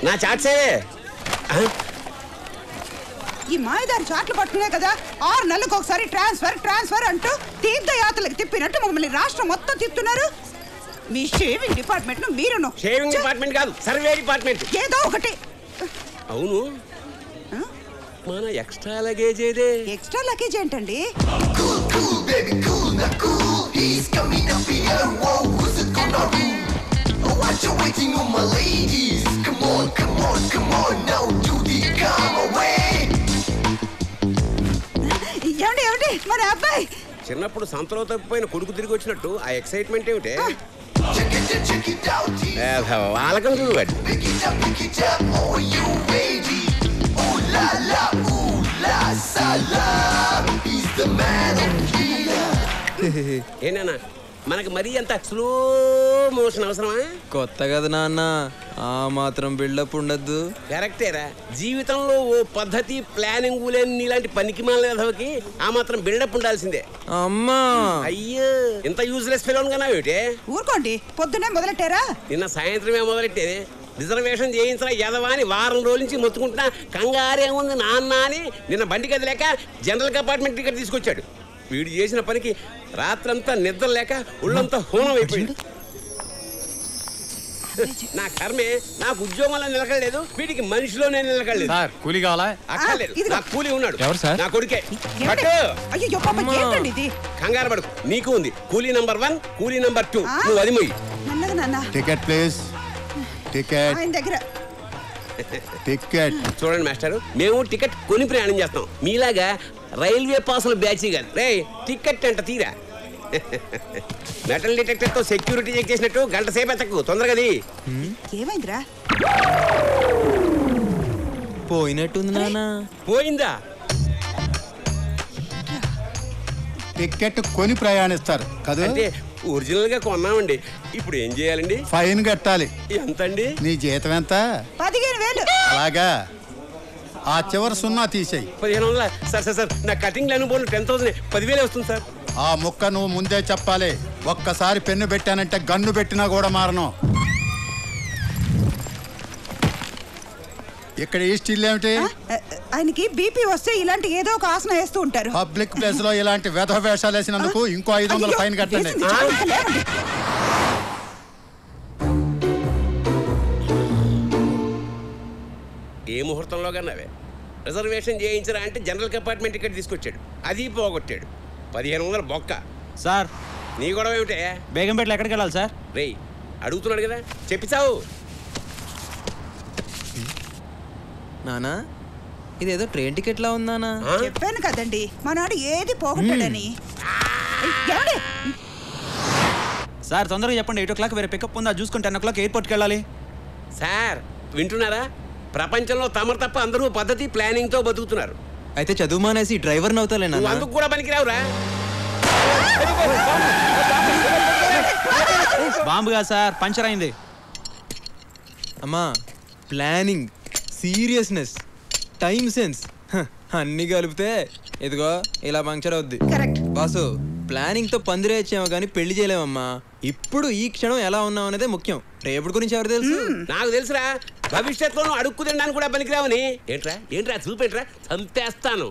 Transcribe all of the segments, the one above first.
నా చాట్సే ఈ మాయదారి చాట్లు పట్టుకునే కదా 6 నెలలకు ఒకసారి ట్రాన్స్ఫర్ అంటూ తీర్థయాత్రలకు తిప్పినట్టు మమ్మల్ని రాష్ట్రం మొత్తం తిప్పుతున్నారు. మీ షేవింగ్ డిపార్ట్మెంట్ ను మీరును. షేవింగ్ డిపార్ట్మెంట్ కాదు, సర్వే డిపార్ట్మెంట్. ఏదో ఒకటి. అవును, మన ఎక్స్ట్రా లగేజ్ ఏదే? ఎక్స్ట్రా లగేజ్ ఏంటండి? What you waiting on, my ladies? Come on, now do the come away. ఏమండి మన అబ్బాయి చిన్నప్పుడు సంతలో తప్పిపోయిన కొడుకు తిరిగి వచ్చినట్టు ఆ ఎక్సైట్మెంట్ ఏమిటే? Check it out, వాళ్ళకం చూడు. pick it up, are you ready? Ooh la salam, he's the man of here. ఏనా మనకి మరీ అంత స్లో మోషన్ అవసరమా? కొత్త కదా నాన్న, ఆ మాత్రం బిల్డప్ ఉండద్దు. కరెక్టేరా, జీవితంలో ఓ పద్ధతి ప్లానింగ్ లేని ఇలాంటి పనికి మాలకి ఆ మాత్రం బిల్డప్ ఉండాల్సిందే. అమ్మా అయ్యో, ఇంత యూజ్లెస్ ఫెలోన్ కన్నా ఏమిటే? ఊరుకోండి, పొద్దునే మొదలెట్టారా? నిన్న సాయంత్రమే మొదలెట్టేది. రిజర్వేషన్ చేయించిన యదవాని వారం రోజుల నుంచి మొత్తుకుంటున్నా. కంగారేముంది నాన్న అని నిన్న బండి గది లేక జనరల్ కంపార్ట్మెంట్ టికెట్ తీసుకొచ్చాడు. వీడు చేసిన పనికి రాత్రంతా నిద్ర లేక ఒళ్ళంతా హోనం అయిపోయింది. నా కర్మే, నాకు ఉద్యోగంలో నిలకడలేదు, వీడికి మనిషిలోనే నిలకడలేదు. కూలీ కావాలా? అక్కర్లేదు, నాకు కూలీ ఉన్నాడు. ఎవరు సార్? నా కొడుకే. అయ్యో పాప, ఏంటండి ఇది? కంగారు పడుకు, నీకు ఉంది కూలీ నంబర్ 1, కూలీ నంబర్ 2. నువ్వు అది మొయ్యి. Ticket please. టికెట్ ఆయన దగ్గర. టికెట్ చూడండి మాస్టర్, మేము టికెట్ కొని ప్రయాణం చేస్తాం, మీలాగా రైల్వే పాసుల బ్యాచీ కాదు. రే టికెట్ అంట తీరా. మెటల్ డిటెక్టర్ తో సెక్యూరిటీ చెక్ చేసినట్టు గంట సేపు ఎత్తకు, తొందరగా. ఏమైందిరా? పోయినట్టుంది నాన్న. పోయిందా? టికెట్ కొని ప్రయాణిస్తారు కదా? అంటే ఒరిజినల్ గా కొన్నామండి. ఇప్పుడు ఏం చేయాలండి? ఫైన్ కట్టాలి. ఎంతండి? నీ జీతం ఎంత? 15,000. అలాగా, ఆ చివరి 0 తీసేయి. 1500. సార్ నా కటింగ్ అనుభవం 10,000. 10,000 వస్తుంది సార్. ఆ ముక్క నువ్వు ముందే చెప్పాలి. ఒక్కసారి పెన్ను పెట్టానంటే గన్ను పెట్టినా కూడా మారను. ఇక్కడ ఈ స్టిల్ ఏమిటి? ఆయనకి బీపీ వస్తే ఇలాంటి ఏదో ఒక ఆసనం వేస్తూ ఉంటారు. పబ్లిక్ ప్లేస్ లో ఇలాంటి వెధ వేషాలు వేసినందుకు ఇంకో 500 ఫైన్ కట్టండి. ఏ ముహూర్తంలో కన్నావే? రిజర్వేషన్ చేయించరా అంటే జనరల్ కంపార్ట్మెంట్ టికెట్ తీసుకొచ్చాడు, అది పోగొట్టాడు. 1500 బొక్క. సార్ నీ గొడవ ఏమిటే? బేగంపేటలో ఎక్కడికి వెళ్ళాలి సార్? రేయ్ అడుగుతున్నాడు కదా, చెప్పిస్తావు. నానా ఇదేదో ట్రైన్ టికెట్ లా ఉందానా? చెప్పాను కదండి, మనాడు ఏది పోగొట్టాడని. సార్ తొందరగా చెప్పండి, 8 o'clock వేరే పికప్ ఉందా చూసుకుని 10 o'clock ఎయిర్పోర్ట్కి వెళ్ళాలి. సార్ వింటున్నారా? ప్రపంచంలో తమరు తప్ప అందరూ పద్ధతి ప్లానింగ్ తో బతుకుతున్నారు. అయితే చదువు మానేసి డ్రైవర్ని అవుతాలే నాన్న. అందుకు కూడా పనికిరావురా. బాంబుగా సార్, పంచర్ అయింది. అమ్మా, ప్లానింగ్, సీరియస్నెస్, టైం సెన్స్ అన్నీ కలిపితే ఇదిగో ఇలా పంక్చర్ అవుద్ది. బాసు, ప్లానింగ్ తో పందిరేచ్చామో కానీ పెళ్లి చేయలేమమ్మా. ఇప్పుడు ఈ క్షణం ఎలా ఉన్నావు అనేదే ముఖ్యం. రేపటి గురించి ఎవరు తెలుసు? నాకు తెలుసురా, భవిష్యత్తులో అడుక్కు తినడానికి కూడా పనికిరావని. ఏంట్రా చూపేంట్రా, చంపేస్తాను.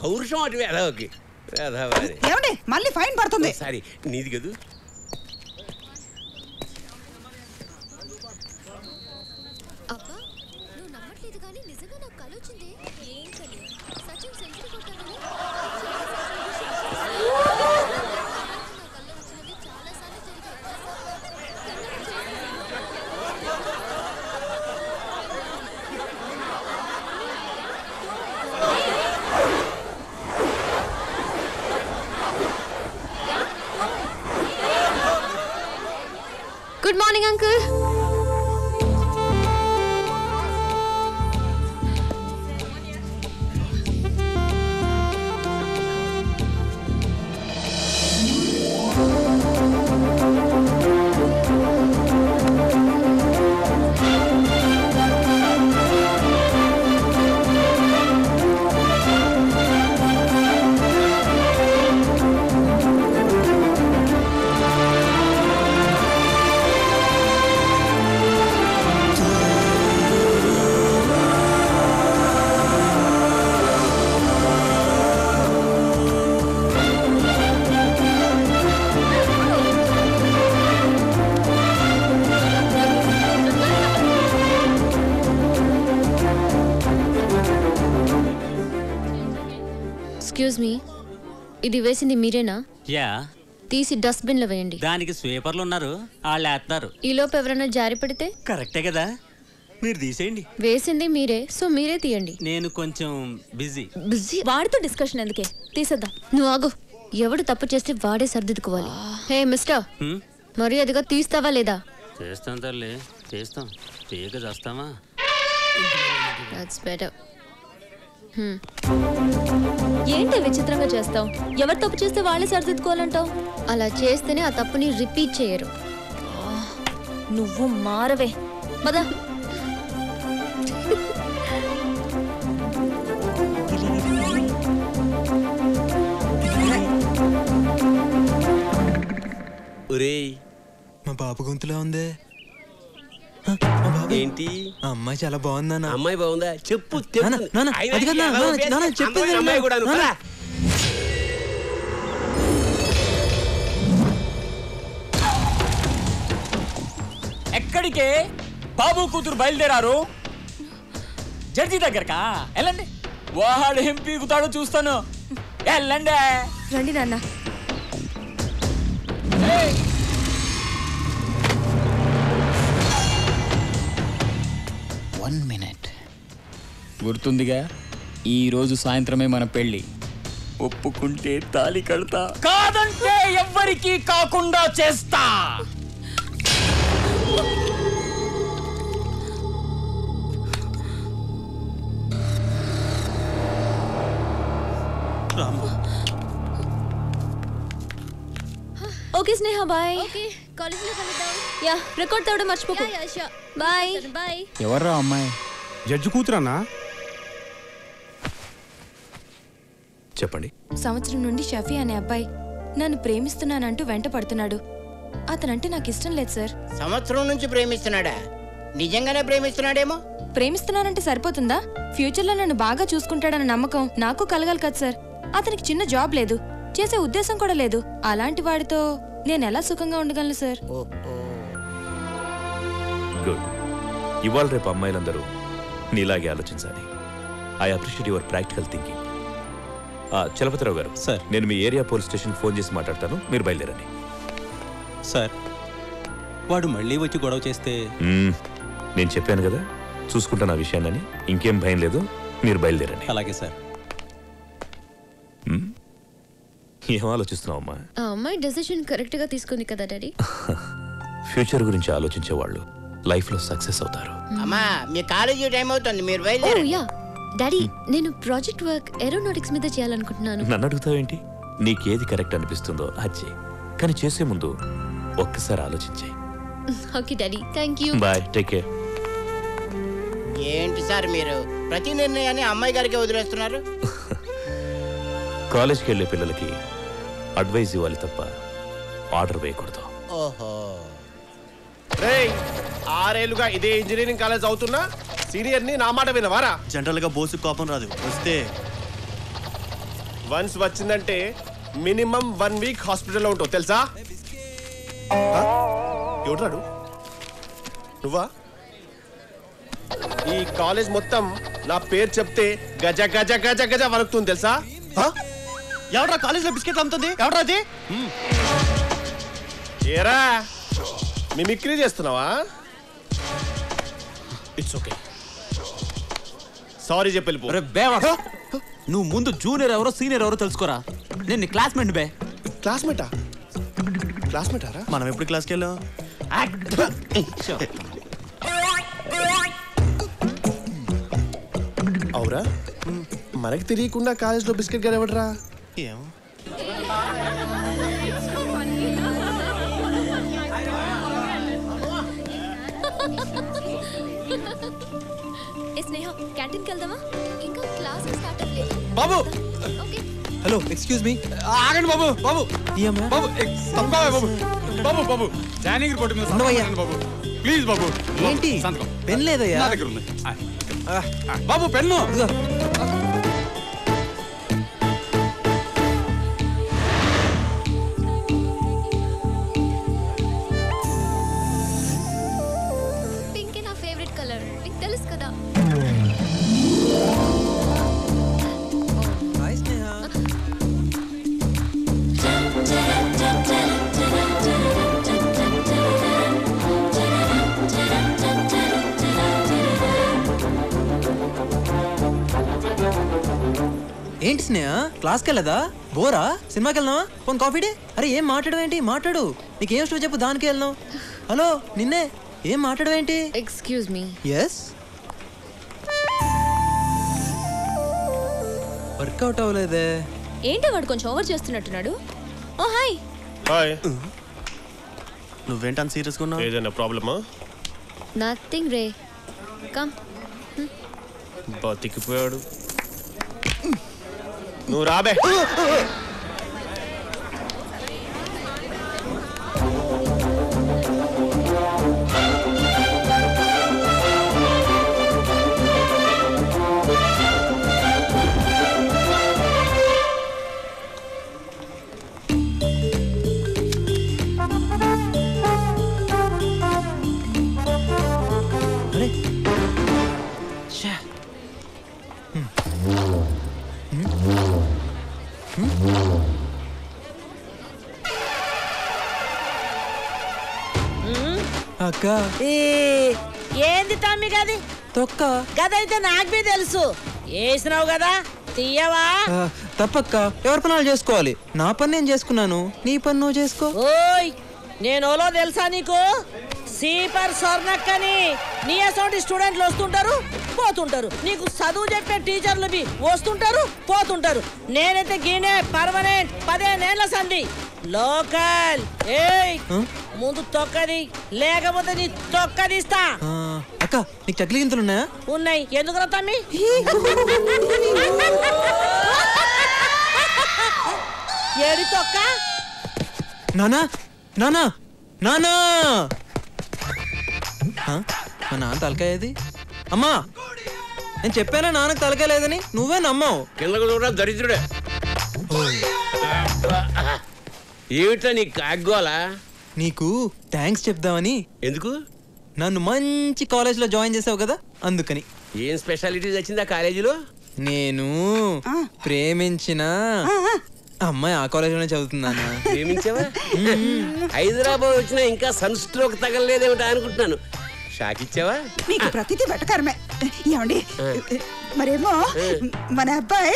పౌరుషం అటు వేదవకి. మళ్ళీ ఫైన్ పడుతుంది. సారీ, నీది కదూ. Morning uncle. ఎక్స్క్యూజ్ మీ, ఇది వేసింది మీరేనా? యా. తీసి డస్ట్బిన్ లో వేయండి. దానికి స్వీపర్లు ఉన్నారు, వాళ్ళు వేస్తారు. ఈలోపు ఎవరైనా జారి పడితే? కరెక్టే కదా, మీరు తీసేయండి. వేసింది మీరే, సో మీరే తీయండి. నేను కొంచెం బిజీ. బిజీ? వాడితో డిస్కషన్ ఎందుకే, తీసేద్దాం. నువ్వు ఆగు. ఎవడు తప్పు చేస్తే వాడే సర్దిద్దుకోవాలి. హే మిస్టర్, మర్యాదగా తీస్తావా లేదా? చేస్తాం తల్లి, చేస్తాం. తీయక చేస్తామా? That's better. ఏంటి విచిత్రంగా చేస్తావు? ఎవరు తప్పు చేస్తే వాళ్ళే సరిదిద్దుకోవాలంటావు? అలా చేస్తేనే ఆ తప్పుని రిపీట్ చేయరు. నువ్వు మారవే. మదా మా బాబు గొంతులో ఉందే. ఏంటి? అమ్మాయి చాలా బాగుందన్న. అమ్మాయి బాగుందా? చెప్పు. చెప్పింది అమ్మాయి కూడా ఎక్కడికే బాబు కూతురు బయలుదేరారు? జడ్జి దగ్గరకా? వెళ్ళండి. వాడు ఏం పీకుతాడో చూస్తాను. వెళ్ళండి. రండి నాన్న. గుర్తుందిగా, ఈ రోజు సాయంత్రమే మన పెళ్లి. ఒప్పుకుంటే తాళి కడతా, కాదంటే ఎవ్వరికీ కాకుండా చేస్తా. ఓకే స్నేహ, బాయ్. ఓకే, కాలేజీలో కలుద్దాం. యా, రికార్డ్ తేవడం మర్చిపోకు. బాయ్. బాయ్. ఎవర్రా అమ్మాయి? జడ్జి కూతురన్నా? చెప్పండి. సంవత్సరం నుండి షఫీ అనే అబ్బాయి నన్ను ప్రేమిస్తున్నానంటూ వెంట పడుతున్నాడు. అతనంటే నాకు ఇష్టం లేదు సార్. సంవత్సరం నుంచి ప్రేమిస్తున్నాడా? నిజంగానే ప్రేమిస్తున్నాడేమో. ప్రేమిస్తున్నానంటే సరిపోతుందా? ఫ్యూచర్ లో నన్ను బాగా చూసుకుంటాడన్న నమ్మకం నాకు కలగాలి కదా సార్. అతనికి చిన్న జాబ్ లేదు, చేసే ఉద్దేశం కూడా లేదు. అలాంటి వాడితో నేను ఎలా సుఖంగా ఉండగలను సార్? గుడ్. ఇవాళ రేపు అమ్మాయిలందరూ నీలాగే ఆలోచించాలి. I appreciate your practical thinking. Chalapathirao garu, sir, నేను మీ ఏరియా పోలీస్ స్టేషన్ ఫోన్ చేసి మాట్లాడతాను, మీరు బయలుదేరండి. సార్, వాడు మళ్ళీ వచ్చి గొడవ చేస్తే? నేను చెప్పాను కదా, చూసుకుంటాను ఆ విషయాన్ని. ఇంకేం భయం లేదు, మీరు బయలుదేరండి. అలాగే సార్. ఏం ఆలోచిస్తున్నావు అమ్మా? ఆ అమ్మాయి డెసిషన్ కరెక్ట్ గా తీసుకుంది కదా డాడీ. ఫ్యూచర్ గురించి ఆలోచించే వాళ్ళు లైఫ్ లో సక్సెస్ అవుతారు. అమ్మా, మీ కాలేజీ టైం అవుతుంది, మీరు ఓ బయలుదేరండి. యా డాడీ, నేను ప్రాజెక్ట్ వర్క్ ఏరోనాటిక్స్ మీద చేయాలనుకుంటున్నాను. నన్ను అడుగుతావేంటి? నీకేది కరెక్ట్ అనిపిస్తుందో అది చేయి, కానీ చేసే ముందు ఒక్కసారి ఆలోచించే. Okay daddy, thank you. Bye, take care. ఏంటి సార్ మీరు ప్రతి నిర్ణయాన్ని అమ్మాయి గారికి వదిలేస్తున్నారు? కాలేజ్కి వెళ్ళే పిల్లలకి అడ్వైజ్ ఇవ్వాలి తప్ప ఆర్డర్ వేయకూడదు. ఓహో. 6 ఏళ్లుగా ఇదే ఇంజనీరింగ్ కాలేజ్ అవుతున్నా సీనియర్ని నా మాట వినవారా? జనరల్ గా బోసు కోపం రాదు, వస్తే వన్స్ వచ్చిందంటే మినిమం 1 వీక్ హాస్పిటల్లో ఉంటావు తెలుసా? ఎవడాడు? నువ్వా? ఈ కాలేజ్ మొత్తం నా పేరు చెప్తే గజ గజ గజ గజ వణుకుతుంది తెలుసా? ఎవడ్రా కాలేజ్ లో బిస్కెట్లు అమ్ముతుంది? ఎవడ్రా అది? ఏరా మిమిక్రీ చేస్తున్నావా? ఇట్స్ ఓకే, సారీ చెప్పి వెళ్ళిపో. నువ్వు ముందు జూనియర్ ఎవరో సీనియర్ ఎవరో తెలుసుకోరా. నేను నీ క్లాస్మేట్ బే. క్లాస్మేటా? క్లాస్మేటారా? మనం ఎప్పుడు క్లాస్కి వెళ్ళాం? అవురా మనకి తెలియకుండా కాలేజ్లో బిస్కెట్ గారు ఎవడరా? ఏమో. స్నేహ క్యాంటీన్కి వెళ్దామా? ఇంకా క్లాస్ స్టార్ట్ అవ్వలేదు. బాబు ఓకే. Hello excuse me. ఆగండి బాబు. బాబు బాబు బాబు బాబు బాబు జాయినింగ్ రిపోర్ట్ మీద సంతకం బాబు ప్లీజ్ బాబు. ఏంటి సంతకం? పెన్ లేదయ్యా? నా దగ్గర ఉంది. బాబు పెన్ను. పింక్ నా ఫేవరెట్ కలర్, నీకు తెలుసు కదా. హాయ్ స్నేహ. ఏంటి స్నేహ క్లాస్కి వెళ్ళదా? బోరా? సినిమాకి వెళ్దామా? పోనీ కాఫీ డే? అరే ఏం మాట్లాడవేంటి? మాట్లాడు. నీకేం ఇష్టం చెప్పు, దానికి వెళ్దాం. హలో నిన్నే, ఏం మాట్లాడవేంటి? Excuse me. ఎస్. వర్కౌట్ అవ్వలేదే. ఏంటి వాడు కొంచెం ఓవర్ చేస్తున్నట్టున్నాడు. Oh hi. హాయ్. నువ్వేంటని సీరియస్గా ఉన్నావు? ఏదైనా ప్రాబ్లమా? నథింగ్ రే. కమ్. బతికిపోయాడు. నువ్వు రాబే. అరే అక్క ఏంది తమ్మి గది తొక్క గదైతే నాకు బి తెలుసు. వేసినావు కదా తీయవా? తప్పక్క, ఎవరి పనులు చేసుకోవాలి. నా పని నేను చేసుకున్నాను, నీ పని నువ్వు చేసుకో. ఓయ్ నేనోలో తెలుసా నీకు? సీపర్ స్వర్ణక్కని నీ అసౌంటి స్టూడెంట్లు వస్తుంటారు పోతుంటారు. నీకు చదువు చెప్పే టీచర్లు బి వస్తుంటారు పోతుంటారు. నేనైతే గీనే పర్మనెంట్ 15 ఏళ్ల సంధి లోకల్. ఏయ్ ముందు తొక్కది, లేకపోతే నీ తొక్కదిస్తా. అక్క నీకు చక్లి గింతలు ఉన్నాయా? ఉన్నాయి. ఎందుకు తమ్మి? ఏడి తొక్క? నానా నానా నానా. మా నాన్న తలకాయది. అమ్మా నేను చెప్పానా నాన్నకు తలకాయ లేదని? నువ్వే నమ్మావు. కిందకు చూడ దరిద్రుడే. ఏమిటా నీ కాగ్గోలా? నీకు థ్యాంక్స్ చెప్దామని. ఎందుకు? నన్ను మంచి కాలేజ్లో జాయిన్ చేసావు కదా, అందుకని. ఏం స్పెషాలిటీస్ వచ్చిందా కాలేజీలో? నేను ప్రేమించిన అమ్మాయి ఆ కాలేజీలోనే చదువుతున్నానా. ప్రేమించావా? హైదరాబాద్ వచ్చినా ఇంకా సన్ స్ట్రోక్ తగలలేదేమిటా అనుకుంటున్నాను. షాక్ ఇచ్చావా? మీకు ప్రతిదీ వెటకరమే. ఏమండి మరేమో మన అబ్బాయి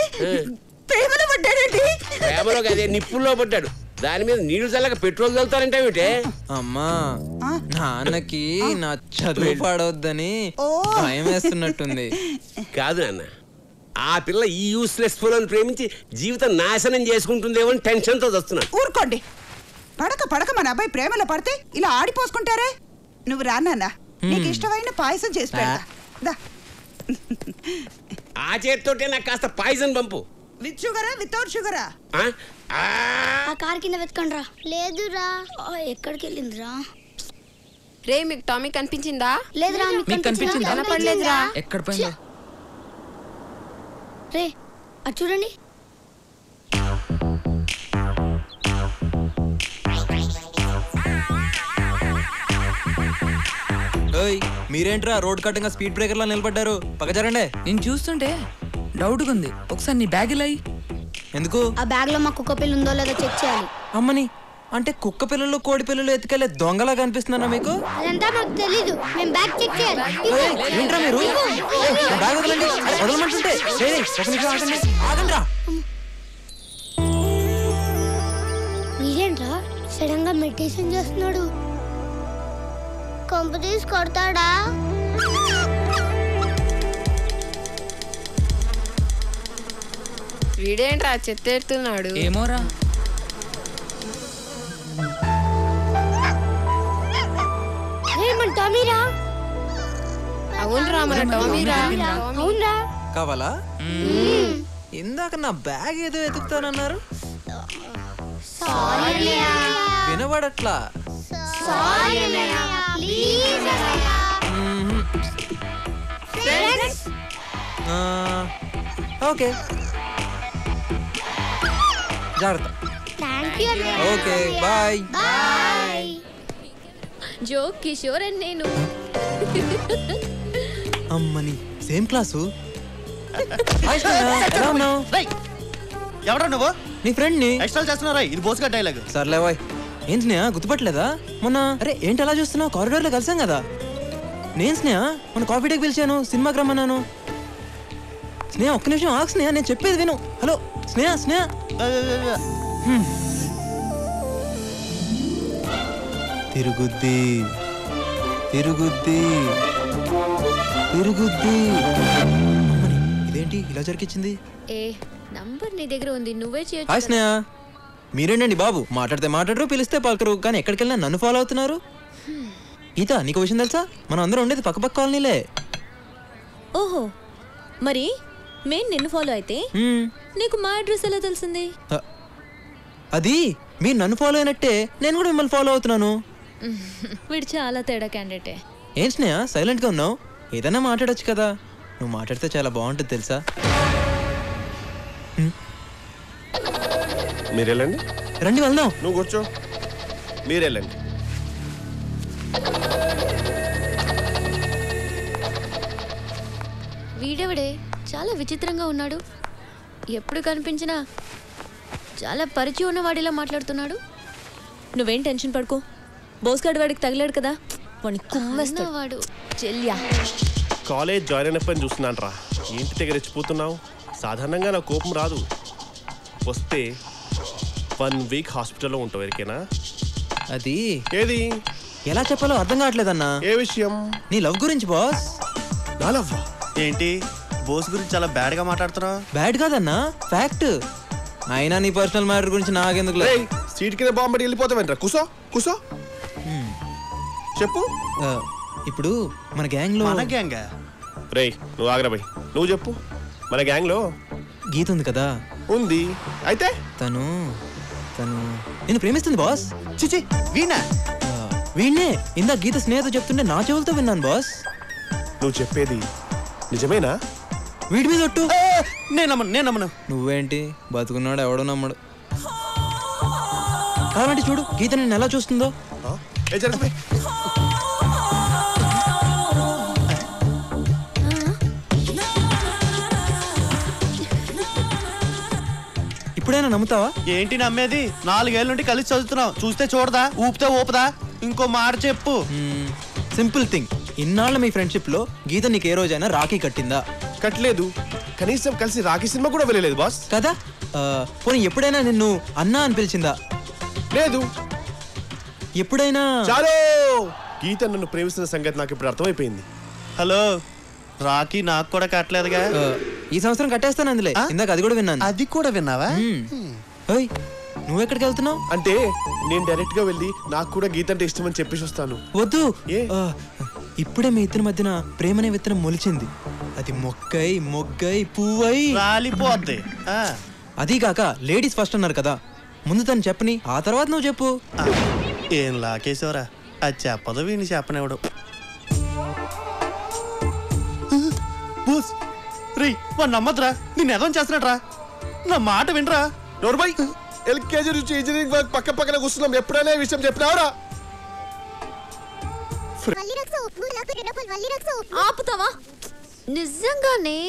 ప్రేమలో పడ్డాడండి. ప్రేమలో అదే నిప్పుల్లో పడ్డాడు. దాని మీద నీళ్లు చల్లక పెట్రోల్ చల్లుతారంటే అమ్మా నాన్నకి నా చదువు పాడవద్దని భయం వేస్తున్నట్టుంది. కాదు నాన్న, ఆ పిల్ల ఈ యూస్లెస్ ఫోన్ ప్రేమించి జీవితం నాశనం చేసుకుంటుందేమో అని టెన్షన్ తో వస్తున్నాను. ఊరుకోండి. పడక పడక మన అబ్బాయి ప్రేమలో పడితే ఇలా ఆడిపోసుకుంటారే. నువ్వు రానా, నీకు ఇష్టమైన పాయసం చేసి పెడతా. దా. ఆ చేతితోటే నాకు కాస్త పాయిజన్ పంపు. విత్ షుగరా వితౌట్ షుగరా? ఆ కార్ కింద వెతకండ్రా. లేదురా. ఎక్కడికి వెళ్ళిందిరా? రే మీకు టామీ కనిపించిందా? లేదురా. మీకు కనిపించిందా? కనపడలేదురా. ఎక్కడ పోయిందో? రే అటు చూడండి. మీరేంట్రా రోడ్ కట్టంగా స్పీడ్ బ్రేకర్ లా నిలబడ్డారు? పక్క జరండి. నేను చూస్తుంటే డౌట్గా ఉంది. ఒకసారి నీ బ్యాగ్ ఇలా ఎందుకు? ఆ బ్యాగ్ లో మా కుక్క పిల్ల ఉందో లేదో చెక్ చేయాలి. అమ్మని అంటే కుక్క పిల్లలు కోడి పిల్లలు ఎత్తుకెళ్లే దొంగలా కనిపిస్తున్నారా మీకు? అదంతా నాకు తెలీదు. మేము బ్యాగ్ చెక్ చేయాలి. ఏంట్రా మీరు? బ్యాగ్ వదలండి. వదలమంటుంటే ఒక నిమిషం ఆగండి. ఆగండిరా. మీరేంట్రా సడన్ గా మెడిటేషన్ చేస్తున్నాడు? కొంప తీసి కొడతాడా? వీడేంట్రా చెత్తెడుతున్నాడు? ఏమోరా. మన టామీరా. అవునరా మన టామీరా. అవునరా. కావాలా? ఇందాక నా బ్యాగ్ ఏదో ఎతుకుతానన్నారు. వినబడట్లా. ఓకే జాగ్రత్త. Okay bye. జో కిషోర్ అండ్ నేను. అమ్మని సేమ్ క్లాసు. ఎవరా నువ్వు? నీ ఫ్రెండ్ ని ఎక్స్ట్రా చేస్తున్నారా? ఇది బోస్గా డైలాగ్. సర్లే బాయ్. ఏం స్నేహ గుర్తుపట్టలేదా? మొన్న అరే ఏంటి అలా చూస్తున్నావు? కారిడార్ లో కలిసాం కదా. నేను స్నేహ మొన్న కాఫీ డేకి పిలిచాను, సినిమాకి రమ్మన్నాను. స్నేహ ఒక్క నిమిషం ఆగు స్నేహ, నేను చెప్పేది విను. హలో స్నేహ. స్నేహ తిరుగుద్ది తిరుగుద్ది తిరుగుద్ది. ఇదేంటి ఇలా జరిగించింది? ఏ నంబర్ నీ దగ్గర ఉంది, నువ్వే హాయ్ చేయొచ్చు. స్నేహ. మీరేంటండి బాబు, మాట్లాడితే మాట్లాడరు, పిలిస్తే పలకరు, కానీ ఎక్కడికి వెళ్ళినా నన్ను ఫాలో అవుతున్నారు. గీత నీకు విషయం తెలుసా? మనం అందరం ఉండేది పక్క కాలనీలే. ఓహో, మరి మేము నిన్ను ఫాలో అయితే నీకు మా అడ్రస్ ఎలా తెలిసింది? అది మీరు నన్ను ఫాలో అయినట్టే నేను కూడా మిమ్మల్ని ఫాలో అవుతున్నాను. వీడు చాలా తేడా క్యాండిడేటే. ఏం స్నేహ సైలెంట్ గా ఉన్నావు? ఏదైనా మాట్లాడొచ్చు కదా. నువ్వు మాట్లాడితే చాలా బాగుంటుంది తెలుసా. మీరు వెళ్ళండి. రండి వెళ్దాం. నువ్వు కూర్చో. మీరు వెళ్ళండి. వీడెవడే చాలా విచిత్రంగా ఉన్నాడు. ఎప్పుడు కనిపించినా చాలా పరిచయం ఉన్న వాడిలా మాట్లాడుతున్నాడు. నువ్వేం టెన్షన్ పడుకో, బోస్గాడు వాడికి తగిలాడు కదా, వాడిని కుమ్మేస్తాడు వాడు. చెల్యా కాలేజ్ జాయిన్ అయినప్పని చూస్తున్నాను రా. ఏంటి దగ్గర రెచ్చిపోతున్నావు? సాధారణంగా నా కోపం రాదు. వస్తే 1 వీక్ హాస్పిటల్లో ఉంటావు. ఎరికేనా? అది ఏది ఎలా చెప్పాలో అర్థం కావట్లేదన్నా. ఏ విషయం? నీ లవ్ గురించి బాస్. నా లవ్ ఏంటి? బోస్ గురించి చాలా బ్యాడ్ గా మాట్లాడుతున్నావు. బ్యాడ్ కాదన్నా, ఫ్యాక్ట్. అయినా నీ పర్సనల్ మ్యాటర్ గురించి నాకెందుకు? సీట్ కింద బాంబడి వెళ్ళిపోతావేంట్రా? కుసో కుసో చెప్పు. ఇప్పుడు మన గ్యాంగ్ లో మన గ్యాంగ్ రేయ్ నువ్వు ఆగ్రా బై. నువ్వు చెప్పు. మన గ్యాంగ్ లో గీత ఉంది కదా. ఉంది. అయితే తను నిన్ను ప్రేమిస్తుంది బాస్. చిచి వీణా? వీణ్ణే ఇందా గీత స్నేహితుడు చెప్తుంటే నా చెవులతో విన్నాను బాస్. నువ్వు చెప్పేది నిజమేనా? వీడి మీద ఒట్టు. నేను నమ్మను. నువ్వేంటి బతుకున్నాడు ఎవడో నమ్మడు. కాబట్టి చూడు గీత నిన్ను ఎలా చూస్తుందో. ఇప్పుడైనా నమ్ముతావా? ఏంటి నమ్మేది? 4 ఏళ్ళ నుండి కలిసి చదువుతున్నావు. చూస్తే చూడదా, ఊపితే ఊపదా? ఇంకో మాట చెప్పు. Simple thing. ఇన్నాళ్ళ మీ ఫ్రెండ్షిప్ లో గీత నీకు ఏ రోజైనా రాఖీ కట్టిందా? కట్టలేదు. కనీసం కలిసి రాఖీ సినిమా కూడా వెళ్ళలేదు బాస్. కదా? పోనీ ఎప్పుడైనా నిన్ను అన్నా అని పిలిచిందా? లేదు. ఎప్పుడైనా? చాలు. గీత నన్ను ప్రేమిస్తున్న సంగతి నాకు ఇప్పుడు అర్థమైపోయింది. హలో, రాఖీ నాకు కూడా కట్టలేదుగా. ఈ సంవత్సరం కట్టేస్తాను అందులో. ఇందాక అది కూడా విన్నాను. అది కూడా విన్నావా? నువ్వెక్కడికి వెళ్తున్నావు? అంటే నేను డైరెక్ట్ గా వెళ్ళి నాకు కూడా గీత అంటే ఇష్టం అని చెప్పేసి వస్తాను. వద్దు. ఇప్పుడే మీ ఇద్దరి మధ్యన ప్రేమనే విత్తనం మొలిచింది. అది మొగ్గై పువ్వై రాలిపోద్ది. అదీగాక లేడీస్ ఫస్ట్ అన్నారు కదా. ముందు తను చెప్పని, ఆ తర్వాత నువ్వు చెప్పు. ఏం లాకేశ్వరా, అది చెప్పదు వీడిని చెప్పనివాడు. రీ వాడు నమ్మద్రా, నేను ఎదం చేస్తున్నట్రా. నా మాట వినరా. నోర్మై ఎల్కేజీ నుంచి ఇంజనీరింగ్ వర్క్ పక్క పక్కన కూర్చున్నాం. ఎప్పుడైనా ఈ విషయం చెప్పినావురా? ఆపుతావా? నిజంగానే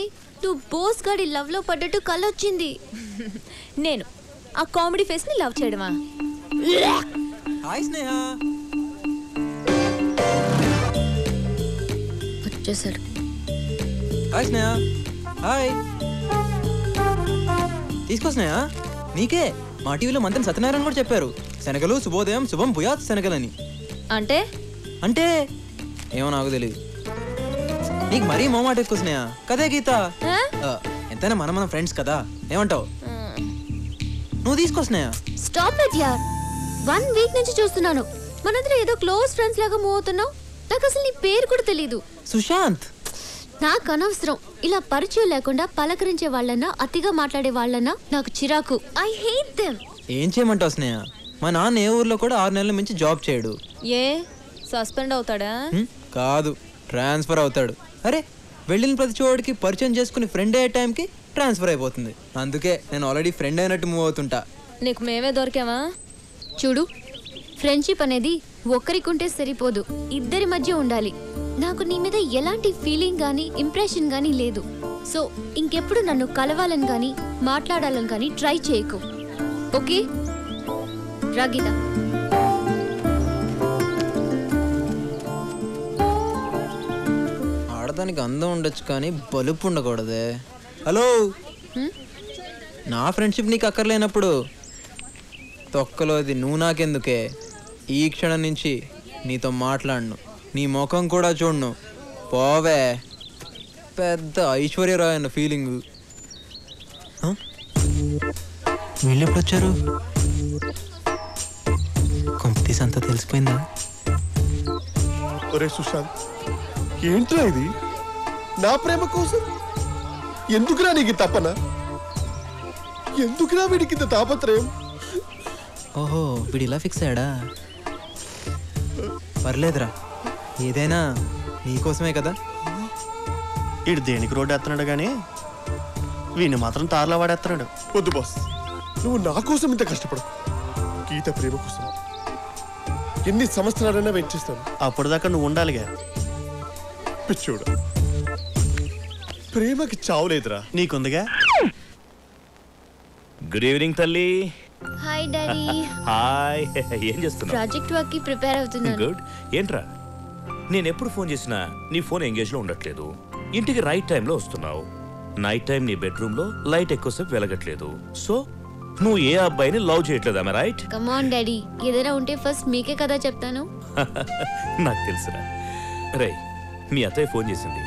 నువ్వు బోస్ గాడి లవ్ లో పడ్డట్టు కళ్ళొచ్చింది. నేను ఆ కామెడీ ఫేస్ ని లవ్ చేయడమా? హాయ్ స్నేహ. వచ్చేసాడు. హాయ్ స్నేహ. హాయ్. తీసుకో స్నేహ, నీకే. మా టీవీలో మంత్రి సత్యనారాయణ కూడా చెప్పారు. శనగలు శుభోదయం శుభం భూయాత్ శనగలని. అంటే అంటే ఏమో నాకు తెలియదు. నీకు మరీ మొమాట ఎక్కువ స్నేహ కదే గీత. ఎంతైనా మన ఫ్రెండ్స్ కదా, ఏమంటావు? నువ్వు తీసుకో స్నేహ. స్టాప్ ఇట్ యార్. 1 వీక్ నుంచి చూస్తున్నాను మనందరం ఏదో క్లోజ్ ఫ్రెండ్స్ లాగా మూవ్ అవుతున్నావు. నాకు అసలు నీ పేరు కూడా తెలీదు. సుశాంత్. నాకు అనవసరం ఇలా పరిచయం లేకుండా పలకరించే వాళ్ళన్నా అతిగా మాట్లాడే వాళ్ళన్నా నాకు చిరాకు. I hate them. ఏం చేయమంటావు స్నేహ? మా నాన్న ఏ ఊర్లో కూడా 6 నెలల మించి జాబ్ చేయడు. ఏ సస్పెండ్ అవుతాడా? కాదు, ట్రాన్స్ఫర్ అవుతాడు. అరే వెళ్ళిన ప్రతి చోటికి పరిచయం చేసుకుని ఫ్రెండ్ అయ్యే టైంకి ట్రాన్స్ఫర్ అయిపోతుంది. అందుకే నేను ఆల్రెడీ ఫ్రెండ్ అయినట్టు మూవ్ అవుతుంటా. నీకు మేమే దొరికామా? చూడు, ఫ్రెండ్షిప్ అనేది ఒక్కరికుంటే సరిపోదు, ఇద్దరి మధ్య ఉండాలి. నాకు నీ మీద ఎలాంటి ఫీలింగ్ గానీ ఇంప్రెషన్ గానీ లేదు. సో ఇంకెప్పుడు నన్ను కలవాలని గానీ మాట్లాడాలని గానీ ట్రై చేయకు, ఓకే? రాగీత. ఆడదానికి అందం ఉండొచ్చు కానీ బలుపు ఉండకూడదే. హలో, నా ఫ్రెండ్షిప్ నీకు అక్కర్లేనప్పుడు తొక్కలోది నువ్వు నాకెందుకే? ఈ క్షణం నుంచి నీతో మాట్లాడను, నీ ముఖం కూడా చూడను. పోవే. పెద్ద ఐశ్వర్యరాయ్ అన్న ఫీలింగు. వీళ్ళు ఎప్పుడు వచ్చారు? కొంపతీసి అంతా తెలిసిపోయిందా? ఒరే సుశాంత్, ఏంట్రా ఇది? నా ప్రేమ కోసం ఎందుకురా నీకు తపన? ఎందుకురా వీడికి ఇంత తాపత్రయం? ఓహో, వీడు ఇలా ఫిక్స్ అయ్యాడా? పర్లేదురా, ఏదైనా నీకోసమే కదా. వీడు దేనికి రోడ్డు వేస్తున్నాడు కానీ వీడిని మాత్రం తారలా వాడేస్తున్నాడు. వద్దు బాస్, నువ్వు నా కోసం ఇంత కష్టపడు. గీత ప్రేమ కోసం ఎన్ని సంవత్సరాలైనా వెయిట్ చేస్తాను. అప్పటిదాకా నువ్వు ఉండాలిగా. పిచ్చోడా, ప్రేమకి చావులేదురా. నీకుందిగా. గుడ్ ఈవినింగ్ తల్లి. Hi daddy. హాయ్. ఏం చేస్తున్నావు? ప్రాజెక్ట్ వర్క్ కి ప్రిపేర్ అవుతున్నాను. గుడ్. ఏంట్రా, నేను ఎప్పుడు ఫోన్ చేసినా నీ ఫోన్ ఎంగేజ్ లో ఉండట్లేదు. ఇంటికి రైట్ టైంలో వస్తున్నావు. నైట్ టైం నీ బెడ్రూమ్ లో లైట్ ఎక్కువసేపు వెలగట్లేదు. సో నువ్వు ఏ అబ్బాయిని లవ్ చేయట్లేదా? రైట్? కమ్ ఆన్ డాడీ, ఏదైనా ఉంటే ఫస్ట్ మీకే కదా చెప్తాను. నాకు తెలుసురా. రే, మీ అత్తయ్య ఫోన్ చేసింది.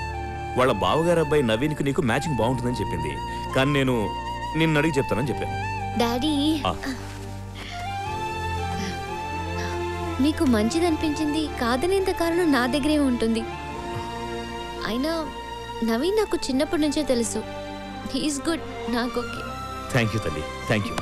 వాళ్ళ బావగారు అబ్బాయి నవీన్కి నీకు మ్యాచింగ్ బాగుంటుందని చెప్పింది. కానీ నేను నిన్ను అడిగి చెప్తానని చెప్పాను. డాడీ, మీకు మంచిదనిపించింది కాదనేంత కారణం నా దగ్గరే ఉంటుంది. అయినా నవీన్ నాకు చిన్నప్పటి నుంచే తెలుసు. He's good. నాకు ఓకే. థ్యాంక్ యూ తల్లి, థ్యాంక్ యూ.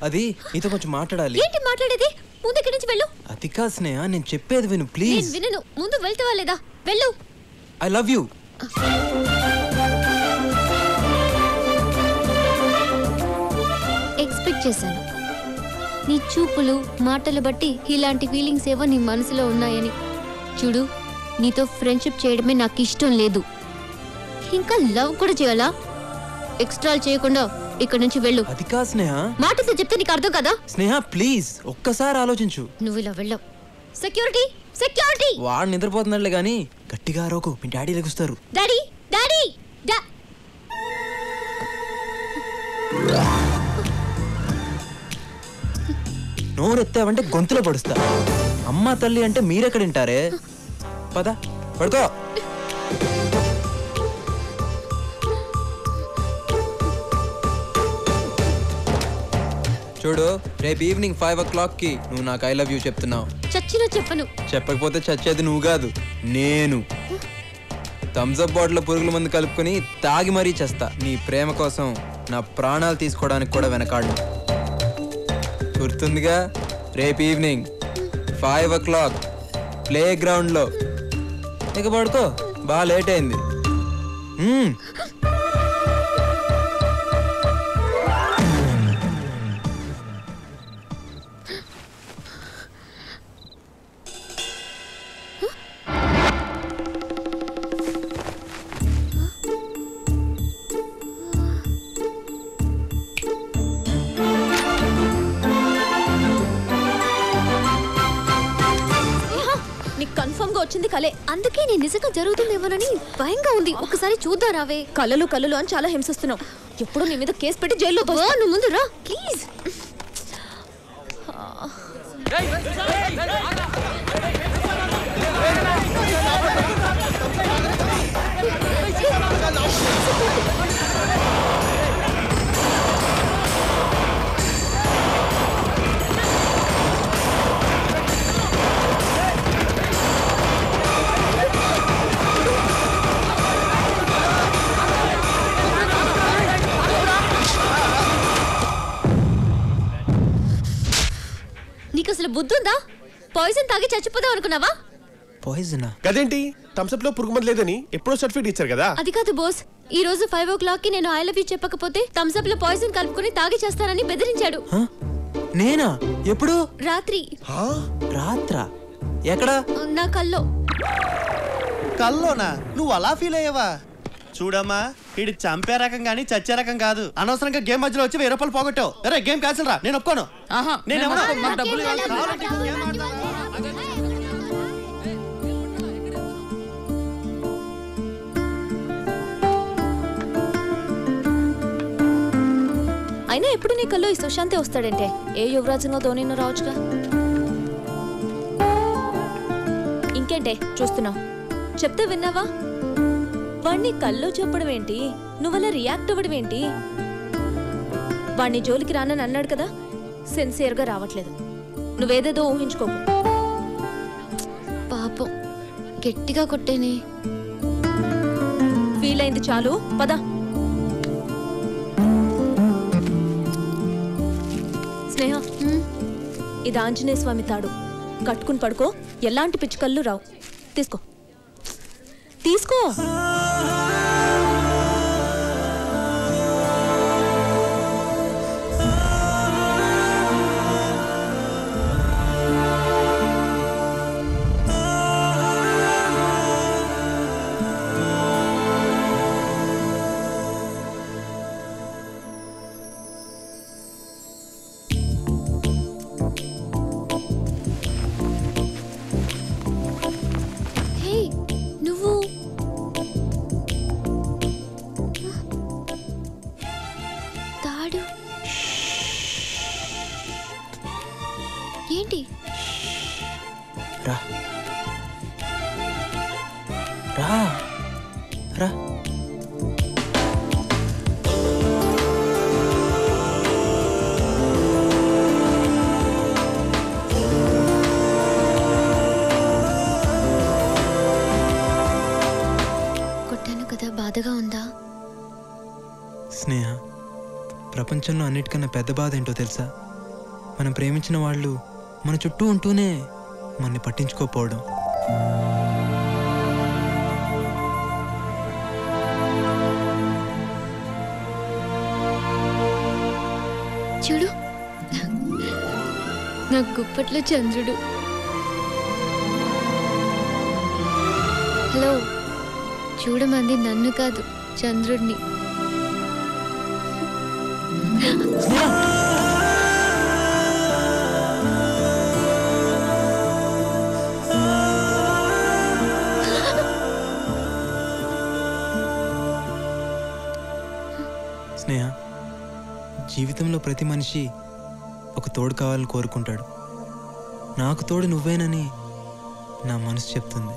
అది నీతో కొంచెం మాట్లాడాలి. ఏంటి మాట్లాడేది? ముందు ఇక్కడి నుంచి వెళ్ళు. అది కాదు స్నేహ, నేను చెప్పేది విను ప్లీజ్. నేను వినను. ముందు వెళ్తావా లేదా? వెళ్ళు. I love you. ఎక్స్పెక్ట్ చేశాను. నీ చూపులు మాటలు బట్టి ఇలాంటి ఫీలింగ్స్ ఏవో నీ మనసులో ఉన్నాయని. చూడు, నీతో ఫ్రెండ్షిప్ చేయడమే నాకు ఇష్టం లేదు. ఇంకా లవ్ కూడా చేయాలా? ఎక్స్ట్రా చేయకుండా ఇక్కడ నుంచి వెళ్ళు. అది కాదు స్నేహ. మాటతో చెప్తే నీకు అర్థం కదా? స్నేహ ప్లీజ్ ఒక్కసారి ఆలోచించు. నువ్వు ఇలా వెళ్ళవు. Security security. వాడు నిద్రపోతున్నాడులే గాని గట్టిగా అరవకు, మీ డాడీ లెగుస్తారు. డాడీ డాడీ నోరెత్తావంటే గొంతులో పడుస్తా. అమ్మ తల్లి అంటే మీరెక్కడ వింటారే? పద పడుకో. చూడు, రేపు ఈవినింగ్ 5 o'clock కి నువ్వు నాకు ఐ లవ్ యూ చెప్తున్నావు. చచ్చినా చెప్పను. చెప్పకపోతే చచ్చేది నువ్వు కాదు, నేను. థమ్స్అప్ బాటిల్ పురుగుల మందు కలుపుకొని తాగి మరీ చేస్తా. నీ ప్రేమ కోసం నా ప్రాణాలు తీసుకోవడానికి కూడా వెనకాడు. గుర్తుందిగా? రేపు ఈవినింగ్ 5 o'clock ప్లే గ్రౌండ్లో. ఇక పడుకో, బాగా లేట్ అయింది. వచ్చింది కలే, అందుకే నేను నిజంగా జరుగుతుందేమోనని భయంగా ఉంది. ఒకసారి చూద్దాం రావే. కలలు కలలు అని చాలా హింసిస్తున్నావు. ఎప్పుడు నీ మీద కేసు పెట్టి జైల్లో నువ్వు ముందు రా ప్లీజ్. నీకు అసలు బుద్ధుందా? పాయిజన్ తాగి చచ్చిపోదాం అనుకున్నావా? పాయిజనా? గదేంటి, థమ్స్అప్ లో పురుగు మందు లేదని ఎప్పుడో సర్టిఫికేట్ ఇచ్చారు కదా. అది కాదు బాస్, ఈ రోజు 5 o'clock కి నేను ఐ లవ్ యూ చెప్పకపోతే థమ్స్అప్ లో పాయిజన్ కలుపుకొని తాగి చేస్తానని బెదిరించాడు. నేనా? ఎప్పుడు? రాత్రి. రాత్రా? ఎక్కడ? నా కల్లో. కల్లోనా? నువ్వు అలా ఫీల్ అయ్యావా? చూడమ్మా, ఇది చంపే రకం గానీ చచ్చే రకం కాదు. అనవసరంగా గేమ్ మధ్యలో వచ్చి 1000 రూపాయలు పోగొట్టావు. అరే గేమ్ క్యాన్సిల్ రా, నేను ఒప్పుకోను. అయినా ఎప్పుడు నీ కల్లో ఈ సుశాంతే వస్తాడంటే? ఏ యువరాజునో ధోనినో రావచ్చుగా. ఇంకేంటే చూస్తున్నావు? చెప్తే విన్నావా? వాణ్ణి కల్లో చెప్పడం ఏంటి, నువ్వలా రియాక్ట్ అవ్వడం ఏంటి? వాణ్ణి జోలికి రానని అన్నాడు కదా, సిన్సియర్గా రావట్లేదు. నువ్వేదేదో ఊహించుకోకు. పాపం గట్టిగా కొట్టేనే. ఫీల్ అయింది చాలు, పద. స్నేహ, ఇది ఆంజనేయ స్వామి తాడు. కట్టుకుని పడుకో, ఎలాంటి పిచ్చుకళ్ళు రావు. తీసుకో తీసుకో. ఏంటి? రా రా రా. కొట్టాను కదా, బాధగా ఉందా? స్నేహ, ప్రపంచంలో అన్నిటికన్నా పెద్ద బాధ ఏంటో తెలుసా? మనం ప్రేమించిన వాళ్ళు మన చుట్టూ ఉంటూనే మనని పట్టించుకోకపోవడం. చూడు, నా గుప్పట్లో చంద్రుడు. హలో, చూడమంది నన్ను కాదు, చంద్రుడిని. స్నేహ, జీవితంలో ప్రతి మనిషి ఒక తోడు కావాలని కోరుకుంటాడు. నాకు తోడు నువ్వేనని నా మనసు చెప్తుంది.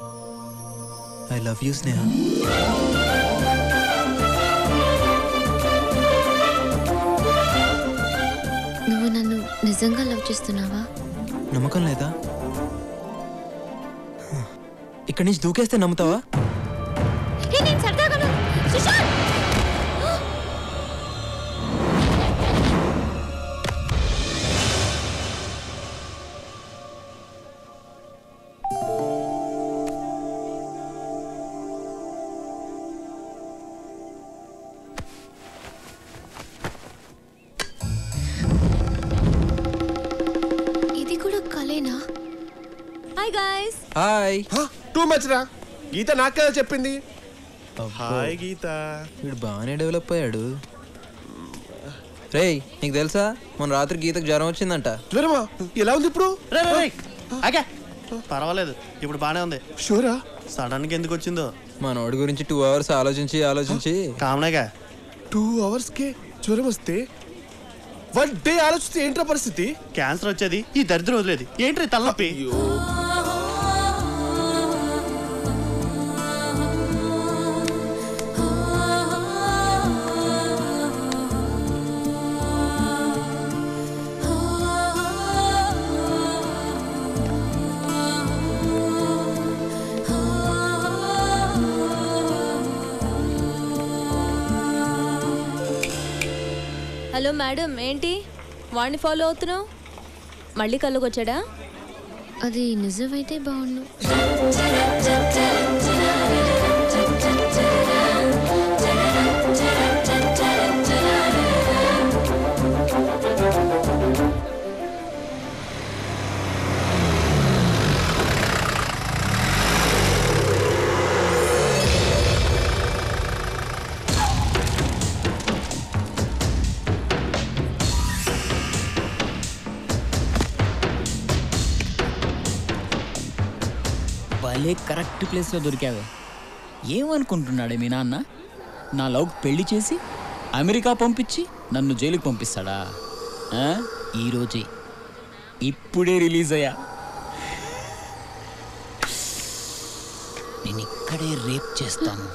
ఐ లవ్ యూ స్నేహ. నువ్వు నన్ను నిజంగా లవ్ చేస్తున్నావా? నమ్మకం లేదా? ఇక్కడి నుంచి దూకేస్తే నమ్ముతావా? ఇది కూడా కలేనా? Hi guys. Hi. Too much రా. గీత నాకు కదా చెప్పింది. హాయ్ గీత. వీడు బాగానే డెవలప్ అయ్యాడు. రేయ్, నీకు తెలుసా మొన్న రాత్రి గీతకు జ్వరం వచ్చిందంట. జ్వరమా? ఎలా ఉంది ఇప్పుడు? పర్వాలేదు, ఇప్పుడు బానే ఉంది. షూరా? సడన్ గా ఎందుకు వచ్చిందో మనోడి గురించి 2 hours ఆలోచించి కామనేగా 2 hours కే జ్వరం వస్తే 1 day ఆలోచిస్తే ఏంట్రా పరిస్థితి? క్యాన్సర్ వచ్చేది, ఈ దరిద్రం వదిలేది ఏంట్రీ తలనొప్పి? హలో మేడం, ఏంటి వాడిని ఫాలో అవుతున్నావు? మళ్ళీ కళ్ళకి వచ్చాడా? అది నిజమైతే బాగుండు. భలే కరెక్ట్ ప్లేస్లో దొరికావే. ఏమనుకుంటున్నాడే మీ నాన్న? నా లవ్కి పెళ్లి చేసి అమెరికా పంపించి నన్ను జైలుకి పంపిస్తాడా? ఈరోజే ఇప్పుడే రిలీజ్ అయ్యా. నేను ఇక్కడే రేప్ చేస్తాను.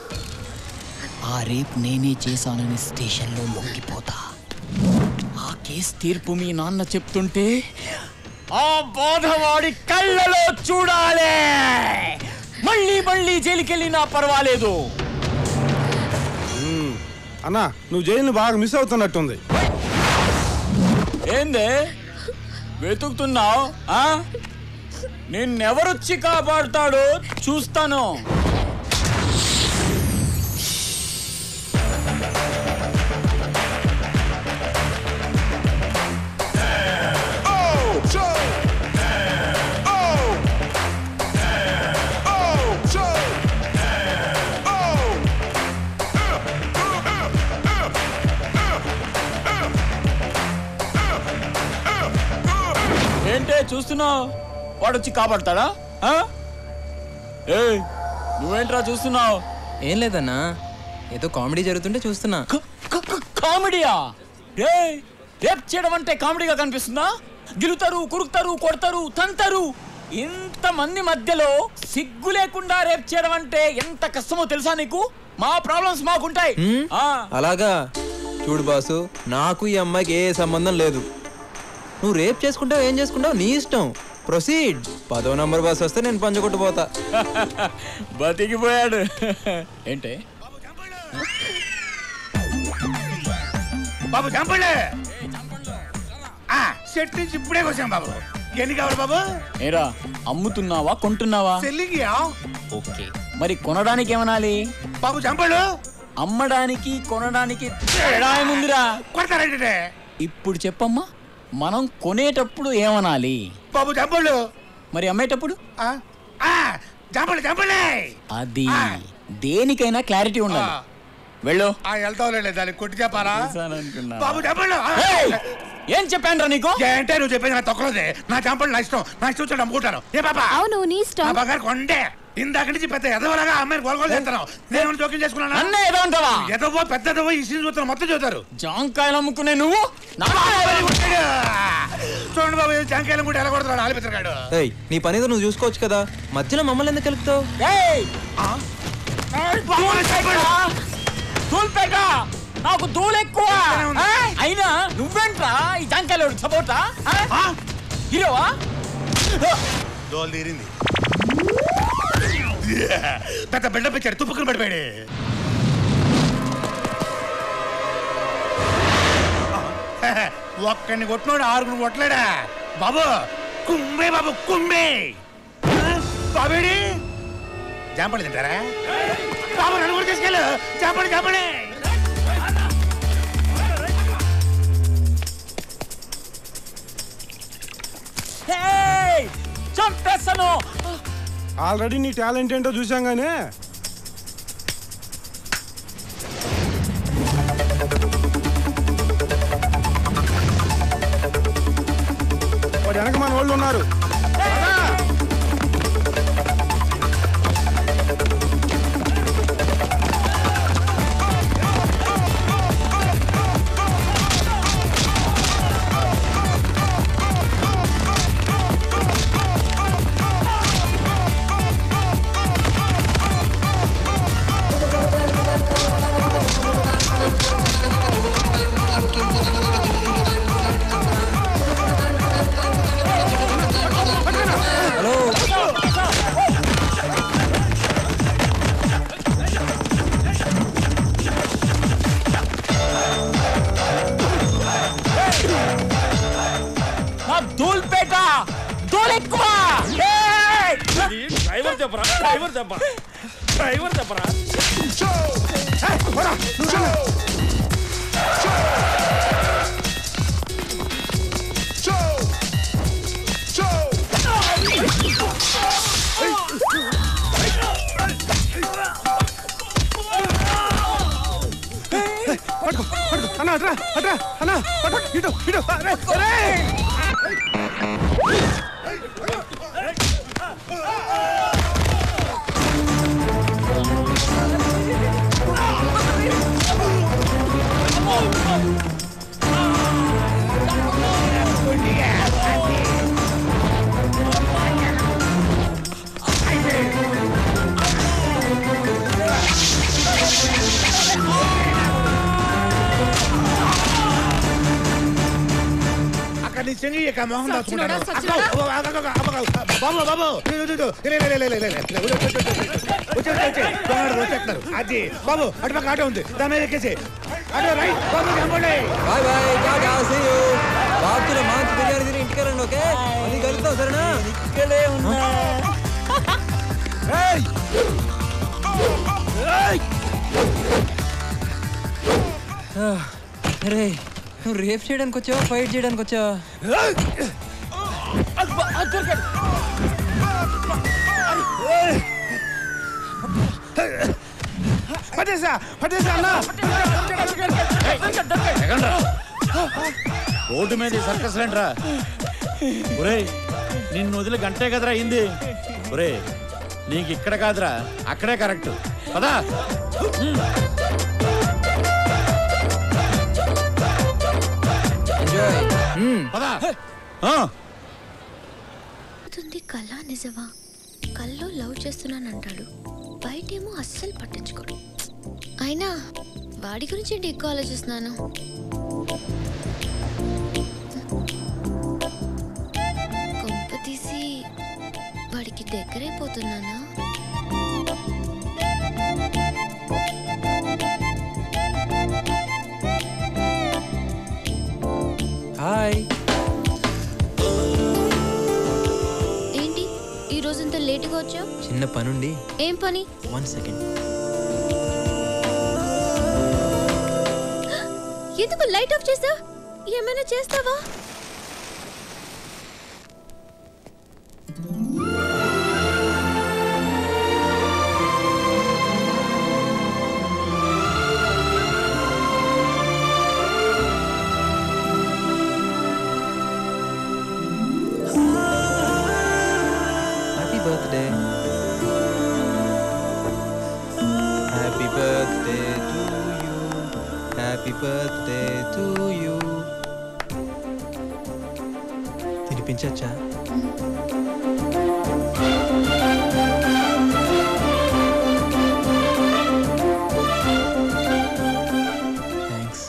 ఆ రేప్ నేనే చేశానని స్టేషన్లో లొంగిపోతా. ఆ కేసు తీర్పు మీ నాన్న చెప్తుంటే ఆ బాధవాడి కళ్ళలో చూడాలి. మళ్ళీ జైలుకెళ్ళినా పర్వాలేదు. అన్నా, నువ్వు జైలుని బాగా మిస్ అవుతున్నట్టుంది. ఏందే వెతుకుతున్నావు? నిన్నెవరొచ్చి కాపాడుతాడో చూస్తాను. ఏంటే చూస్తున్నావు? వాడొచ్చి కాపాడతాడా? ఏయ్, నువ్వేంట్రా చూస్తున్నావు? ఏం లేదన్నా, ఏదో కామెడీ జరుగుతుంటే చూస్తున్నా. కామెడీయా? రేప్ చేయడం అంటే కామెడీగా కనిపిస్తుందా? గిలుతారు, కురుకుతారు, కొడతారు, తంతారు. ఇంతమంది మధ్యలో సిగ్గు లేకుండా రేప్ చేయడం అంటే ఎంత కష్టమో తెలుసా నీకు? మా ప్రాబ్లమ్స్ మాకుంటాయి. అలాగా? చూడు బాసు, నాకు ఈ అమ్మాయికి ఏ సంబంధం లేదు. నువ్వు రేప్ చేసుకుంటావు, ఏం చేసుకుంటావు నీ ఇష్టం. ప్రొసీడ్. 10వ నంబర్ బస్ వస్తే నేను పంచుకొట్టుపోతా. బతికిపోయాడు. ఏంటే బాబు చంపలే. సెట్ నుంచి ఇప్పుడే వచ్చాం బాబు. ఎన్ని కావాలి బాబు? ఏరా, అమ్ముతున్నావా కొంటున్నావా? సెల్లింగ్. ఓకే, మరి కొనడానికి ఏమనాలి? బాబు చంపలు. అమ్మడానికి కొనడానికి తేడా ఏముందిరా? కొడతారంటే ఇప్పుడు చెప్పమ్మా, మనం కొనేటప్పుడు ఏమనాలి? బాబు చంపలు. మరి అమ్మేటప్పుడు? చంపలు చంపలే. అది దేనికైనా క్లారిటీ ఉండాలి. వెళ్ళు. వెళ్తావులే, దానికి కొట్టి చెప్పారా? బాబు చంపలు. ఏం చెప్పాను రా నీకు? ఏంటే నువ్వు చెప్పేది? నా తొక్కలోదే. నా చంపలు నా ఇష్టం. నా ఇష్టం వచ్చి అమ్ముకుంటాను. ఏ బాబా? అవును, నీ ఇష్టం. బంగారు కొండే. ఇందాక నుంచి పెద్ద ఎదవలాగా అమ్మాయిని గోల్గోలు చేస్తున్నావు. నేను జోక్యం చేసుకున్నాను. అన్న ఏదో అంటావా? ఎదవో పెద్దదవో ఈ సీన్ చూస్తారు మొత్తం చూస్తారు. జాంకాయలు అమ్ముకునే నువ్వు చూడండి బాబు, జాంకాయలు కూడా ఎలా కొడుతున్నాడు ఆలిపిత్రగాడు. నీ పని నువ్వు చూసుకోవచ్చు కదా, మధ్యలో మమ్మల్ని ఎందుకు కలుపుతావు? నాకు దూలు ఎక్కువ. అయినా నువ్వేంట్రా ఈ జాంకాయలు సపోర్టా హీరోవా? దోలు తీరింది. పెద్ద బిల్డప్ ఇచ్చాడు, తుప్పుకుని పడిపోయాడు. ఒక్కడిని కొట్టినాడు, 6 కొట్టలేడా బాబు? కుమ్మే బాబు కుమ్మే. బాబేడి జాంపడి తింటారా బాబు? నన్ను కూడా తీసుకెళ్ళు. జాంపడి జాంపడి. చంపేస్తాను. ఆల్రెడీ నీ టాలెంట్ ఏంటో చూసాం గానే. వాడు వెనక మన వాళ్ళు ఉన్నారు. దూల్పేట దూలు ఎక్కువ. డ్రైవర్ చెప్పరా, డ్రైవర్ చెప్పరా, డ్రైవర్ చెప్పరా. అన్నా అట్రా అట్రా అన్నా ఇటు ఇటు. అక్కడ నీ చెంగి మొహం దాచుకుంటాను. బాబు బాబు వచ్చేస్తున్నారు. అది బాబు అటు పక్క ఆటో ఉంది, దాని మీద ఎక్కేసి ఆటో రైట్. బాబు కనపడే. Bye bye, tata, see you. బాబుతో మాంచి బిర్యానీ తిని ఇంటికి వెళ్ళండి. ఓకే, అది కలుద్దాం సరేనా? ఇక్కడే ఉన్నా. అరే, నువ్వు రేప్ చేయడానికి వచ్చావా, ఫైట్ చేయడానికి వచ్చావా? పట్టేసా పట్టేసా అన్నా. రోడ్డు మీద సర్కస్ రండ్రా. ఒరేయ్, నిన్ను వదిలి గంటే కదరా అయింది. ఒరే, నీకు ఇక్కడ కాదురా, అక్కడే కరెక్ట్. పదా. పదా. కళ నిజమా? కల్లో లవ్ చేస్తున్నానంటాడు, బయటేమో అస్సలు పట్టించుకోడు. అయినా వాడి గురించి ఏంటి ఎక్కువ ఆలోచిస్తున్నాను? కొంప తీసి వాడికి దగ్గరైపోతున్నానా? హాయ్. ఏంటి ఈ రోజంతా లేటుగా వచ్చావు? చిన్న పనుండి. ఏం పని? 1 సెకండ్. ఎందుకు లైట్ ఆఫ్ చేసావు? ఏమైనా చేస్తావా? Happy birthday. Happy birthday to you. తినిపించచ్చా? థ్యాంక్స్.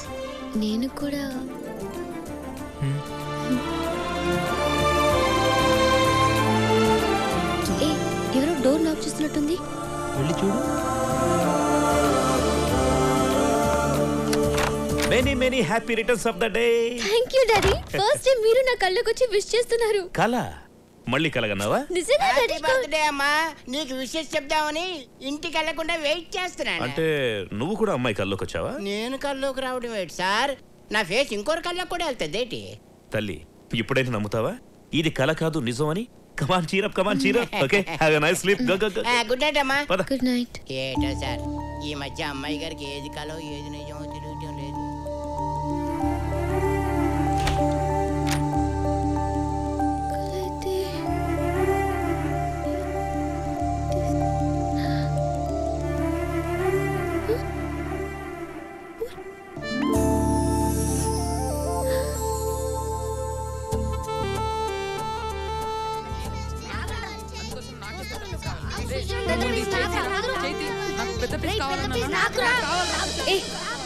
నేను కూడా. ఎవరో డోర్ నాక్ చేస్తున్నట్టుంది. వెళ్ళి చూడు. Many many happy returns of the day. Thank you daddy. First time మీరు నా కళ్ళకి వచ్చి విష్ చేస్తున్నారు. కళ మళ్ళీ కలగన్నావా? నిజంగా డాడీ. బర్త్డే అమ్మా, నీకు విషెస్ చెప్దామని ఇంటికి వెళ్ళకుండా వెయిట్ చేస్తున్నాను. అంటే నువ్వు కూడా అమ్మాయి కల్లోకి వచ్చావా? నేను కల్లోకి రావడం ఏంటి సార్, నా ఫేస్ ఇంకోటి కల్లోకి కూడా వెళ్తుంది ఏంటి? తల్లి ఇప్పుడైతే నమ్ముతావా ఇది కళ కాదు నిజం అని? Come on cheer up, come on cheer up. Okay, have a nice sleep. Go go go. Good night అమ్మా. Good night. ఏటో సార్, ఈ మధ్య అమ్మాయి గారికి ఏది కలో ఏది నిజమో తెలియటం లేదు.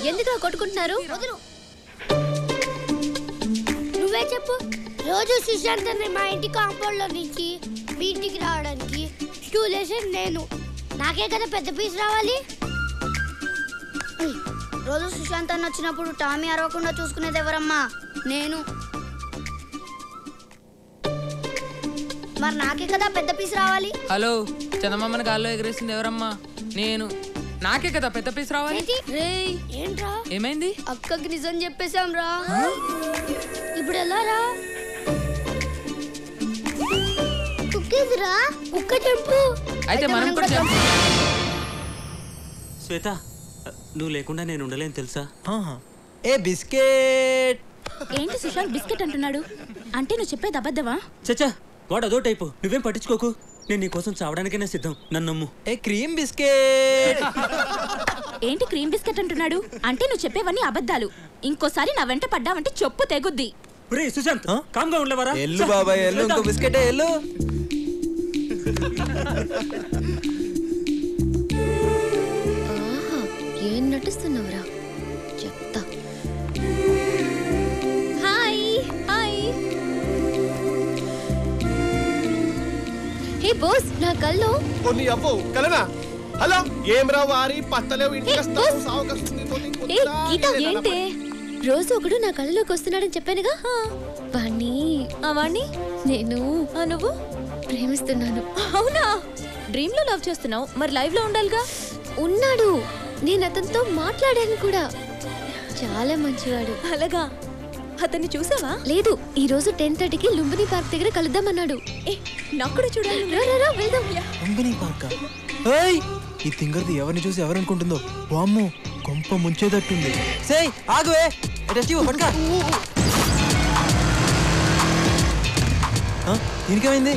ఎందుకు కొట్టుకుంటున్నారు? నువ్వే చెప్పు. రోజు సుశాంత్ మా ఇంటి కాంపౌండ్ లో నుంచి మీ ఇంటికి రావడానికి స్టూల్ వేసేది నేను. నాకే కదా పెద్ద పీస్ రావాలి. రోజు సుశాంత్ అన్న వచ్చినప్పుడు టామీ అరవకుండా చూసుకునేది ఎవరమ్మా? నేను. మరి నాకే కదా పెద్ద పీస్ రావాలి. హలో, చందమామని గాల్లో ఎగరేసింది ఎవరమ్మా? నేను. నాకే కదా పెద్ద పీస్ రావాలి. ఏంట్రా ఏమైంది? అక్కకి నిజం చెప్పేశాం రా. ఇప్పుడు ఎలా రా? కుక్కేదిరా, కుక్క చంపు. అయితే మనం కూడా చంపు. శ్వేత, నువ్వు లేకుండా నేను ఉండలేను తెలుసా? ఏ బిస్కెట్. ఏంటి సుశాంత్ బిస్కెట్ అంటున్నాడు? అంటే నువ్వు చెప్పేది అబద్ధమా? చచ్చా, వాడు అదో టైపు. నువ్వేం పట్టించుకోకు. నేను నీ కోసం చావడానికైనా సిద్ధం. నన్ను నమ్ము. ఏ క్రీమ్ బిస్కెట్. ఏంటి క్రీమ్ బిస్కెట్ అంటున్నాడు? అంటే నువ్వు చెప్పేవన్నీ అబద్ధాలు. ఇంకోసారి నా వెంట పడ్డావంటే చెప్పు తెగుద్ది. రే సుశాంత్, కామ్గా ఉండలేవరా? ఎల్లు బాబాయ్, ఎల్లు. ఇంకో బిస్కెట్ ఎల్లు. ఏం నటిస్తున్నావురా? చెప్తా. Hi hi. హే బాస్, నా కల్లో కొన్ని అవ్వు కలనా? హలో, ఏం రా వారి పత్తలేవు ఇంటికి వస్తావు సావుకొస్తుంది. ఏ గీత, ఏంటే రోజు ఒకడు నా కళ్ళలోకి వస్తున్నాడని చెప్పానుగా. వాణ్ణి నేను నువ్వు ప్రేమిస్తున్నాను. అవునా? డ్రీమ్ లో లవ్ చేస్తున్నావు, మరి లైవ్ లో ఉండాలిగా. ఉన్నాడు, నేను అతనితో మాట్లాడాను కూడా. చాలా మంచివాడు. అలాగా? అతన్ని చూసావా? లేదు, ఈ రోజు 10:30కి లుంబిని పార్క్ దగ్గర కలుద్దామన్నాడు. నాకు కూడా చూడాలి. వెళ్దాం. లుంబిని పార్క్. ఏయ్, ఈ తింగర్ది ఎవరిని చూసి ఎవరనుకుంటుందో. వామ్మో, కొంప ముంచేదట్టుంది. సేయ్ ఆగువే. పట్టుకా. దీనికేమైంది?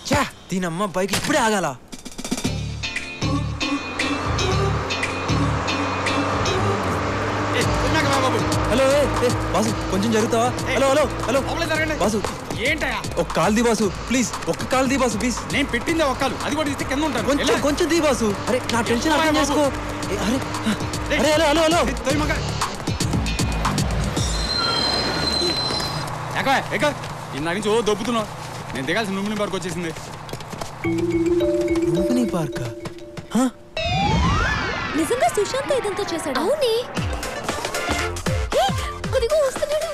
చా, దీనమ్మ బైక్ ఇప్పుడే ఆగాల. హలో బాసు, కొంచెం జరుగుతావా? హలో హలో హలో బాసు, ఏంటయా? ఒక కాల్ ది బాసు ప్లీజ్. ఒక్క కాల్ ది బాసు ప్లీజ్. నేను పెట్టిందే ఒక్కలు, అది కూడా ఇస్తే కింద ఉంటాను. కొంచెం కొంచెం ది బాసు. అరే నా టెన్షన్ అర్థం చేసుకో. అరే అరే హలో హలో హలో. ఇందా నుంచి ఓ దొబ్బుతున్నావు. నేను దిగాల్సిన లుంబిని పార్క్ వచ్చేసింది. లుంబిని పార్క్? నిజంగా సుశాంత్ ఇదంతా చేశాడు? అవునే, అదిగో వస్తున్నాడు.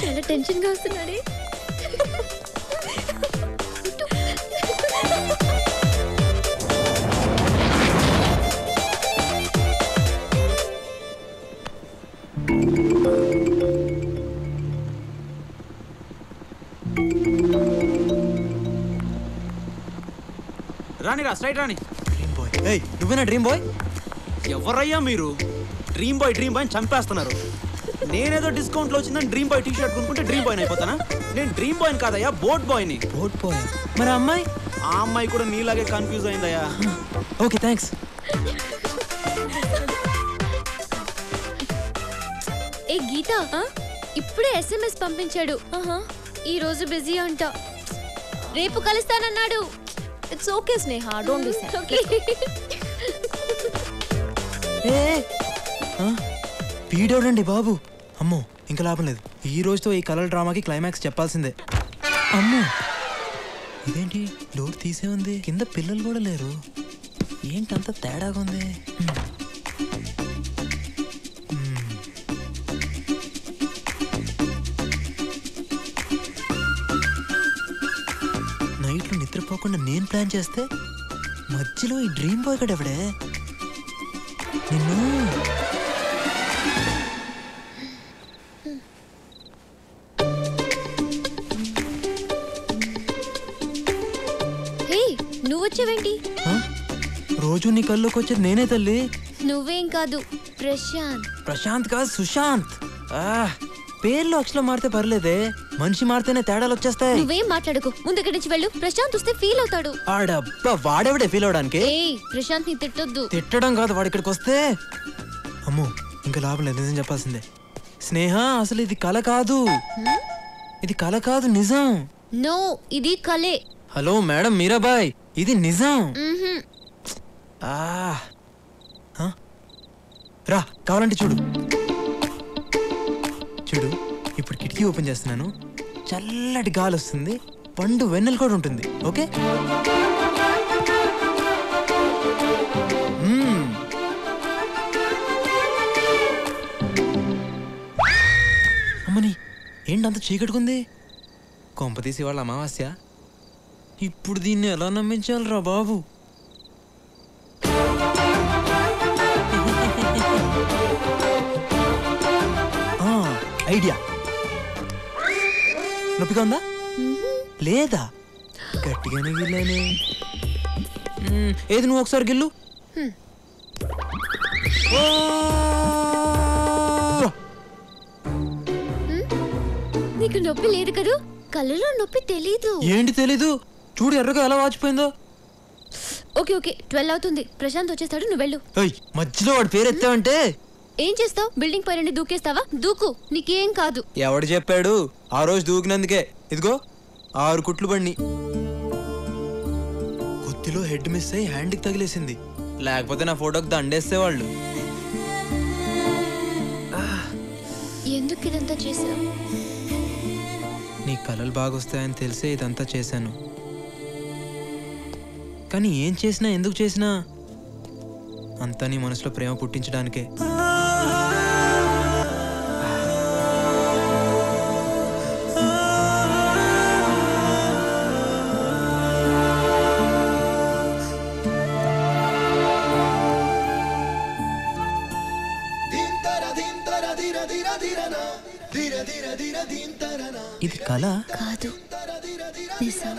చాలా టెన్షన్ గా వస్తున్నాడే. రానిరా, స్ట్రైట్ రాని. ఏయ్, నువ్వేనా డ్రీమ్ బాయ్? ఎవరయ్యా మీరు? డ్రీమ్ బాయ్ అని చంపేస్తున్నారు. నేనేదో డిస్కౌంట్ లో వచ్చిందని డ్రీమ్ బాయ్ టీ షర్ట్ కొనుక్కుంటే డ్రీమ్ బాయ్ అయిపోతానా? నేను డ్రీమ్ బాయ్ కాదయ్యా, బోట్ బాయ్ ని. Boat boy? మరి అమ్మాయి? ఆ అమ్మాయి కూడా నీలాగే కన్ఫ్యూజ్ అయిందయ్యా. Okay thanks. ఏ గీత, ఇప్పుడే SMS పంపించాడు. ఈ రోజు బిజీ అంట, రేపు కలుస్తానన్నాడు. It's okay Sneha, don't be sad. Okay. పీడోడండి బాబు. అమ్మో ఇంకా లాభం లేదు, ఈ రోజుతో ఈ కలర్ డ్రామాకి క్లైమాక్స్ చెప్పాల్సిందే. అమ్మో ఇదేంటి డోర్ తీసే ఉంది, కింద పిల్లలు కూడా లేరు, ఏంటంత తేడాగా ఉంది. నైట్లో నిద్రపోకుండా నేను ప్లాన్ చేస్తే మధ్యలో ఈ డ్రీమ్ బాయ్ గడ ఎవడే నిన్ను. నువ్వు వచ్చేవేంటి? రోజు నీ కల్లోకి వచ్చేది నేనే తల్లి. నువ్వేం కాదు, ప్రశాంత్. ప్రశాంత్ కాదు, సుశాంత్. పేర్లు అక్షరం మారితే పర్లేదే, మనిషి మారితేనే తేడాలు వచ్చేస్తాయి. నువ్వేం మాట్లాడుకో, ముందుకి నుంచి వెళ్ళు. ప్రశాంత్ వస్తే ఫీల్ అవుతాడు. ఆడబ్బా వాడెవడే ఫీల్ అవడానికి? ప్రశాంత్ ని తిట్టొద్దు. తిట్టడం కాదు, వాడు ఇక్కడికి వస్తే అమ్మో ఇంకా లాభం లేదు, నిజం చెప్పాల్సిందే. స్నేహ అసలు ఇది కల కాదు, ఇది కల కాదు, నిజం. నో, ఇది కలే. హలో మేడం మీరాబాయ్, ఇది నిజం. రా కావాలంటే చూడు చూడు. ఇప్పుడు కిటికీ ఓపెన్ చేస్తున్నాను, చల్లటి గాలి వస్తుంది, పండు వెన్నెల కూడా ఉంటుంది. ఓకే అమ్మని ఏంటంత చీకట్టుకుంది? కొంపతీసి వాళ్ళ అమావాస్య. ఇప్పుడు దీన్ని ఎలా నమ్మించాలరా బాబు? ఐడియా. నొప్పిగా ఉందా లేదా? గట్టిగానే గిల్లానే. ఏది నువ్వు ఒకసారి గిల్లు. నీకు నొప్పి లేదు కదూ? కళ్ళలో నొప్పి తెలీదు. ఏంటి తెలీదు? చూడు ఎర్రగా ఎలా వాచిపోయిందో. ఓకే ఓకే 12 అవుతుంది, ప్రశాంత్ వచ్చేస్తాడు, నువ్వు వెళ్ళు. మధ్యలో వాడి పేరు ఎత్తావంటే ఏం చేస్తావు? బిల్డింగ్ పై నుండి దూకేస్తావా? దూకు, నీకేం కాదు. ఎవడు చెప్పాడు? ఆ రోజు దూకినందుకే ఇదిగో 6 కుట్లు పడిని. కొద్దిలో హెడ్ మిస్ అయ్యి హ్యాండ్కి తగిలేసింది, లేకపోతే నా ఫోటోకి దండేసేవాళ్ళు. ఎందుకు ఇదంతా చేసావు? నీ కలలు బాగొస్తాయని తెలిసే ఇదంతా చేశాను. కానీ ఏం చేసినా ఎందుకు చేసినా అంతా నీ మనసులో ప్రేమ పుట్టించడానికే. ఇది కళ కాదు, నిజం.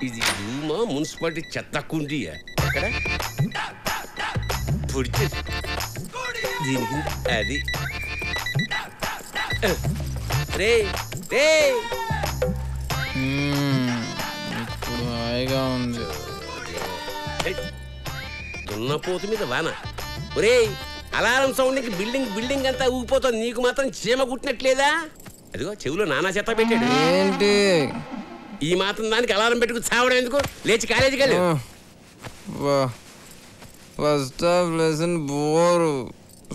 ఇది రూమా మున్సిపాలిటీ చెత్త కుండీయా? అక్కడ పొడిచే దీనికి అది రే రే. ఇప్పుడు హాయిగా ఉంది. దున్నపోతు మీద వాన. ఒరేయ్, అలారం సౌండ్కి బిల్డింగ్ అంతా ఊగిపోతుంది, నీకు మాత్రం చీమ కుట్టినట్లేదా? అదిగో చెవిలో నానా చెత్త పెట్టాడు. ఏంటి ఈ మాత్రం దానికి అలారం పెట్టుకు చావడం ఎందుకు? లేచి కాలేజీకి వెళ్ళు. First half lesson bore,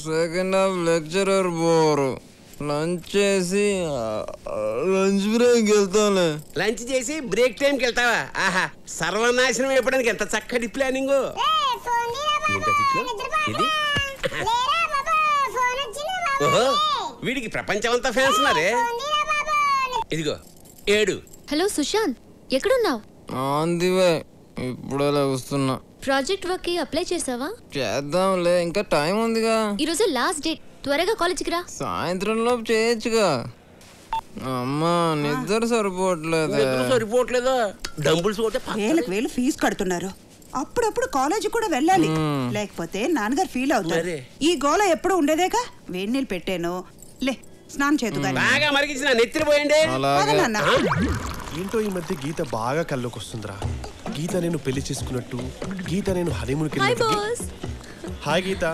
second half lecturer bore. Lunch చేసి లంచ్ బ్రేక్ వెళ్తాను. లంచ్ చేసి బ్రేక్ టైంకి వెళ్తావా? ఆహా, సర్వనాశనం అయిపోవడానికి ఎంత చక్కటి ప్లానింగ్. ఇది ఓహో, వీడికి ప్రపంచం అంతా ఫ్యాన్స్ ఉన్నారే. ఇదిగో 7. హలో సుశాంత్, ఎక్కడున్నావు? ఆందివే, ఇప్పుడే వస్తున్నా. ప్రాజెక్ట్ వర్క్ కి అప్లై చేసావా? చేద్దాంలే, ఇంకా టైం ఉందిగా. ఈరోజు లాస్ట్ డేట్, త్వరగా కాలేజీకి రా. సాయంత్రం లోపు చేయొచ్చుగా. అమ్మా నిద్ర సరిపోవట్లేదు. సరిపోవట్లేదా? డంబుల్స్ కొట్టే వేలకు వేలు ఫీజు కడుతున్నారు. అప్పుడప్పుడు కాలేజీ కూడా వెళ్ళాలి, లేకపోతే నాన్నగారు ఫీల్ అవుతారు. ఈ గోల ఎప్పుడు ఉండేదేగా. వేడి నీళ్ళు పెట్టాను, లే స్నానం చేతు బాగా మరిగించిన నెత్తిన పోయండి. ఏంటో ఈ మధ్య గీత బాగా కల్లోకి వస్తుందిరా. గీత నేను పెళ్లి చేసుకున్నట్టు, గీత నేను హనీమూన్కి వెళ్ళినట్టు. హాయ్ గీత,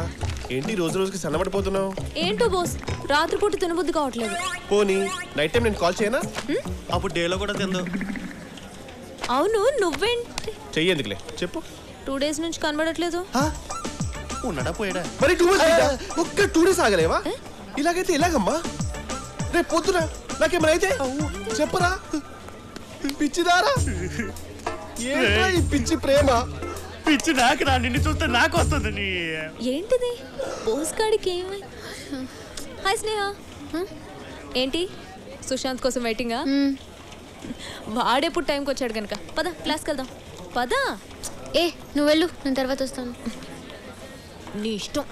ఏంటి రోజు రోజుకి సన్నబడిపోతున్నావు? ఏంటో బాస్, రాత్రిపూట తినబుద్ధి కావట్లేదు. పోనీ నైట్ టైం నేను కాల్ చేయనా? అప్పుడు డేలో కూడా తిందు. అవును నువ్వేంటి చెయ్యేందుకులే చెప్పు. 2 days నుంచి కనబడట్లేదు. ఉన్నాడా పోయాడా? మరి 2 days ఒక్క 2 days ఆగలేవా? ఇలాగైతే ఎలాగమ్మా? రేపు పొద్దున నాకేమైనా అయితే చెప్పరా? పిచ్చిదారా? ఏంట్రా ఈ పిచ్చి ప్రేమ? పిచ్చి నాకు రా, నిన్ను చూస్తే నాకు వస్తుంది. ఏంటిది బోస్ గాడికి ఏమై? హాయ్ స్నేహ. ఏంటి సుశాంత్ కోసం వెయిటింగా? వాడెప్పుడు టైంకి వచ్చాడు కనుక పద క్లాస్కి వెళ్దాం. పద. ఏ నువ్వు వెళ్ళు, నేను తర్వాత వస్తాను. నీ ఇష్టం.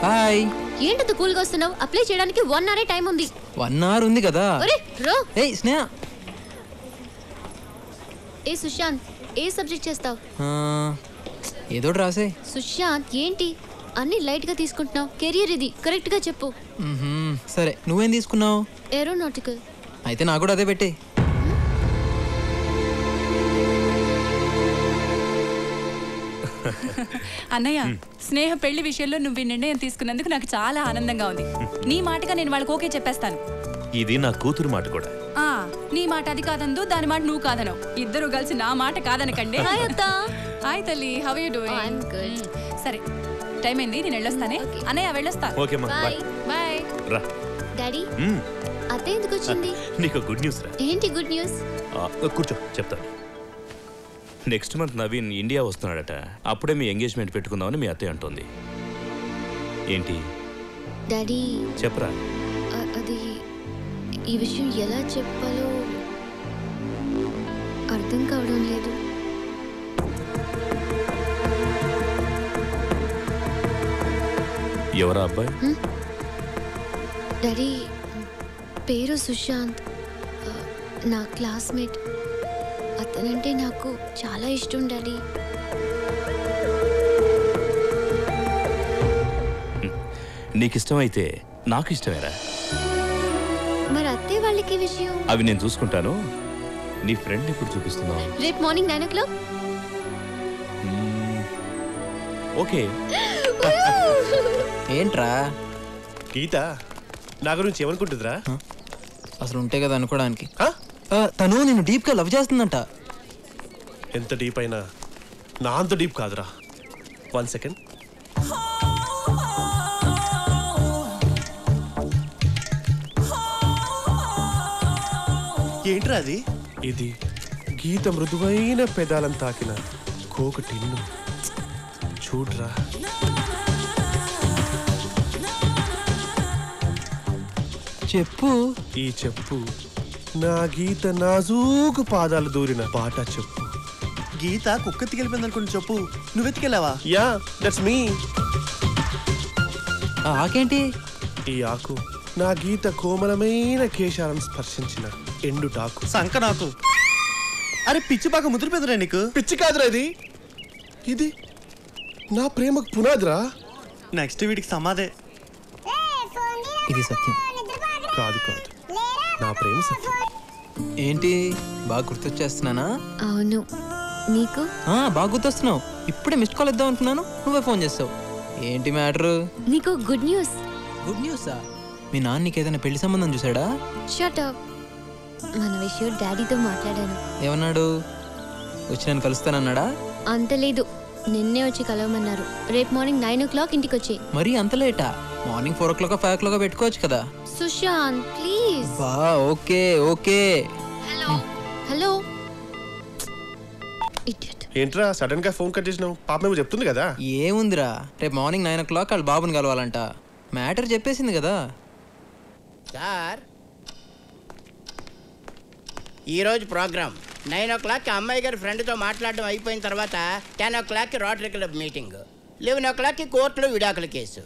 హాయ్. ఏంటంత కూల్గా వస్తున్నావు? అప్లై చేయడానికి 1 hour టైం ఉంది. 1 hour ఉంది కదా. ఏయ్ స్నేహ. ఏ సుశాంత్, ఏ సబ్జెక్ట్ చేస్తావు? ఏదో రాసే. సుశాంత్ ఏంటి అన్ని లైట్ గా తీసుకుంటున్నావు? కెరియర్ ఇది, కరెక్ట్ గా చెప్పు. సరే నువ్వేం తీసుకున్నావు? ఏరోనాటికల్. అయితే నాకు కూడా అదే పెట్టే. అన్నయ్య, స్నేహ పెళ్లి విషయంలో నువ్వు ఈ నిర్ణయం తీసుకున్నందుకు నాకు చాలా ఆనందంగా ఉంది. నీ మాటగా నేను వాళ్ళకి ఓకే చెప్పేస్తాను. ఇది నా కూతురు మాట కూడా. నీ మాట అది కాదందు, దాని మాట నువ్వు కాదనవు. ఇద్దరు కలిసి నా మాట కాదనకండి. హాయ్ తల్లి, హౌ ఆర్ యు డూయింగ్? సరే టైం అయింది, నేను వెళ్ళొస్తానే. అన్నయ్య వెళ్ళొస్తా. ఓకే మా బై. బై. రా. డాడీ అత్త ఎందుకు వచ్చింది? నీకు గుడ్ న్యూస్ రా. ఏంటి గుడ్ న్యూస్? కూర్చో చెప్తాను. నెక్స్ట్ మంత్ నవీన్ ఇండియా వస్తున్నాడట. అప్పుడే మీ ఎంగేజ్మెంట్ పెట్టుకుందామని మీ అత్తయ్య అంటోంది. ఏంటి డాడీ? చెప్పరా. అది ఈ విషయం ఎలా చెప్పాలో అర్థం కావడం లేదు. ఎవరా అబ్బాయి? డాడీ పేరు సుశాంత్, నా క్లాస్మేట్. అతనంటే నాకు చాలా ఇష్టం డాడీ. నీకు ఇష్టమైతే నాకు ఇష్టమేరా. మరి అత్తయ్య వాళ్ళకి విషయం? అవి నేను చూసుకుంటాను. నీ ఫ్రెండ్ ఇప్పుడు చూపిస్తున్నావు. రేపు మార్నింగ్ 9 o'clock. ఓకే. ఏంట్రా గీత నా గురించి ఏమనుకుంటుందిరా? అసలు ఉంటే కదా అనుకోవడానికి. తను నేను డీప్ గా లవ్ చేస్తుందంట. ఎంత డీప్ అయినా నా అంత డీప్ కాదురా. 1 second. ఏంట్రా అది? ఇది గీత మృదువైన పెదాలను తాకిన కోక టిన్ను. చూడ్రా. చెప్పు. ఈ చెప్పు నా గీత నాజూకు పాదాలు దూరిన పాట చెప్పు. గీత కుక్క ఎత్తుకెళ్ళిపోయింది అనుకుని చెప్పు. నువ్వు ఎత్తుకెళ్ళావా? Yeah that's me. ఆకేంటి? ఈ ఆకు నా గీత కోమలమైన కేశాలను స్పర్శించిన ఎండుటాకు. సంకనాకు. అరే పిచ్చి బాగా ముదిరిపోయిందిరా నీకు. పిచ్చి కాదురా ఇది. ఇది నా ప్రేమకు పునాదిరా. నెక్స్ట్ వీడికి సమాధే. ఇది సత్యం కాదు కాదు, నా ప్రేమ సత్యం. ఏంటి బాగా గుర్తొచ్చేస్తున్నానా? అవును. నీకు? బాగా గుర్తొస్తున్నావు. ఇప్పుడే మిస్డ్ కాల్ ఇద్దాం అనుకున్నాను, నువ్వే ఫోన్ చేస్తావు. ఏంటి మ్యాటర్? నీకు గుడ్ న్యూస్. గుడ్ న్యూసా? మీ నాన్న నీకు ఏదైనా పెళ్లి సంబంధం చూసాడా? Shut up. మన విషయం డాడీతో మాట్లాడాను. ఏమన్నాడు? వచ్చి నన్ను కలుస్తానన్నాడా? అంత లేదు, నిన్నే వచ్చి కలవమన్నారు. రేపు మార్నింగ్ 9 o'clock ఇంటికి వచ్చే. మరి అంత లేటా? మార్నింగ్ 4 o'clock 5 o'clock పెట్టుకోవచ్చు కదా. Sushant please. Okay okay. Hello hello. ఏంట్రా సడన్ గా ఫోన్ కట్ చేసినావు? పాపమేమో చెప్తుంది కదా. ఏముందిరా, రేపు మార్నింగ్ 9 o'clock వాళ్ళ బాబుని కలవాలంట. మ్యాటర్ చెప్పేసింది కదా. సార్ ఈరోజు ప్రోగ్రామ్ 9 o'clock అమ్మాయి గారి ఫ్రెండ్తో మాట్లాడడం అయిపోయిన తర్వాత 10 o'clock rotary club meeting, 11 o'clock కోర్టులో విడాకుల కేసు.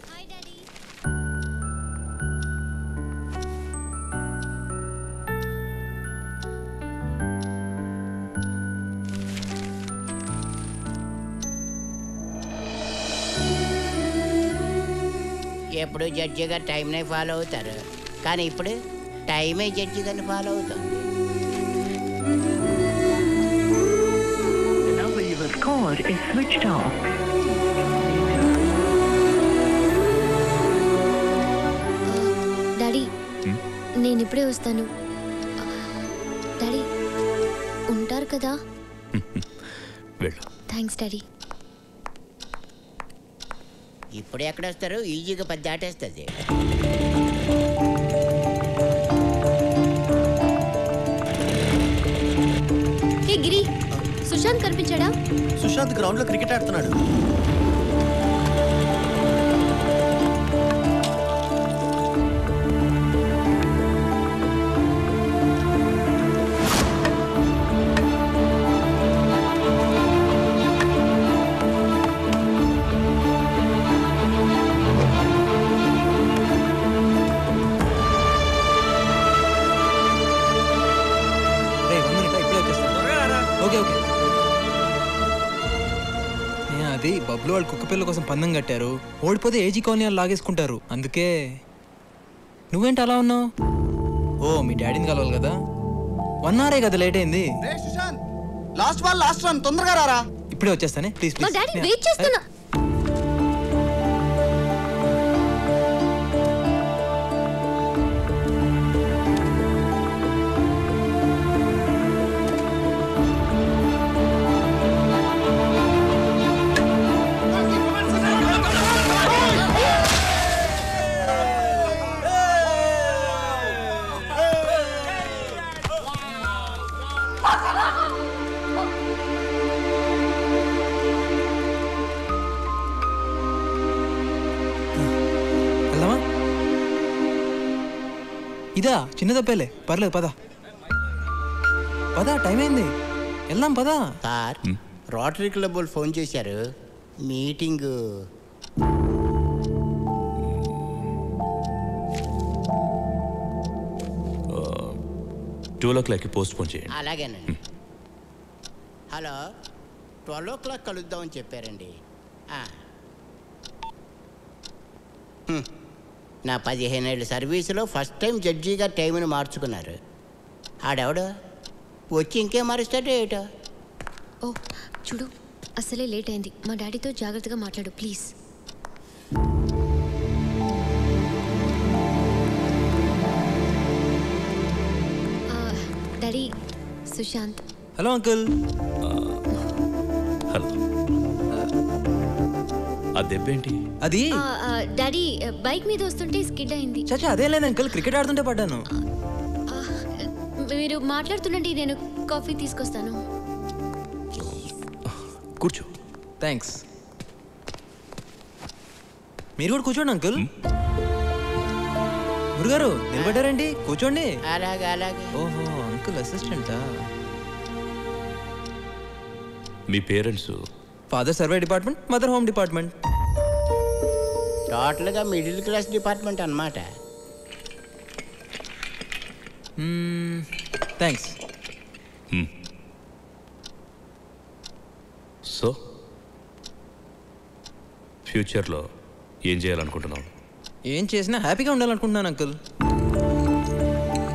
ఎప్పుడు జడ్జి గారు టైంనే ఫాలో అవుతారు, కానీ ఇప్పుడు టైమే జడ్జి గారిని ఫాలో అవుతుంది. డాడీ నేను ఇప్పుడే వస్తాను. డాడీ ఉంటారు కదా? Thanks daddy. ఇప్పుడు ఎక్కడ వస్తారు? ఈజీగా 10 దాటేస్తుంది. హే గిరి, సుశాంత్ కనిపించాడా? సుశాంత్ గ్రౌండ్ లో క్రికెట్ ఆడుతున్నాడు. అది బబ్లు వాళ్ళు కుక్క పిల్ల కోసం పందెం కట్టారు, ఓడిపోతే ఏజీ కాలనీ వాళ్ళు లాగేసుకుంటారు. అందుకే నువ్వేంటి అలా ఉన్నావు? ఓ మీ డాడీని కలవాలి కదా, 1 hour కదా లేట్ అయింది. లాస్ట్ రన్ తొందరగా రారా. ఇప్పుడే వచ్చేస్తానే ప్లీజ్ మా డాడీ వెయిట్ చేస్తున్నా. ఇదా చిన్న తప్పేలే, పర్లేదు పద పద, టైం అయింది, వెళ్దాం పద. సార్ రోటరీ క్లబ్ వాళ్ళు ఫోన్ చేశారు, మీటింగ్. ట్వెల్వ్ ఓ క్లాక్కి పోస్ట్ పోన్ చేయండి. అలాగేనండి. హలో, 12 o'clock కలుద్దామని చెప్పారండి. నా 15 ఏళ్ళ సర్వీసులో ఫస్ట్ టైం జడ్జి గారు టైంని మార్చుకున్నారు. ఆడెవడో వచ్చి ఇంకేం మారుస్తాడో ఏటో. ఓ చూడు, అసలే లేట్ అయింది. మా డాడీతో జాగ్రత్తగా మాట్లాడు please. Daddy, Sushant. Hello uncle. Hello. ఆ దెబ్బేంటి? అది డాడీ బైక్ మీద వస్తుంటే స్కిడ్ అయింది. చచ్చా అదే లేదు అంకుల్, క్రికెట్ ఆడుతుంటే పడ్డాను. మీరు మాట్లాడుతుండండి, నేను కాఫీ తీసుకొస్తాను. కూర్చో. థ్యాంక్స్. మీరు కూడా కూర్చోండి అంకుల్. గురుగారు నిలబడ్డారండి, కూర్చోండి. అలాగే అలాగే. ఓహో అంకుల్ అసిస్టెంటా? మీ parents? Father survey department, mother home department. టోటల్గా మిడిల్ క్లాస్ డిపార్ట్మెంట్ అన్నమాట. థ్యాంక్స్. సో ఫ్యూచర్లో ఏం చేయాలనుకుంటున్నావు? ఏం చేసినా హ్యాపీగా ఉండాలనుకుంటున్నాను అంకుల్.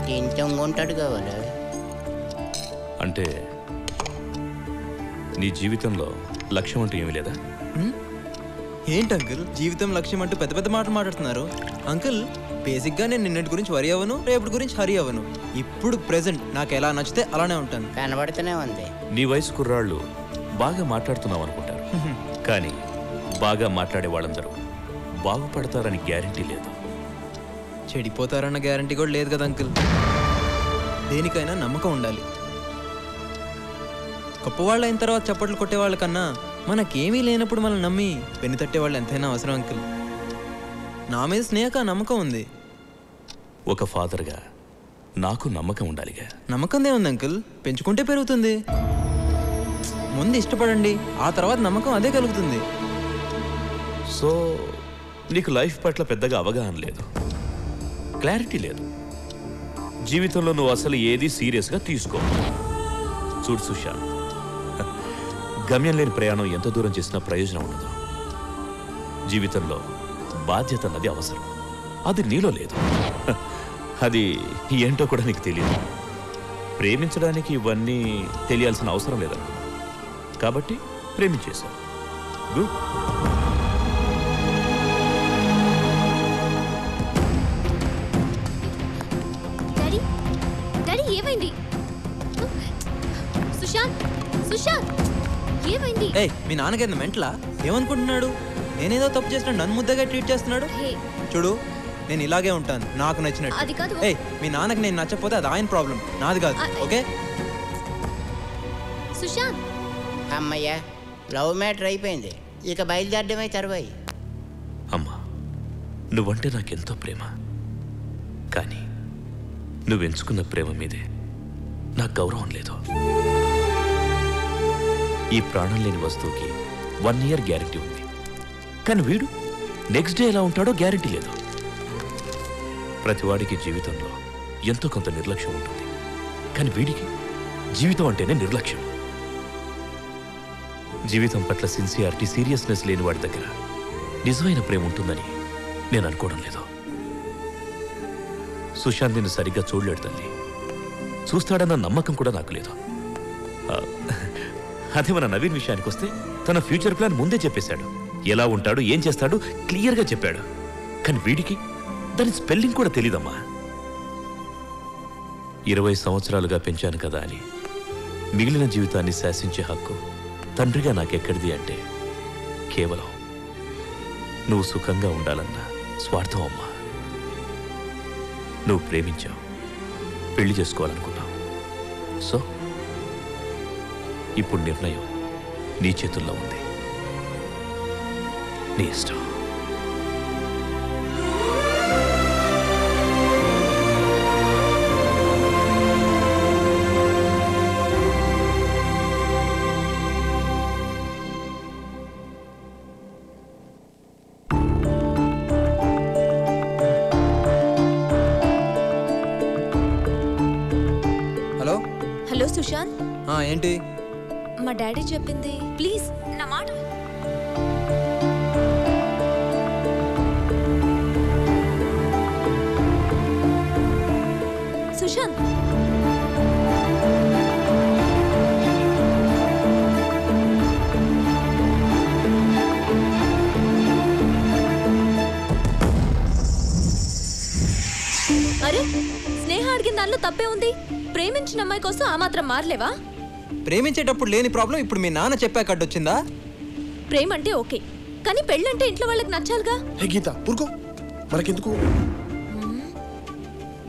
కొంచెం ఉంటాడు కావాలి అంటే నీ జీవితంలో లక్ష్యం అంటూ ఏమీ లేదా? ఏంటి అంకుల్ జీవితం లక్ష్యం అంటూ పెద్ద పెద్ద మాటలు మాట్లాడుతున్నారు? అంకుల్ బేసిక్గా నేను నిన్నటి గురించి వరి అవ్వను, రేపటి గురించి హరి అవ్వను. ఇప్పుడు ప్రెసెంట్ నాకు ఎలా నచ్చితే అలానే ఉంటాను. కనబడుతూనే ఉంది. నీ వయసు కుర్రాళ్ళు బాగా మాట్లాడుతున్నావు అనుకుంటారు, కానీ బాగా మాట్లాడే వాళ్ళందరూ బాగుపడతారని గ్యారంటీ లేదు. చెడిపోతారన్న గ్యారంటీ కూడా లేదు కదా అంకుల్. దేనికైనా నమ్మకం ఉండాలి. గొప్పవాళ్ళు అయిన తర్వాత చప్పట్లు కొట్టేవాళ్ళ కన్నా మనకేమీ లేనప్పుడు మనం నమ్మి పెన్ను తట్టేవాళ్ళు ఎంతైనా అవసరం అంకుల్. నా మీద స్నేహక నమ్మకం ఉంది. ఒక ఫాదర్గా నాకు నమ్మకం ఉండాలిగా. నమ్మకందే ఉంది అంకుల్, పెంచుకుంటే పెరుగుతుంది. ముందు ఇష్టపడండి, ఆ తర్వాత నమ్మకం అదే కలుగుతుంది. సో నీకు లైఫ్ పట్ల పెద్దగా అవగాహన లేదు, క్లారిటీ లేదు. జీవితంలో నువ్వు అసలు ఏది సీరియస్గా తీసుకో. చూడు సుశాంత్, గమ్యం లేని ప్రయాణం ఎంత దూరం చేసినా ప్రయోజనం ఉండదు. జీవితంలో బాధ్యత అన్నది అవసరం, అది నీలో లేదు. అది ఏంటో కూడా నీకు తెలియదు. ప్రేమించడానికి ఇవన్నీ తెలియాల్సిన అవసరం లేదనుకున్నా, కాబట్టి ప్రేమించేశావు. గుడ్. డాడీ ఏమైంది? సుశాంత్ సుశాంత్ ఏమైంది? ఏయ్, మీ నాన్నగారిని మెంటలా? ఏమనుకుంటున్నాడు? నేనేదో తప్పు చేసినా నన్ను ముద్దగా ట్రీట్ చేస్తున్నాడు. చూడు, నేను ఇలాగే ఉంటాను, నాకు అది నచ్చినట్టు. కాదు. ఏయ్, మీ నాన్నకి నేను నచ్చకపోతే అది ఆయన ప్రాబ్లం, నాది కాదు. ఓకే సుశాంత్. అమ్మయ్యా, లవ్ మ్యాటర్ అయిపోయింది, ఇక బయలుదేరడమే తరువాయి. అమ్మా, నువ్వంటే నాకెంతో ప్రేమ, కానీ నువ్వు ఎంచుకున్న ప్రేమ మీదే నాకు గౌరవం లేదు. ఈ ప్రాణం లేని వస్తువుకి 1 year గ్యారెంటీ ఉంది, కానీ వీడు నెక్స్ట్ డే ఎలా ఉంటాడో గ్యారెంటీ లేదు. ప్రతివాడికి జీవితంలో ఎంతో కొంత నిర్లక్ష్యం ఉంటుంది, కానీ వీడికి జీవితం అంటేనే నిర్లక్ష్యం. జీవితం పట్ల సిన్సియారిటీ, సీరియస్నెస్ లేని వాడి దగ్గర నిజమైన ప్రేమ ఉంటుందని నేను అనుకోవడం లేదు. సుశాంత్ నిన్ను సరిగ్గా చూడలేడు తల్లి, చూస్తాడన్న నమ్మకం కూడా నాకు లేదు. అదే మన నవీన్ విషయానికి వస్తే తన ఫ్యూచర్ ప్లాన్ ముందే చెప్పేశాడు, ఎలా ఉంటాడు, ఏం చేస్తాడు క్లియర్గా చెప్పాడు. కానీ వీడికి దాని స్పెల్లింగ్ కూడా తెలీదమ్మా. 20 సంవత్సరాలుగా పెంచాను కదా అని మిగిలిన జీవితాన్ని శాసించే హక్కు తండ్రిగా నాకెక్కడిది అంటే కేవలం నువ్వు సుఖంగా ఉండాలన్న స్వార్థం అమ్మా. నువ్వు ప్రేమించావు, పెళ్లి చేసుకోవాలనుకున్నావు. సో ఇప్పుడు నిర్ణయం నీ చేతుల్లో ఉంది, నీ ఇష్టం. హలో హలో సుశాంత్, ఏంటి? మా డాడీ చెప్పింది ప్లీజ్ నా మాట. సుశాంత్, అరే స్నేహ అడిగిన దానిలో తప్పే ఉంది. ప్రేమించిన అమ్మాయి కోసం ఆ మాత్రం మారలేవా? ప్రేమించేటప్పుడు లేని ప్రాబ్లం ఇప్పుడు మీ నాన్న చెప్పాక అడ్డొచ్చిందా? ప్రేమ అంటే ఓకే, కానీ పెళ్ళంటే ఇంట్లో వాళ్ళకి నచ్చాలిగా. హే గీత, ఊరుకో, మనకెందుకు?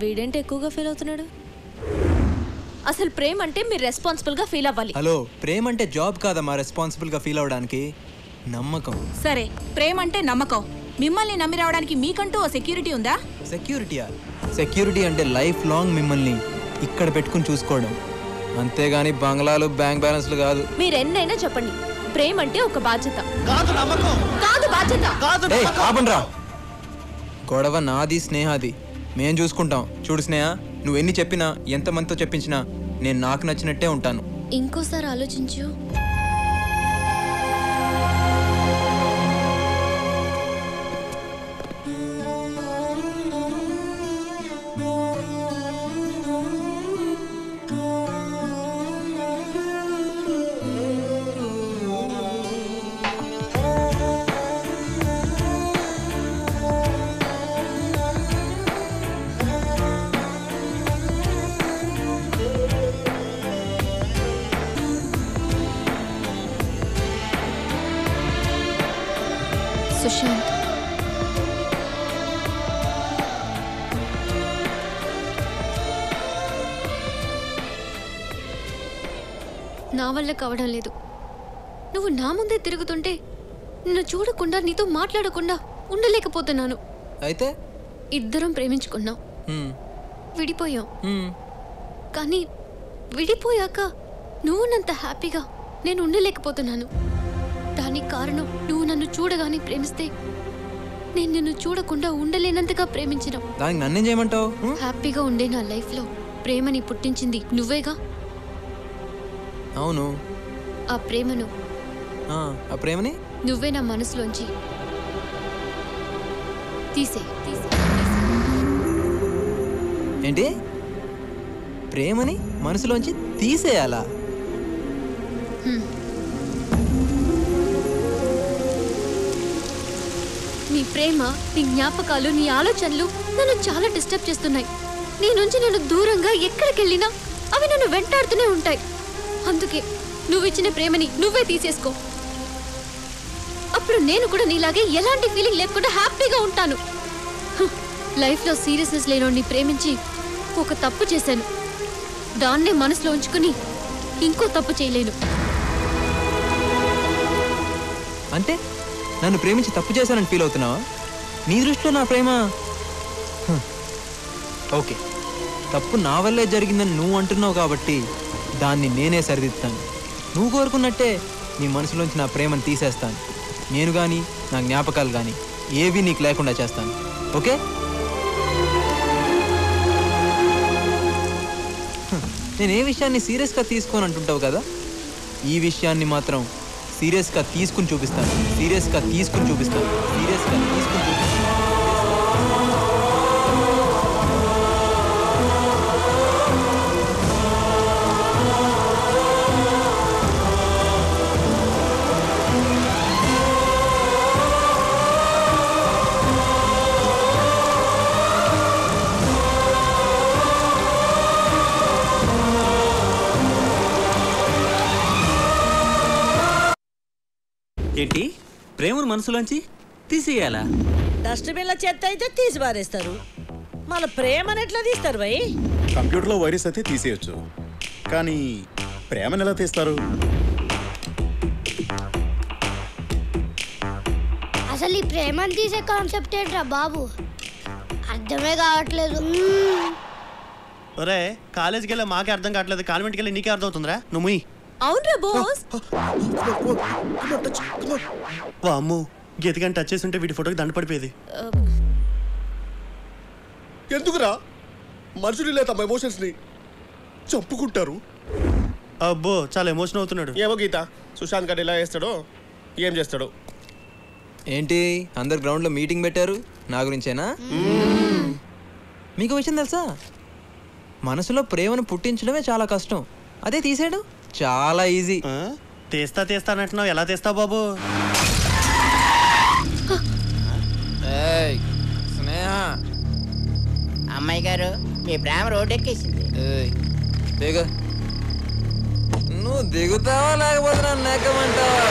వీడేంటి ఎక్కువగా ఫీల్ అవుతున్నాడు? అసలు ప్రేమ అంటే మీరు రెస్పాన్సిబుల్ గా ఫీల్ అవ్వాలి. హలో, ప్రేమ అంటే జాబ్ కాదమ్మా రెస్పాన్సిబుల్ గా ఫీల్ అవడానికి. నమ్మకం. సరే, ప్రేమ అంటే నమ్మకం. మిమ్మల్ని నమ్మి రావడానికి మీకంటూ ఓ సెక్యూరిటీ ఉందా? సెక్యూరిటీయా? సెక్యూరిటీ అంటే లైఫ్ లాంగ్ మిమ్మల్ని ఇక్కడ పెట్టుకుని చూసుకోవడం, అంతేగాని బంగ్లాలు, బ్యాంక్ బ్యాలెన్స్లు కాదు. మీరు ఎన్నైనా చెప్పండి, ప్రేమ అంటే ఒక బాధ్యత కాదు, నమ్మకం కాదు, బాధ్యత కాదు. ఆపండ్రా, గొడవ నాది స్నేహాది, మేం చూసుకుంటాం. చూడు స్నేహ, నువ్వు ఎన్ని చెప్పినా, ఎంతమందితో చెప్పించినా నేను నాకు నచ్చినట్టే ఉంటాను. ఇంకోసారి ఆలోచించు. సుశాంత్, నా వల్ల కావడం లేదు. నువ్వు నా ముందే తిరుగుతుంటే నిన్ను చూడకుండా, నీతో మాట్లాడకుండా ఉండలేకపోతున్నాను. అయితే ఇద్దరం ప్రేమించుకున్నాం. విడిపోయాం. కానీ విడిపోయాక నువ్వున్నంత హ్యాపీగా నేను ఉండలేకపోతున్నాను. దానికి కారణం నువ్వు నన్ను చూడగానే ప్రేమిస్తే నేను నిన్ను చూడకుండా ఉండలేనంతగా ప్రేమించిన. దానికి నన్నేం చేయమంటావు? హ్యాపీగా ఉండే నా లైఫ్లో ప్రేమని పుట్టించింది నువ్వేగా. అవును. ఆ ప్రేమని నువ్వే నా మనసులోంచి తీసే. ఏంటి? ప్రేమని మనసులోంచి తీసేయాలా? నీ ప్రేమ, నీ జ్ఞాపకాలు, నీ ఆలోచనలు నన్ను చాలా డిస్టర్బ్ చేస్తున్నాయి. నీ నుంచి నేను దూరంగా ఎక్కడికి వెళ్ళినా అవి నన్ను వెంటాడుతూనే ఉంటాయి. అందుకే నువ్వు ఇచ్చిన ప్రేమని నువ్వే తీసేసుకో. అప్పుడు నేను కూడా నీలాగే ఎలాంటి ఫీలింగ్ లేకుండా హ్యాపీగా ఉంటాను. లైఫ్లో సీరియస్నెస్ లేనోడిని ప్రేమించి ఒక తప్పు చేశాను. దాన్నే మనసులో ఉంచుకుని ఇంకో తప్పు చేయలేను. అంటే నన్ను ప్రేమించి తప్పు చేశానని ఫీల్ అవుతున్నావా? నీ దృష్టిలో నా ప్రేమ ఓకే, తప్పు నా వల్లే జరిగిందని నువ్వు అంటున్నావు కాబట్టి దాన్ని నేనే సరిదిద్దుతాను. నువ్వు కోరుకున్నట్టే నీ మనసులోంచి నా ప్రేమను తీసేస్తాను. నేను కానీ నా జ్ఞాపకాలు కానీ ఏవి నీకు లేకుండా చేస్తాను. ఓకే? నేను ఏ విషయాన్ని సీరియస్గా తీసుకోని అంటుంటావు కదా, ఈ విషయాన్ని మాత్రం సీరియస్గా తీసుకుని చూపిస్తాను. ఏంటి? ప్రేమను మనసులోంచి తీసేయాలా? డస్ట్బిన్ల చెత్త అయితే తీసి పారేస్తారు, మన ప్రేమను ఎట్లా తీస్తారు భయ్? కంప్యూటర్లో వైరస్ అయితే తీసేయచ్చు, కానీ ప్రేమను ఎలా తీస్తారు? అసలు ఈ ప్రేమను తీసే కాన్సెప్ట్ ఏంట్రా బాబు? అర్థమే కావట్లేదు. ఒరే, కాలేజీకి వెళ్ళి మాకే అర్థం కావట్లేదు, కాన్వెంట్కి వెళ్ళి నీకే అర్థం అవుతుందిరా. నువ్వు అవునరా బాస్. అమ్ము, గీతగాని టచ్ చేసి ఉంటే వీడి ఫోటోకి దండ పడిపోయేది. ఎందుకురా మనుషులు లేదా తమ ఎమోషన్స్ ని చెప్పుకుంటారు? అబ్బో, చాలా ఎమోషన్ అవుతున్నాడు. ఏమో గీత, సుశాంత్ గారు ఎలా చేస్తాడో ఏం చేస్తాడో. ఏంటి అందరు గ్రౌండ్లో మీటింగ్ పెట్టారు నా గురించేనా? మీకు విషయం తెలుసా, మనసులో ప్రేమను పుట్టించడమే చాలా కష్టం, అదే తీసేయడం చాలా ఈజీ. తీస్తానంటున్నావు, ఎలా తీస్తావు బాబు? స్నేహ, అమ్మాయి గారు మీ ప్రేమ రోడ్ ఎక్కేసింది. దిగు. నువ్వు దిగుతావా లేకపోతే నన్ను నెక్కమంటావా?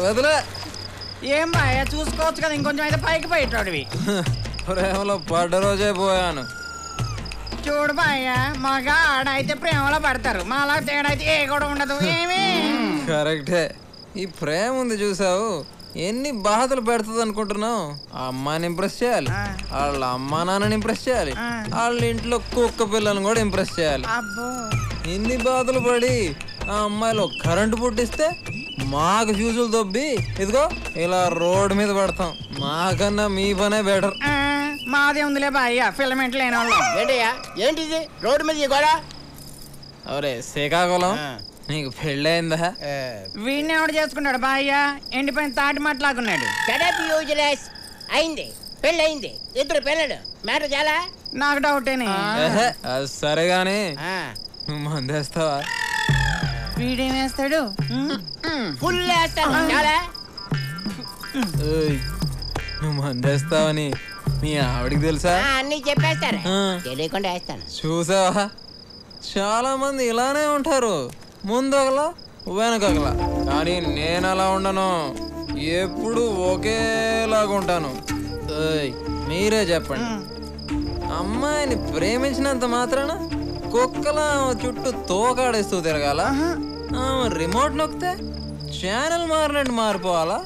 వదిలే. ఏం బాయ్, చూసుకోవచ్చు కదా, ఇంకొంచెం అయితే పైకి పోయేటోడివి. ప్రేమలో పడ్డ రోజే పోయాను. చూడు బాయ్య, మగ ఆడైతే ప్రేమలో పడతారు, మాలా తేడా అయితే ఏ కూడా ఉండదు. ఏమి కరెక్టే. ఈ ప్రేమ ఉంది చూసావు, ఎన్ని బాధలు పెడుతుంది అనుకుంటున్నావు? ఆ అమ్మాయిని ఇంప్రెస్ చేయాలి, వాళ్ళ అమ్మా నాన్నని ఇంప్రెస్ చేయాలి, వాళ్ళ ఇంట్లో కుక్క పిల్లలను కూడా ఇంప్రెస్ చేయాలి. ఇన్ని బాధలు పడి ఆ అమ్మాయిలో కరెంటు పుట్టిస్తే మాకు ఫ్యూజులు దొబ్బి ఇదిగో ఇలా రోడ్డు మీద పడతాం. మాకన్నా మీ పనే బెటర్. మాదే ఉందిలే బాయ్య, ఫిలమెంట్ లేని వాళ్ళం. ఏంటయ్యా ఏంటిది రోడ్డు మీద కూడా? అవరే శ్రీకాకుళం, నీకు పెళ్ళయిందా? వీడిని ఎవడు చేసుకున్నాడు బాయ్య? ఎండిపోయిన తాటి మాట్లాడుకున్నాడు. అయింది, పెళ్ళయింది, ఇద్దరు పిల్లలు, మ్యాటర్ చాలా. నాకు డౌటేనే. అది సరే గానీ నువ్వు మందేస్తావా? వీడేం వేస్తాడు? ఫుల్ వేస్తాను. చాలా. నువ్వు మందేస్తావని మీ ఆవిడికి తెలుసా? అన్ని చెప్పేస్తారు, తెలియకుండా వేస్తాను. చూసావా, చాలా మంది ఇలానే ఉంటారు, ముందు ఒకలా వెనకలా. కానీ నేను అలా ఉండను, ఎప్పుడు ఒకేలాగా ఉంటాను. మీరే చెప్పండి, అమ్మాయిని ప్రేమించినంత మాత్రాన కుక్కలా చుట్టూ తోకాడేస్తూ తిరగాల? రిమోట్ నొక్కితే ఛానల్ మారినట్టు మారిపోవాలా?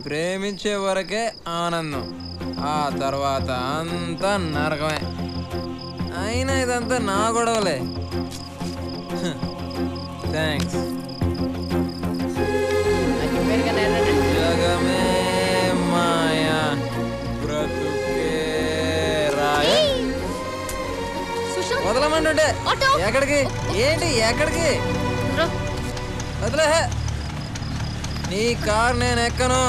ప్రేమించే వరకే ఆనందం, ఆ తర్వాత అంతా నరకమే. అయినా ఇదంతా నా గొడవలే. థ్యాంక్స్. జగమే మాయా బ్రతుకే రాయ. వదలమంటుంటే ఎక్కడికి? ఏంటి ఎక్కడికి? వదిలే. నీ కార్ నేను ఎక్కను.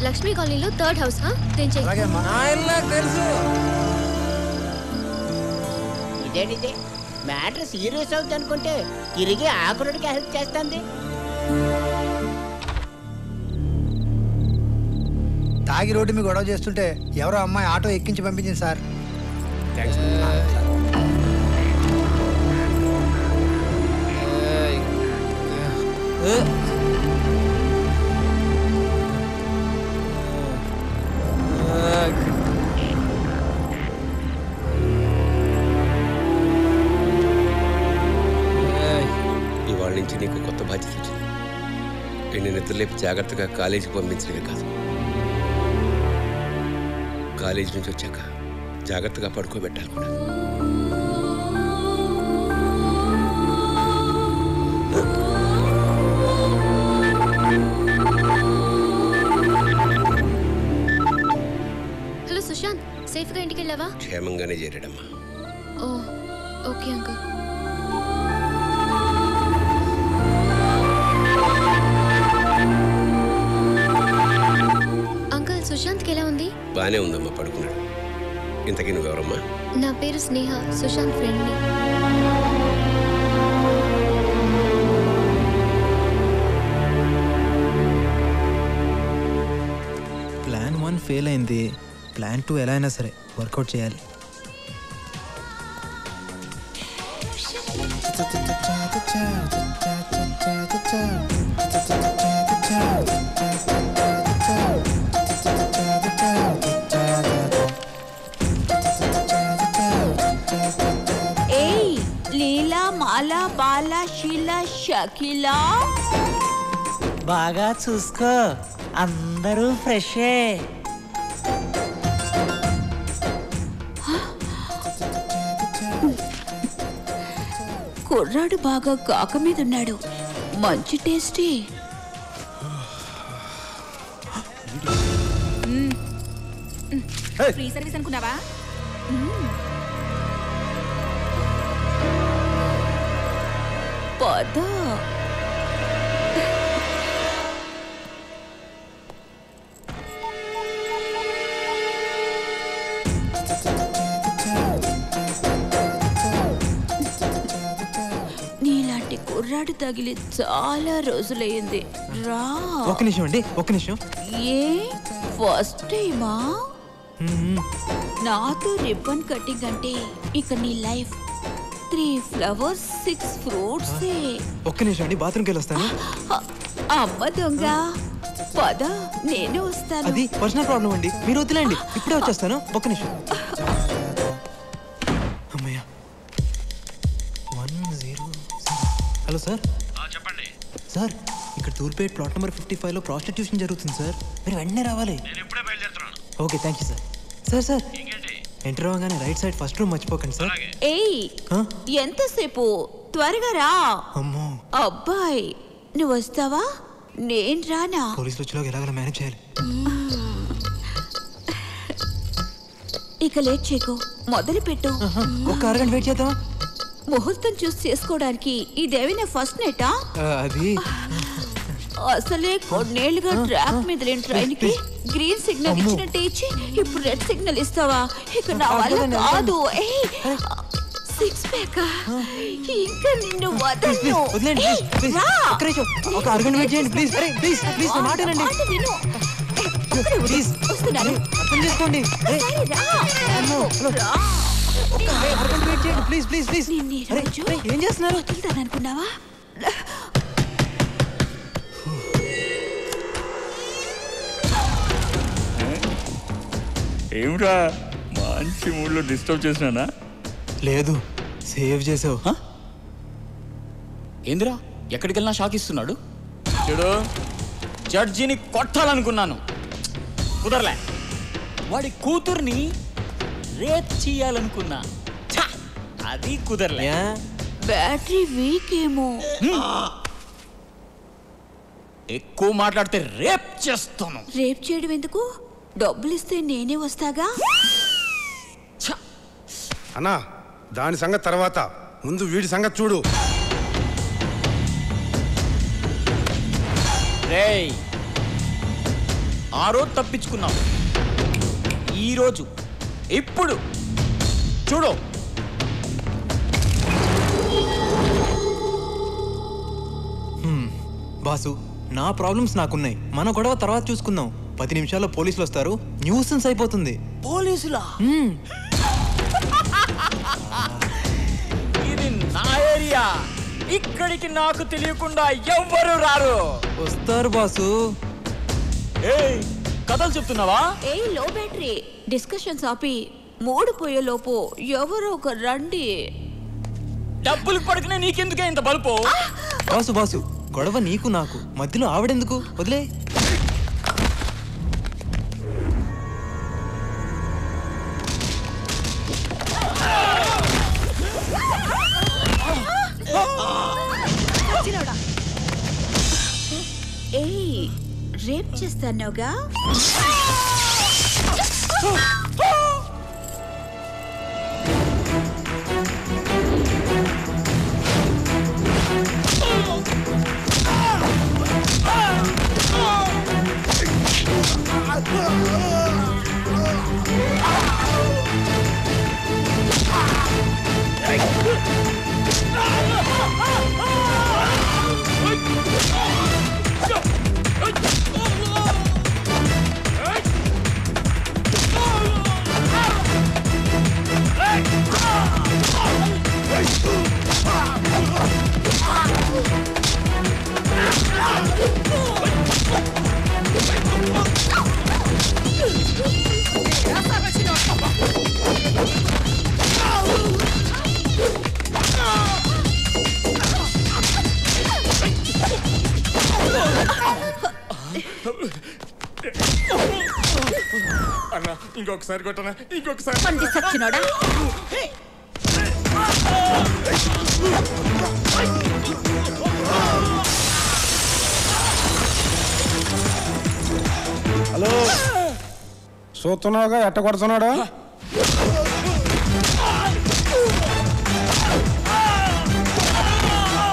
లక్ష్మీ కాలనీలో 3rd హౌస్. నా ఇల్లు నాకు తెలుసు. ఇదేంటిది మ్యాటర్ సీరియస్ అవుతుంది అనుకుంటే తిరిగి ఆకురుడికి హెల్ప్ చేస్తుంది. తాగి రోడ్డు మీ గొడవ చేస్తుంటే ఎవరో అమ్మాయి ఆటో ఎక్కించి పంపించింది సార్. ఇవాళ నుంచి నీకు కొత్త బాధ్యత వచ్చింది. నేను నిద్రలేపు జాగ్రత్తగా కాలేజీకి పంపించడమే కాదు, కాలేజీ నుంచి వచ్చాక జాగ్రత్తగా పడుకోబెట్టాలి కూడా. హలో సుశాంత్, సేఫ్గా ఇంటికి వెళ్ళావా? క్షేమంగానే చేరాడమ్మా. ఓ ఓకే అంకుల్. అంకుల్ సుశాంత్కి ఎలా ఉంది? బానే ఉందమ్మా, పడుకున్నాడు. ఇంతకీ నువ్వెవరమ్మా? నా పేరు స్నేహ, సుశాంత్ ఫ్రెండ్ని. ప్లాన్ 1 ఫెయిల్ అయింది. ప్లాన్ 2 ఎలా అయినా సరే వర్కౌట్ చేయాలి. ఏయ్ లీలా మాలా బాలా షీలా షకీలా, బాగా చూసుకో, అందరూ ఫ్రెషే. కుర్రాడు బాగా కాక మీద ఉన్నాడు, మంచి టేస్టీ. ఫ్రీ సర్వీస్ అనుకున్నావా? పద. నీలాంటి కుర్రాడు తగిలి చాలా రోజులయ్యింది. రా. ఒక్క నిమిషం అండి, ఒక్క నిమిషం. ఏ ఫస్ట్ టైమా? నాతో రిబ్బన్ కటింగ్ అంటే ఇక నీ లైఫ్ 3 ఫ్లవర్స్ 6 ఫ్రూట్స్. ఒక్క నిమిషం అండి, బాత్రూమ్కి వెళ్ళి వస్తాను. అమ్మ దొంగ, పద నేను వస్తాను. అది పర్సనల్ ప్రాబ్లం అండి, మీరు వద్దులేండి, ఇప్పుడే వచ్చేస్తాను. ఒక్క నిమిషం. అమ్మయ్య. 100. Hello sir. చెప్పండి సార్, ఇక్కడ తూర్పేట్ ప్లాట్ నెంబర్ 55లో ప్రాస్టిట్యూషన్ జరుగుతుంది సార్, మీరు వెంటనే రావాలి. నేను ఇప్పుడే బయలుదేరుతున్నాను. Okay, thank you sir. Sir sir, enter అవ్వగానే రైట్ సైడ్ ఫస్ట్ రూమ్ మర్చిపోకండి సార్. ఏయ్ ఎంతసేపు, త్వరగా రా. అమ్మో అబ్బాయి నువ్వు వస్తావా? నేను రానా? పోలీసులు వచ్చేలోగా ఎలాగైనా మేనేజ్ చేయాలి. ఇక లేట్ చేయకు, మొదలు పెట్టు. ఒక అరగంట వెయిట్ చేద్దామా? ముహూర్తం చూసి చేసుకోవడానికి ఇదేమైనా ఫస్ట్ నెటా? అది అసలే కొన్నేళ్లుగా ట్రాక్ మీద లేని ట్రైన్ కి గ్రీన్ సిగ్నల్ ఇచ్చినట్టు ఇచ్చి ఇప్పుడు రెడ్ సిగ్నల్ ఇస్తావా? ఇక నా వల్ల కాదు. సిక్స్ ప్యాక్ ఇంకా నిన్ను వదలను. ఒక అరగంట వెయిట్ చేయండి ప్లీజ్. ప్లీజ్ ప్లీజ్ నా మాట వినండి. ప్లీజ్ వస్తున్నాను, అర్థం చేసుకోండి. అరగంట వెయిట్ చేయండి ప్లీజ్ ప్లీజ్ ప్లీజ్. ఏం చేస్తున్నారు? అనుకున్నావా? ఏమిరా మంచి మూడ్లో డిస్టర్బ్ చేసినానా? లేదు, సేవ్ చేసావు. ఏందిరా ఎక్కడికి వెళ్ళినా షాక్ ఇస్తున్నాడు. చూడు, జడ్జిని కొట్టాలనుకున్నాను, కుదరలే. వాడి కూతుర్ని రేప్ చేయాలనుకున్నా, అది కుదరలే. బ్యాటరీ వీక్ ఏమో. ఎక్కువ మాట్లాడితే రేప్ చేస్తాను. రేప్ చేయడం ఎందుకు? డబ్బులు ఇస్తే నేనే వస్తాగా. అన్నా దాని సంగతి తర్వాత, ముందు వీడి సంగతి చూడు. రేయ్, ఆ రోజు తప్పించుకున్నావు, ఈ రోజు ఇప్పుడు చూడు. బాసు, నా ప్రాబ్లమ్స్ నాకున్నాయి. మన గొడవ తర్వాత చూసుకుందాం. 10 నిమిషాల్లో పోలీసులు వస్తారు, న్యూసెన్స్ అయిపోతుంది. పోలీసులా? ఇది నా ఏరియా, ఇక్కడికి నాకు తెలియకుండా ఎవ్వరు రారు. వస్తారు బాసు. ఏయ్, కథలు చెప్తున్నావా? ఏ లో బ్యాటరీ డిస్కషన్స్ ఆపి మూడు పోయే లోపు ఎవరో ఒక రండి. డబ్బులు పడుకునే నీకెందుకే ఇంత బలుపు? బాసు బాసు, గొడవ నీకు నాకు మధ్యలో ఆవిడెందుకు? వదిలే. ఏయ్, రేప్ చేస్తానోగా. అన్నా ఇంకొకసారి కొట్టనా, ఇంకొకసారి. పంది సచ్చినోడా. హలో, చూస్తున్నావుగా ఎట్ట కొడుతున్నాడు?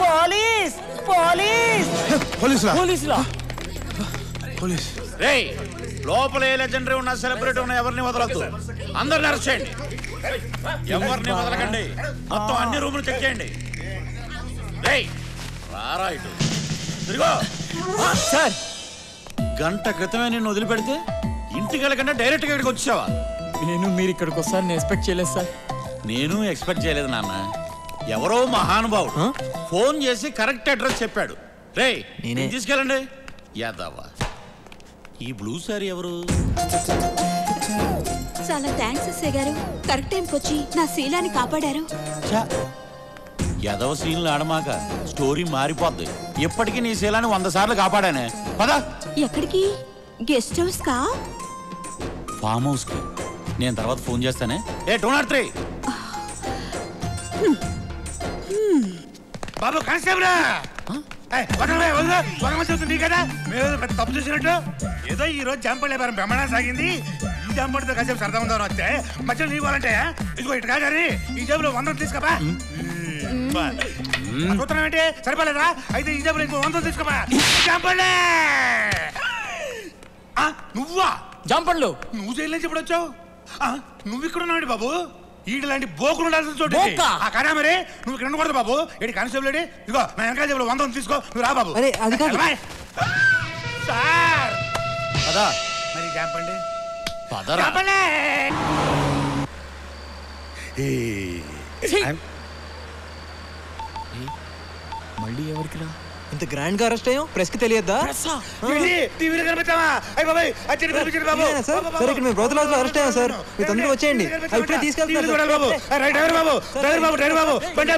పోలీస్ పోలీస్ పోలీసులా? పోలీసులా? పోలీస్. రేయ్, లోపల ఏ లెజెండరీ ఉన్నా, సెలబ్రిటీ ఉన్నా ఎవరిని వదలొద్దు. అందరిని అరెస్ట్ చేయండి. ఎవరిని వదలకండి. మొత్తం అన్ని రూములు చెక్ చేయండి. రేయ్, రారా ఇటు. తిరుగో. సార్, గంట క్రితమే నిన్ను వదిలిపెడితే ఇంటికి వెళ్ళకుండా డైరెక్ట్ గా ఇక్కడికి వచ్చావా? నేను మీరు ఇక్కడికి వస్తారని ఎక్స్పెక్ట్ చేయలేదు సార్. నేను ఎక్స్పెక్ట్ చేయలేదు నాన్న. ఎవరో మహానుభావుడు ఫోన్ చేసి కరెక్ట్ అడ్రస్ చెప్పాడు. రేయ్, నేను తీసుకెళ్ళండి. యాదవ్వా, ఈ బ్లూ సారీ ఎవరు? చాలా థ్యాంక్స్ ఎస్ఐ గారు, కరెక్ట్ టైంకి వచ్చి నా శీలాన్ని కాపాడారు. యాదవ సీన్లు ఆడమాక, స్టోరీ మారిపోద్ది. ఇప్పటికీ నీ శీలాన్ని 100 సార్లు కాపాడానే. పదా. ఎక్కడికి? గెస్ట్ హౌస్ కా? ఫామ్ హౌస్ కి. నేను తర్వాత ఫోన్ చేస్తానే. ఏ 203 బాబు కానిస్టేబుల్, కదా మేము పెద్ద తప్పు చూసినట్టు. ఏదో ఈ రోజు జాంపల్ వ్యాపారం బ్రహ్మాండం సాగింది. ఈ జాంపడితో కాసేపు సరదా ఉందామని వస్తే మధ్యలో నీ వాళ్ళంటే ఇదిగో ఇటు కాదని ఈ జేబులో 100 తీసుకోపా. సూత్రం ఏంటి? సరిపోలేదా? అయితే ఈ జేబులో ఇంకో 100 తీసుకోపా. జాంపళ్ళే. నువ్వా జాంపళ్ళు? నువ్వు జైలు నుంచి ఎప్పుడు వచ్చావు? నువ్వు ఇక్కడ ఉన్నాడు బాబు. ఈడు లాంటి బోకులు ఉండాల్సిన చోటు కాదా మరి? నువ్వు ఇక్కడ ఉండకూడదు బాబు. AD constable AD? ఇదిగో నా వెనకాల జేబులో 100 తీసుకో. నువ్వు రా బాబు. సార్ పదా. మరి జాంపండి. పదరా. మళ్ళీ ఎవరికి రా? ఇంత గ్రాండ్ గా అరెస్ట్ అయ్యాం, ప్రెస్ కి తెలియద్దా? టీవీలో కనిపించావా? సరే, ఇక్కడ మేము బ్రోతలాస్ లో అరెస్ట్ అయ్యాం సార్. మీరు తొందరగా వచ్చేయండి. ఇప్పుడే తీసుకెళ్తాను బాబు. డ్రైవర్ బాబు, డ్రైవర్ బాబు, డ్రైవర్ బాబు,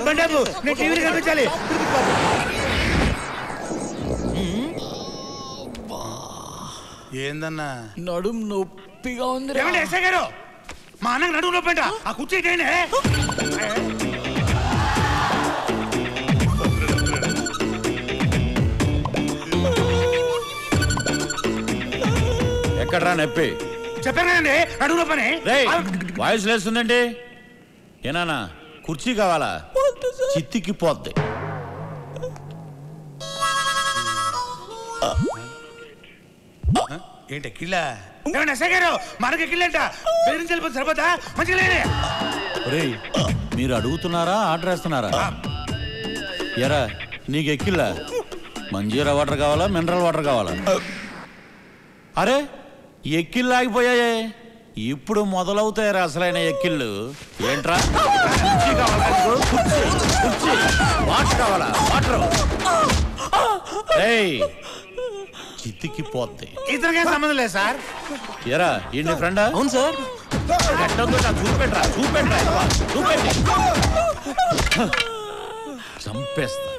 బండాబు, నేను టీవీలో కనిపించాలి. ఏందన్నా? నడుం నొప్పిగా ఉంది. ఎస్ఐ గారు, మా అన్నకు నడుము నొప్పి అంట. ఆ కుర్చీ ఎక్కడ్రా నొప్పి? చెప్పాను కదండి నడుము నొప్పని. వాయిస్ లేస్తుందండి. ఏనానా కుర్చీ కావాలా? చిత్తికి పోద్ది. ఏంటి కిళ్ళ గారు మనకి కిళ్ళంట బెదిరించి వెళ్ళిపోతే సరిపోతా మంచిగా లేదే. మీరు అడుగుతున్నారా ఆర్డర్ వేస్తున్నారా? ఎరా నీకు ఎక్కిల్లా? మంజీరా వాటర్ కావాలా మినరల్ వాటర్ కావాలా? అరే ఎక్కిళ్ళు ఆగిపోయాయే, ఇప్పుడు మొదలవుతాయి అసలైన ఎక్కిళ్ళు. ఏంట్రా వాటర్ కావాలా? వాటర్ చిత్తికి పోద్ది. ఇతనికేం సంబంధం లేదు సార్. ఎరా ఏంటి ఫ్రెండా? అవును సార్. చూపెట్రా చూపెట్రా చూపెట్టి చంపేస్తా.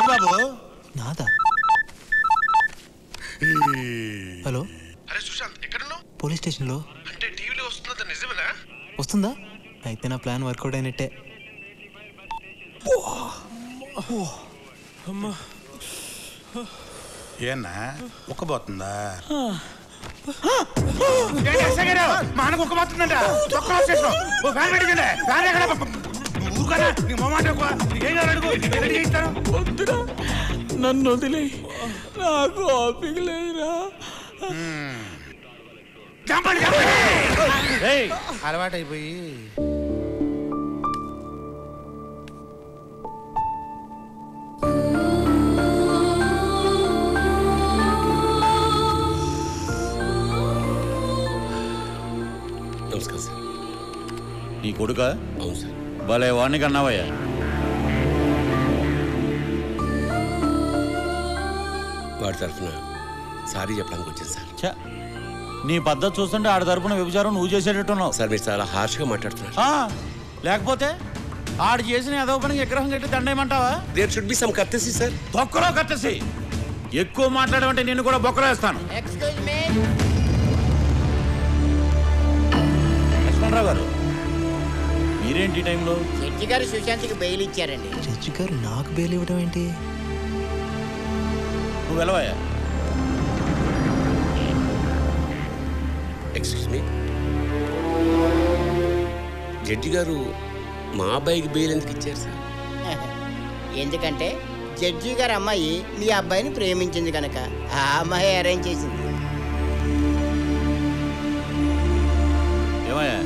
బాబు నాదా? హలో. అరే సుశాంత్ ఎక్కడున్నావు? పోలీస్ స్టేషన్లో. అంటే టీవీలో వస్తుందా? నిజమేనా? వస్తుందా? అయితే నా ప్లాన్ వర్కౌట్ అయినట్టే. ఏనా ఉక్కబోతుందా? మనకు ఉక్కబోతుందంట. నన్ను వదిలే, నాకు ఓపిక లేదురా. అలవాటైపోయి నమస్కారం సార్. నీ కొడుక? అవును సార్. భలే వాణ్ణి కన్నావయ్యా. వాడి తరఫున సారీ చెప్పడానికి వచ్చాను సార్. నీ పద్ధతి చూస్తుంటే ఆడి తరపున వ్యభిచారం నువ్వు చేసేటట్టున్నావు. సార్ మీరు చాలా హార్ష్గా మాట్లాడుతున్నారు. లేకపోతే ఆడు చేసిన ఏదో పనికి విగ్రహం కట్టి దండేయమంటావా? There should be some courtesy sir. బొక్కలో కర్టసీ. ఎక్కువ మాట్లాడమంటే నిన్ను కూడా బొక్కలో వేస్తాను. లక్ష్మణరావు గారు మీరేంటి టైంలో? జడ్జి గారు సుశాంత్కి బెయిల్ ఇచ్చారండి. జడ్జి గారు నాకు బెయిల్ ఇవ్వడం ఏంటి? నువ్వు వెళ్ళవయ్యా. ఎక్స్క్యూజ్ మీ, జడ్జి గారు మా అబ్బాయికి బెయిల్ ఎందుకు ఇచ్చారు సార్? ఎందుకంటే జడ్జి గారు అమ్మాయి మీ అబ్బాయిని ప్రేమించింది కనుక ఆ అమ్మాయి అరేంజ్ చేసింది. ఏమయ్యా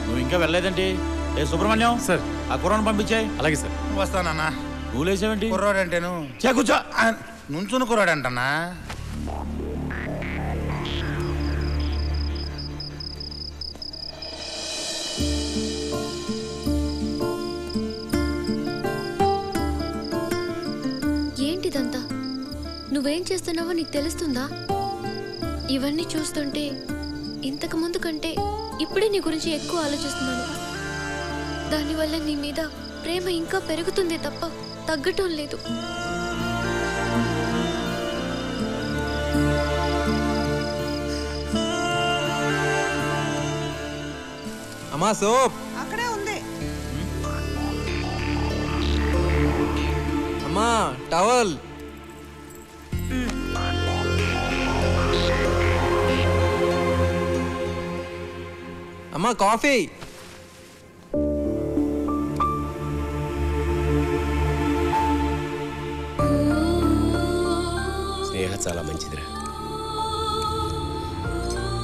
నువ్వు ఇంకా వెళ్ళలేదండి? ఏ సుబ్రహ్మణ్యం సార్, ఆ కుర్రాన్ని పంపించాయి. అలాగే సార్. వస్తానన్నా. నువ్వు లేచావేంటి? కుర్రాడంటేను కూర్చో. నుంచుని కుర్రాడంటన్నా. ఏంటిదంతా? నువ్వేం చేస్తున్నావో నీకు తెలుస్తుందా? ఇవన్నీ చూస్తుంటే ఇంతకు ముందు కంటే ఇప్పుడే నీ గురించి ఎక్కువ ఆలోచిస్తున్నాను. దానివల్ల నీ మీద ప్రేమ ఇంకా పెరుగుతుంది తప్ప తగ్గటం లేదు. అమ్మా సోప్ అక్కడే ఉంది. అమ్మా టవల్. అమ్మా కాఫీ. స్నేహ చాలా మంచిదిరా.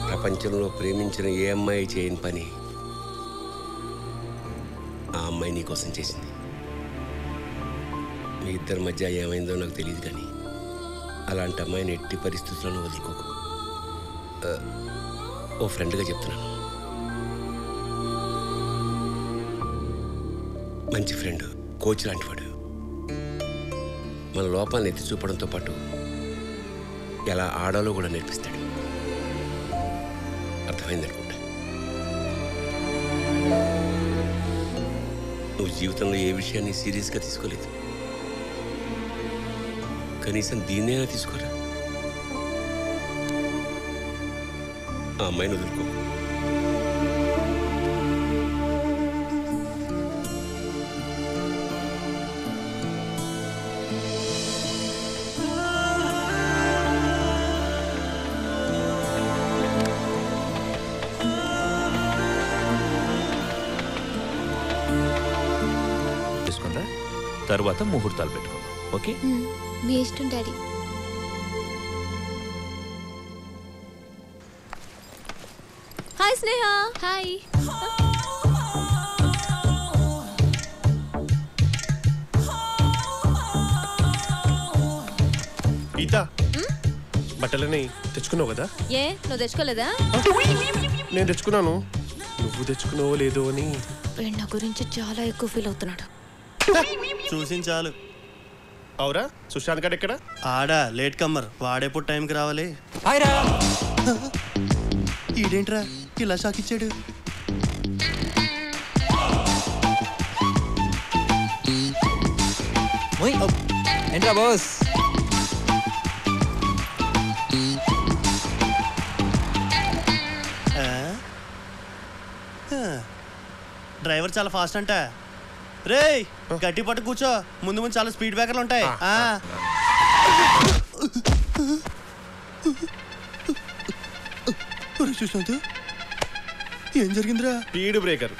ప్రపంచంలో ప్రేమించిన ఏ అమ్మాయి చేయని పని ఆ అమ్మాయి నీ కోసం చేసింది. మీ ఇద్దరి మధ్య ఏమైందో నాకు తెలియదు, కానీ అలాంటి అమ్మాయిని ఎట్టి పరిస్థితులను వదులుకోకు. ఓ ఫ్రెండ్గా చెప్తున్నాను. మంచి ఫ్రెండ్, కోచ్ లాంటివాడు. మన లోపాలను ఎత్తి చూపడంతో పాటు ఎలా ఆడాలో కూడా నేర్పిస్తాడు. అర్థమైందనుకుంటా. నువ్వు జీవితంలో ఏ విషయాన్ని సీరియస్గా తీసుకోలేదు. కనీసం దీన్నైనా తీసుకోరా. ఆ అమ్మాయిని వదులుకో. తర్వాత ముహూర్తాలు పెట్టుకుందాం. ఓకే? మీ ఇష్టం డాడీ. హాయ్ స్నేహ. హాయ్. గీత, బట్టలని తెచ్చుకున్నావు కదా? ఏ నువ్వు తెచ్చుకోలేదా? నేను తెచ్చుకున్నాను. నువ్వు తెచ్చుకున్నావో లేదో అని. నా గురించి చాలా ఎక్కువ ఫీల్ అవుతున్నాడు. చూసి చాలు. అవురా, సుశాంత్ గడ్ ఎక్కడ? ఆడా లేట్ కమ్మర్, వాడెప్పుడు టైంకి రావాలి. ఈడేంట్రా ఇలా షాక్ ఇచ్చాడు? ఏంట్రా బాస్? డ్రైవర్ చాలా ఫాస్ట్ అంట. రేయ్ గట్టి పట్టు కూర్చో, ముందు ముందు చాలా స్పీడ్ బ్రేకర్లు ఉంటాయి. సుశాంత్ ఏం జరిగిందిరా? Speed breaker.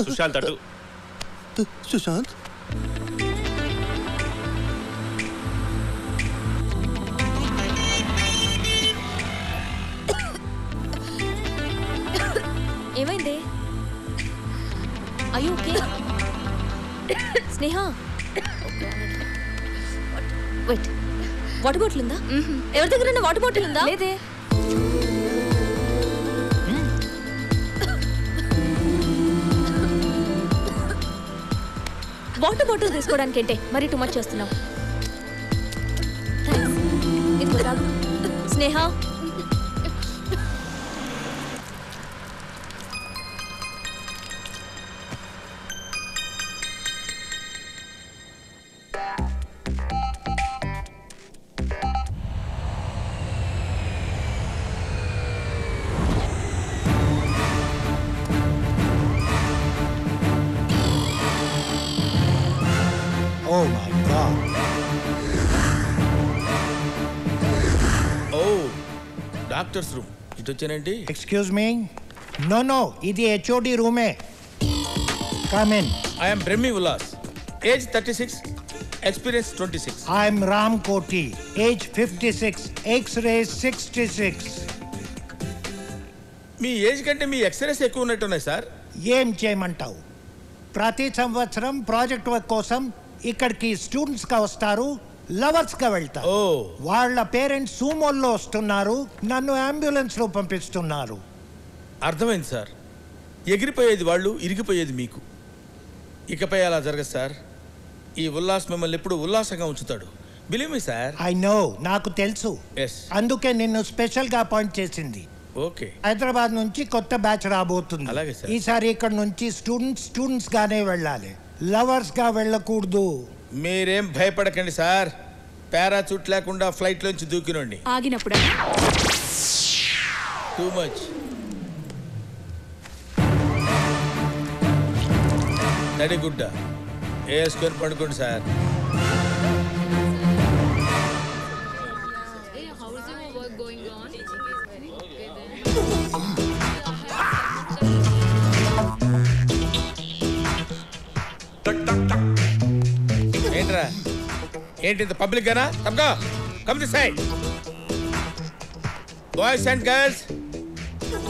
సుశాంత్ అటు. సుశాంత్ ఏమైంది? అయ్యో ఓకే. స్నేహ వెయిట్, వాటర్ బాటిల్ ఉందా? ఎవరి దగ్గర వాటర్ బాటిల్ ఉందా? లేదే. వాటర్ బాటిల్ తీసుకోవడానికి ఏంటే మరి టూ మచ్ చేస్తున్నావు? ఇదిగో తాగు. స్నేహ Oh my God. Oh, doctors room. ఇటు వచ్చానండి. Excuse me? No, ఇది HOD రూమే. Come in. I am Brahmi Ullas. Age 36, experience 26. I am Ram Koti. Age 56. X-ray 66. Me age కంటే మీ ఎక్స్రేస్ ఎక్కువ ఉన్నట్టున్నాయి సార్. ఏం చేయమంటావు? ప్రతి సంవత్సరం ప్రాజెక్ట్ వర్క్ కోసం ఇక్కడికి స్టూడెంట్స్ గా వస్తారు, లవర్స్ గా వెళ్తారు. వాళ్ళ పేరెంట్స్ సూమోల్లో వస్తున్నారు, నన్ను అంబులెన్స్ లో పంపిస్తున్నారు. అర్థమైంది సార్. ఎగిరిపోయేది వాళ్ళు, ఇరిగిపోయేది మీకు. ఇకపై అలా జరగదు సార్. ఈ ఉల్లాస్ మిమ్మల్ని ఎప్పుడు ఉల్లాసంగా ఉంచుతాడు. Believe me sir. I know, నాకు తెలుసు. అందుకే నిన్ను స్పెషల్ గా అపాయింట్ చేసింది. ఓకే. హైదరాబాద్ నుంచి కొత్త బ్యాచ్ రాబోతుంది. అలాగే సార్. ఈసారి ఇక్కడ నుంచి స్టూడెంట్స్ గానే వెళ్ళాలి, లవర్స్ గా వెళ్ళకూడదు. మీరేం భయపడకండి సార్. పారాచూట్ లేకుండా ఫ్లైట్ లోంచి దూకినండి. ఆగినప్పుడు టూ మచ్. నడిగుడ్డ వేసుకొని పడుకోండి సార్. ఏంట్రా, ఏంటి ఇంత పబ్లిక్ గానా? తప్పగా come this side. Boys and girls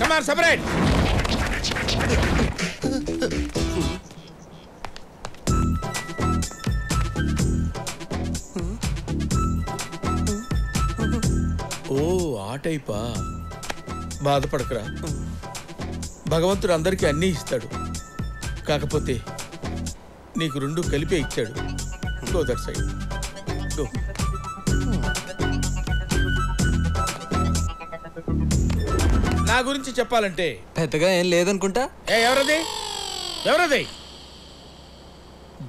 come on separate. ఓ ఆ టైపా? బాధపడకరా, భగవంతుడు అందరికీ అన్నీ ఇస్తాడు. కాకపోతే నీకు రెండు కలిపే ఇచ్చాడు. Go that side, go. నా గురించి చెప్పాలంటే పెద్దగా ఏం లేదనుకుంటా. ఎవరది?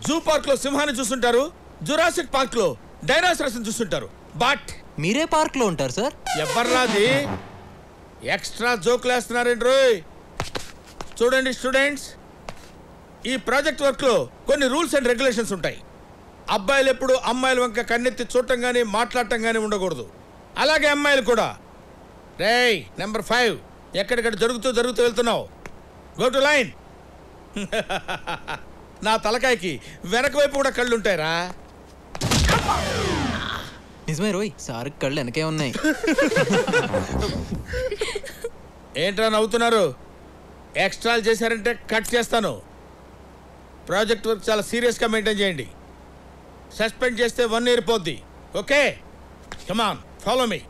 జూ పార్క్ లో సింహాన్ని చూస్తుంటారు, జురాసిక్ పార్క్ లో డైనోసారస్ చూస్తుంటారు. బట్ మీరే పార్క్ లో ఉంటారు సార్. ఎవర్రాది? ఎక్స్ట్రా జోకులు వేస్తున్నారండి రోయ్. చూడండి స్టూడెంట్స్, ఈ ప్రాజెక్ట్ వర్క్ లో కొన్ని రూల్స్ అండ్ రెగ్యులేషన్స్ ఉంటాయి. అబ్బాయిలు ఎప్పుడు అమ్మాయిల వంక కన్నెత్తి చూడటం గానీ మాట్లాడటం గానీ ఉండకూడదు. అలాగే అమ్మాయిలు కూడా. రేయ్ నెంబర్ 5, ఎక్కడిక్కడ జరుగుతూ వెళ్తున్నావు. Go to line. నా తలకాయకి వెనక వైపు కూడా కళ్ళు ఉంటాయిరా. నిజమే రోయ్, సార్ కళ్ళు వెనకే ఉన్నాయి. ఏంట్రా నవ్వుతున్నారు? ఎక్స్ట్రాలు చేశారంటే కట్ చేస్తాను. ప్రాజెక్ట్ వర్క్ చాలా సీరియస్గా మెయింటైన్ చేయండి. సస్పెండ్ చేస్తే 1 year పోద్ది. Okay, come on follow me.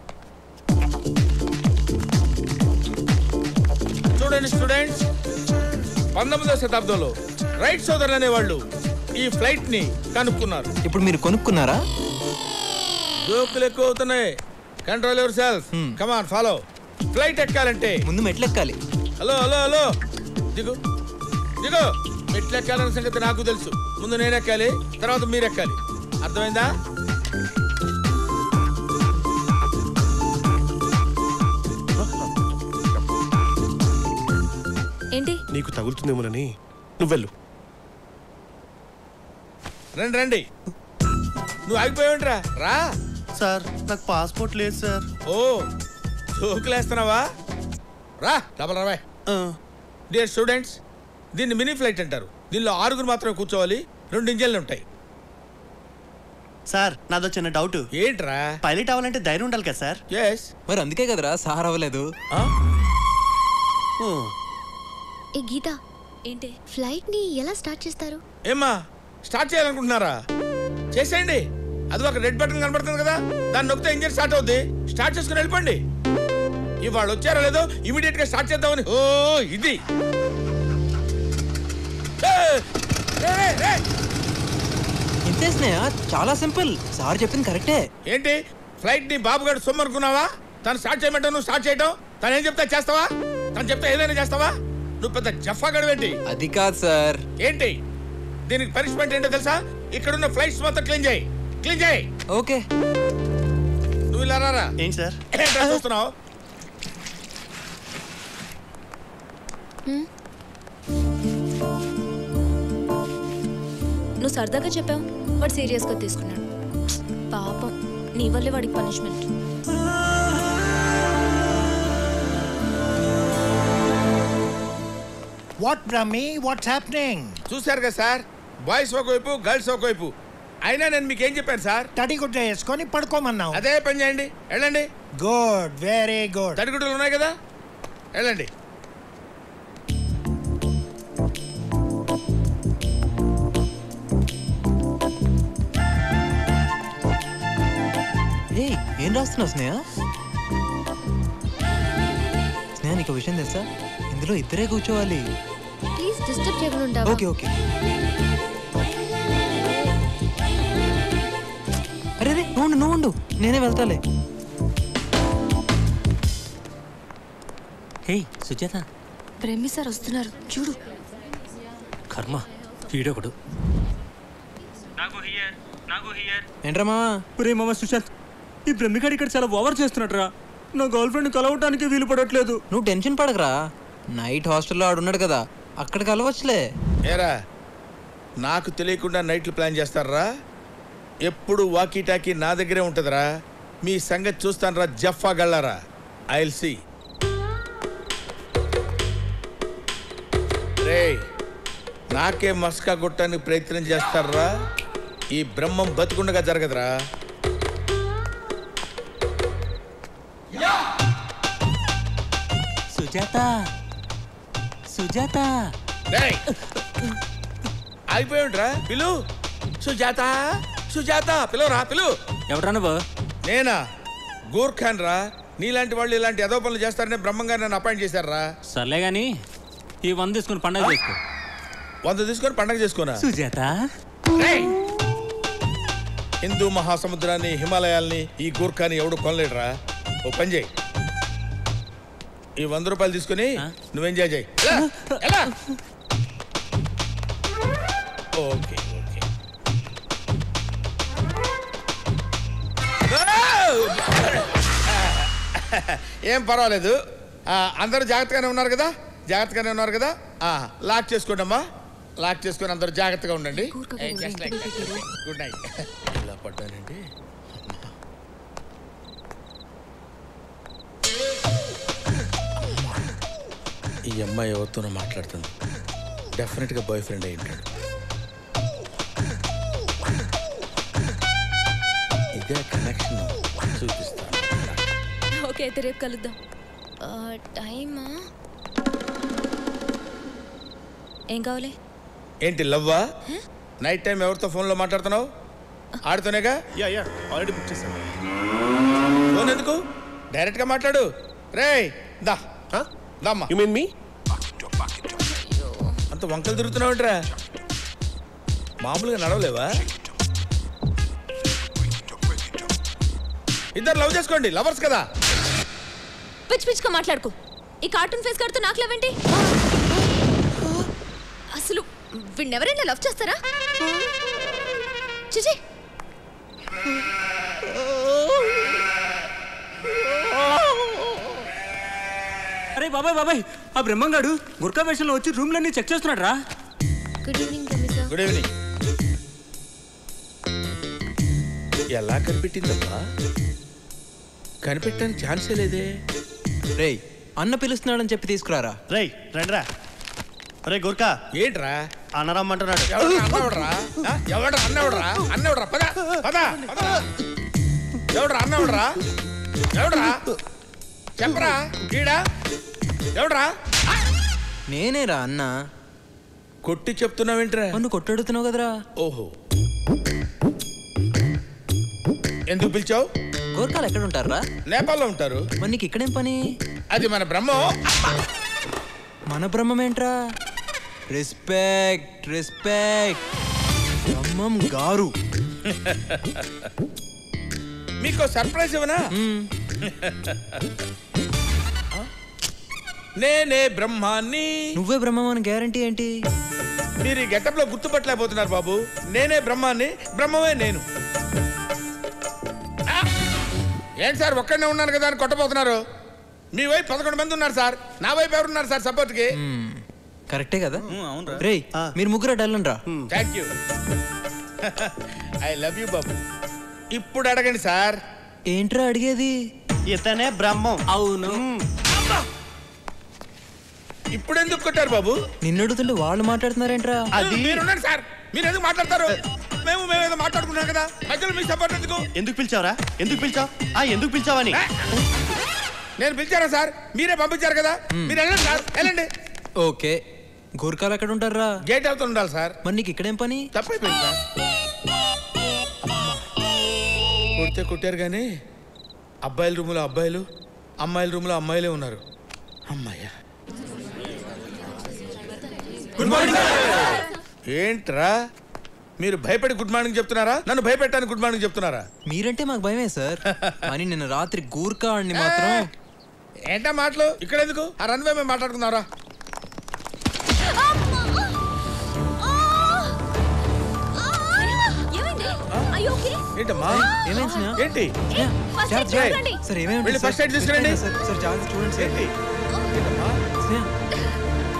చూడండి స్టూడెంట్స్, 19వ శతాబ్దంలో రైట్ సోదరులు అనేవాళ్ళు ఈ ఫ్లైట్ ని కనుక్కున్నారు. ఇప్పుడు మీరు కొనుక్కున్నారా? జోకులు ఎక్కువ అవుతున్నాయి. Control yourself. Come on follow. Flight ఎక్కాలంటే ముందు మెట్లు ఎక్కాలి. హలో హలో హలో, దిగు దిగు. మెట్లు ఎక్కాలన్న సంగతి నాకు తెలుసు. ముందు నేను ఎక్కాలి, తర్వాత మీరు ఎక్కాలి. అర్థమైందా? ఏంటి నీకు తగులుతుందేమోనని నువ్వెళ్ళు. రండి రండి. నువ్వు ఆగిపోయావుంట్రా, రా. సార్ నాకు పాస్పోర్ట్ లేదు సార్. ఓ, జోకులేస్తున్నావా? రా డబల్ రావా. డియర్ స్టూడెంట్స్, దీన్ని మినీ ఫ్లైట్ అంటారు. దీనిలో 6 మాత్రమే కూర్చోవాలి. 2 ఇంజన్లు ఉంటాయి. సార్ నాదో చిన్న డౌట్. ఏంట్రా? పైలట్ అవ్వాలంటే ధైర్యం ఉండాలి కదా సార్? ఎస్. మరి అందుకే కదరా సార్ అవ్వలేదు. ఏ గీత, ఏంటి ఫ్లైట్ ని ఎలా స్టార్ట్ చేస్తారు? ఏమ్మా, స్టార్ట్ చేయాలనుకుంటున్నారా? చేసేయండి. అది ఒక రెడ్ బటన్ కనబడుతుంది కదా, దాన్ని నొక్కితే ఇంజిన్ స్టార్ట్ అవుద్ది. స్టార్ట్ చేసుకుని వెళ్ళిపోండి. ఇవాళ వచ్చారో లేదో ఇమీడియట్ గా స్టార్ట్ చేద్దామని. ఓ ఇది ఇంతేసినాయా? చాలా సింపుల్. సార్ చెప్పింది కరెక్టే. ఏంటి ఫ్లైట్ ని బాబుగాడు సొమ్ము అనుకున్నావా? తను స్టార్ట్ చేయమంటావు, నువ్వు స్టార్ట్ చేయటం. తను ఏం చెప్తా చేస్తావా? తను చెప్తే ఏదైనా చేస్తావా? నువ్వు పెద్ద జఫాగాడు ఏంటి? అది కాదు సార్. ఏంటి దీనికి పనిష్మెంట్ ఏంటో తెలుసా? ఇక్కడున్న ఫ్లైట్స్ మొత్తం క్లీన్ చేయి, క్లీన్ చేయి. ఓకే. నువ్వు ఇలా రారా. ఏంటి సార్ ఏంట్రా చూస్తున్నావు? నువ్వు సరదాగా చెప్పావు, వాడు సీరియస్గా తీసుకున్నాడు. పాపం, నీ వల్లే వాడికి punishment. What Brahmi, what's happening? చూశారు కదా సార్, బాయ్స్ ఒకవైపు గర్ల్స్ ఒకవైపు. అయినా నేను మీకు ఏం చెప్పాను సార్? తడిగుడ్డ వేసుకొని పడుకోమన్నావు. అదే పని చేయండి, వెళ్ళండి. Good, very good. తడిగుడ్డలు ఉన్నాయి కదా, వెళ్ళండి. ఏం రాస్తున్నావు స్నేహ? స్నేహ, నీకు విషయం తెలుసా? ఇందులో ఇద్దరే కూర్చోవాలి. ప్లీజ్ డిస్టర్బ్ చేయకుండా ఉంటావా? Okay okay. అరే రే, నువ్వు ఉండు, నేనే వెళ్తాలే. హే సుజాత, బ్రహ్మి సార్ వస్తున్నారు చూడు. కర్మ, వీడొకడు. ఏంట్రా మావా? ఒరే మామ సుశాంత్, ఈ బ్రహ్మిగాడు ఇక్కడ చాలా ఓవర్ చేస్తున్నట్రా. నా గర్ల్ ఫ్రెండ్ కలవటానికి వీలు పడట్లేదు. నువ్వు టెన్షన్ పడకరా, నైట్ హాస్టల్లో ఆడున్నాడు కదా, అక్కడికి కలవచ్చులే. ఏరా, నాకు తెలియకుండా నైట్లు ప్లాన్ చేస్తారా? ఎప్పుడు వాకీ టాకీ నా దగ్గరే ఉంటుందిరా. మీ సంగతి చూస్తాను రా జఫా గళ్ళారా. I will see. రే, నాకే మస్కా కొట్టడానికి ప్రయత్నం చేస్తారా? ఈ బ్రహ్మం బతుకుండగా జరగదురా. సుజాత, సుజాత. ఆగిపోయాడురా, పిలు. సుజాత, సుజాత, పిలువరా, పిలు. ఎవరా నువ్వు? నేనా, గూర్ఖాన్ రా. నీలాంటి వాళ్ళు ఇలాంటి ఎదో పనులు చేస్తారని బ్రహ్మంగా నన్ను అపాయింట్ చేశారా. సర్లే గాని ఈ 100 తీసుకుని పండగ చేసుకో. 100 తీసుకొని పండగ చేసుకోనా? సుజాత, హిందూ మహాసముద్రాన్ని, హిమాలయాల్ని ఈ గూర్ఖాని ఎవడు కొనలేడురా. ఓ పని చేయి, ఈ 100 రూపాయలు తీసుకుని నువ్వు ఎంజాయ్ చేయి. Okay okay. ఏం పర్వాలేదు. అందరూ జాగ్రత్తగానే ఉన్నారు కదా? జాగ్రత్తగానే ఉన్నారు కదా? లాక్ చేసుకోండి అమ్మా, లాక్ చేసుకొని అందరూ జాగ్రత్తగా ఉండండి. Good night. ఇలా పడ్డానండి. ఈ అమ్మాయి ఎవరితోనో మాట్లాడుతుంది. డెఫినెట్గా బాయ్ ఫ్రెండ్ అయి ఉంటాడు. ఇదే కనెక్షన్ చూపిస్తా. ఓకే అయితే రేపు కలుద్దాం. టైమా ఏం కావాలి? ఏంటి లవ్వా? నైట్ టైం ఎవరితో ఫోన్లో మాట్లాడుతున్నావు? ఆడుతూనేగా. యా ఆల్రెడీ బుక్ చేశాను. ఫోన్ ఎందుకు? డైరెక్ట్గా మాట్లాడు. రేయ్ దా దామ్మా. యు మీన్ మీ? అంత వంకలు తిరుగుతున్నావుట్రా, మామూలుగా నడవలేవా? ఇద్దరు లవ్ చేసుకోండి, లవర్స్ కదా. పిచ్చి పిచ్చిగా మాట్లాడుకో. ఈ కార్టూన్ ఫేస్ కడుతూ నాకు లేవేంటి? అసలు వీడిని ఎవరైనా లవ్ చేస్తారా? చిచి. అరే బాబాయ్ ఆ బ్రహ్మంగాడు గుర్కా వేషంలో వచ్చి రూమ్లన్నీ చెక్ చేస్తున్నాడు రా. Good evening Ramesh. Good evening. ఎలా కనిపెట్టిందబ్బా? కనిపెట్టడానికి ఛాన్సే లేదే. రేయ్ అన్న పిలుస్తున్నాడని చెప్పి తీసుకురారా. రేయ్ రండిరా. రే గుర్కా ఏంట్రా అన్నరమ్మంటున్నాడు. అన్నవడరా పద పద పద. ఎవడ్రా అన్నవడరా? ఎవడ్రా చెప్పరా? ఈడా ఎవడ్రా? నేనేరా అన్న. కొట్టి చెప్తున్నావేంట్రా? నువ్వు కొట్టడుతున్నావు కదరా. ఓహో, ఎందుకు పిలిచావు? గోర్ఖాలు ఎక్కడ ఉంటారా? నేపాల్లో ఉంటారు. మరి నీకు ఇక్కడేం పని? అది మన బ్రహ్మం. మన బ్రహ్మం ఏంట్రా? Respect respect. బ్రహ్మం గారు. మీకు సర్ప్రైజ్ ఇవ్వనా? నేనే బ్రహ్మాన్ని. నువ్వే బ్రహ్మం అని గ్యారంటీ ఏంటి? మీరు ఈ గెటప్ లో గుర్తుపట్టలేకపోతున్నారు బాబు. నేనే బ్రహ్మాన్ని, బ్రహ్మమే నేను. ఏంటి సార్ ఒక్కడనే ఉన్నాను కదా అని కొట్టబోతున్నారు? మీ వైపు 11 మంది ఉన్నారు సార్, నా వైపు ఎవరున్నారు సార్ సపోర్ట్ కి? కరెక్టే కదా. రేయ్ మీరు ముగ్గురు డల్లండి రా. Thank you. I love you బాబు. ఇప్పుడు అడగండి సార్. ఏంట్రా అడిగేది? ఇతనే బ్రహ్మం. అవును. ఇప్పుడు ఎందుకు కొట్టారు బాబు? నిన్ను అడుగుతుంటే వాళ్ళు మాట్లాడుతున్నారేంట్రా? అది మీరున్నారు సార్, మీరు ఎందుకు మాట్లాడతారు? మేము ఏదో మాట్లాడుకున్నాం కదా, మధ్యలో మీ సపోర్ట్ ఎందుకు? ఎందుకు పిలిచావరా? ఎందుకు పిలిచావు? ఎందుకు పిలిచావని నేను పిలిచారా సార్? మీరే పంపించారు కదా, మీరు వెళ్ళండి సార్, వెళ్ళండి. ఓకే, గోర్ఖాలు ఎక్కడ ఉంటారా? గేట్ అవుతూ ఉండాలి సార్. మరి నీకు ఇక్కడేం పని? తప్పైపోయింది సార్. కొడితే కొట్టారు కానీ అబ్బాయిల రూములో అబ్బాయిలు, అమ్మాయిల రూములో అమ్మాయిలే ఉన్నారు. అమ్మాయ్యా. Good morning. ఏంట్రా మీరు భయపడి గుడ్ మార్నింగ్ చెప్తున్నారా? నన్ను భయపెట్టడానికి గుడ్ మార్నింగ్ చెప్తున్నారా? మీరంటే మాకు భయమే సార్. కానీ నిన్న రాత్రి గూర్ఖా ఆడిని మాత్రం. ఏంటా మాటలు? ఇక్కడ ఎందుకు? ఆ రన్వే మేము మాట్లాడుకున్నారా? ఏంటమ్మా ఏంటి? సార్ ఏమేమి వెళ్ళి ఫస్ట్ ఎయిడ్ తీసుకురండి. సార్ జాగ్రత్త చూడండి సార్.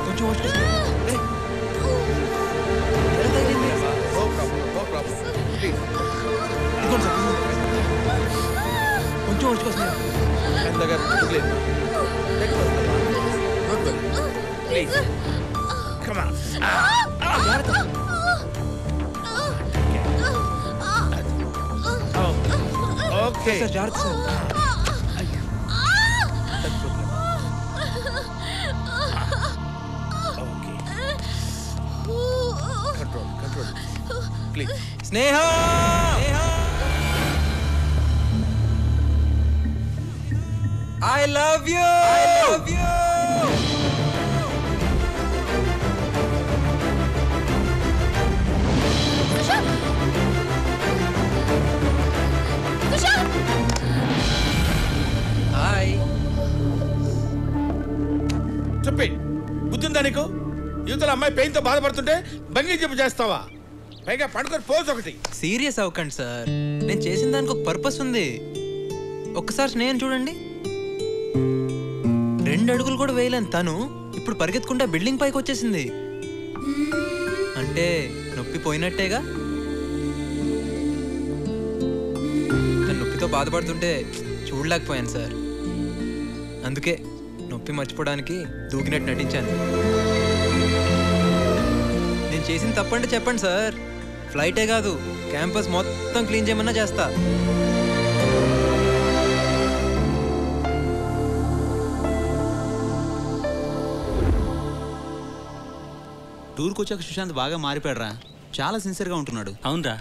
కొంచెం కొంచెం వచ్చుకోసం please come on. Okay sir జాగ్రత్త sir. Control please. Sneha I love you. Hi. చెప్పి బుద్ధిందా నీకు? యువతల అమ్మాయి పెయిన్ తో బాధపడుతుంటే బంగి చెప్పు చేస్తావా? పైగా పడుకొని పోజ్ ఒకటి. సీరియస్ అవ్వకండి సార్, నేను చేసిన దానికి ఒక పర్పస్ ఉంది. ఒక్కసారి స్నేహం చూడండి. 2 అడుగులు కూడా వేయలేని తను ఇప్పుడు పరిగెత్తుకుంటే బిల్డింగ్ పైకి వచ్చేసింది. అంటే నొప్పి పోయినట్టేగా. తను నొప్పితో బాధపడుతుంటే చూడలేకపోయాను సార్. అందుకే నొప్పి మర్చిపోవడానికి దూకినట్టు నటించాను. నేను చేసిన తప్పంటే చెప్పండి సార్. ఫ్లైటే కాదు, క్యాంపస్ మొత్తం క్లీన్ చేయమన్నా చేస్తా. టూర్కి వచ్చాక సుశాంత్ బాగా మారిపోయాడురా, చాలా సిన్సియర్గా ఉంటున్నాడు. అవునరా,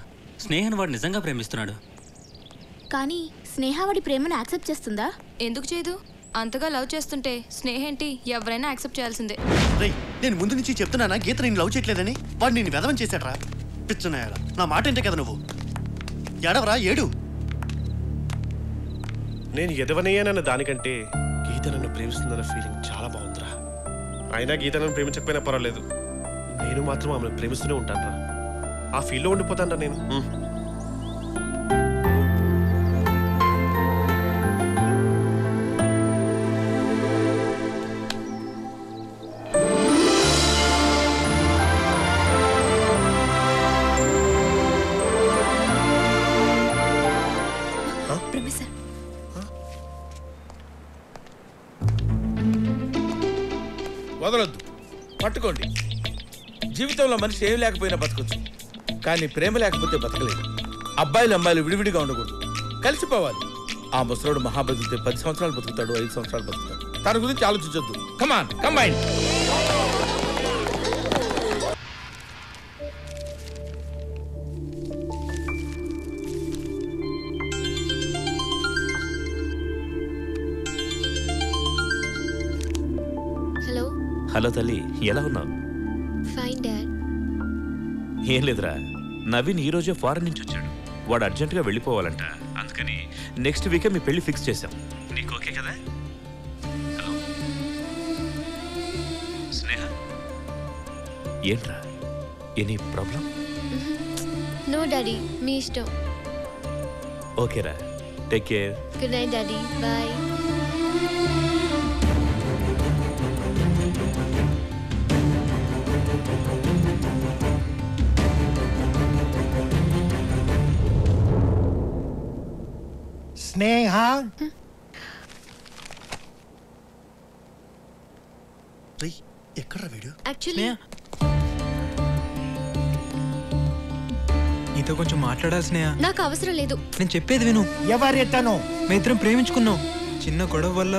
స్నేహన్ వాడు నిజంగా ప్రేమిస్తున్నాడు. కానీ స్నేహ వాడి ప్రేమను యాక్సెప్ట్ చేస్తుందా? ఎందుకు చేయదు? అంతగా లవ్ చేస్తుంటే స్నేహ ఏంటి ఎవరైనా యాక్సెప్ట్ చేయాల్సిందే. రేయ్, నేను ముందు నుంచి చెప్తున్నానా గీత నేను లవ్ చేయట్లేదని? వాడు నేను వెదవం చేశాడ్రా. పిచ్చున్నాయాల నా మాట ఏంటే కదా నువ్వు. ఎడవరా, ఏడు. నేను ఎదవనయ్యానన్న దానికంటే గీత నన్ను ప్రేమిస్తుందన్న ఫీలింగ్ చాలా బాగుందిరా. అయినా గీత నన్ను ప్రేమించకపోయినా పర్వాలేదు, నేను మాత్రం ఆమెను ప్రేమిస్తూనే ఉంటాను రా. ఆ ఫీల్లో ఉండిపోతాను రా నేను. వదలొద్దు, పట్టుకోండి. జీవితంలో మనిషి ఏం లేకపోయినా బతకొచ్చు, కానీ ప్రేమ లేకపోతే బతకలేదు. అబ్బాయిలు అమ్మాయిలు విడివిడిగా ఉండకూడదు, కలిసిపోవాలి. ఆ ముసలోడు మహాబతుకుతే 10 సంవత్సరాలు బతుకుతాడు, 5 సంవత్సరాలు బతుకుతాడు. తన గురించి ఆలోచించొద్దు. కమాన్, కంబైన్. హలో. హలో తల్లి, ఎలా ఉన్నావు? Fine dad. ఏం లేదురా, నవీన్ ఈ రోజే ఫారెన్ నుంచి వచ్చాడు. వాడు అర్జెంటుగా వెళ్ళిపోవాలంట, అందుకని నెక్స్ట్ వీకే మీ పెళ్లి ఫిక్స్ చేశాం. నీకు ఓకే కదా? హలో స్నేహ, ఏంట్రా, ఎనీ ప్రాబ్లం? నో డాడీ, మీ ఇష్టం. ఓకేరా, take care. Good night daddy, bye. Sneha, ఎక్కడ వీడు? యాక్చువల్లీ నీతో కొంచెం మాట్లాడాలి స్నేహ. నాకు అవసరం లేదు. నేను చెప్పేది విను. ఎవరెతను? మీ ఇద్దరం ప్రేమించుకున్నాం. చిన్న గొడవ వల్ల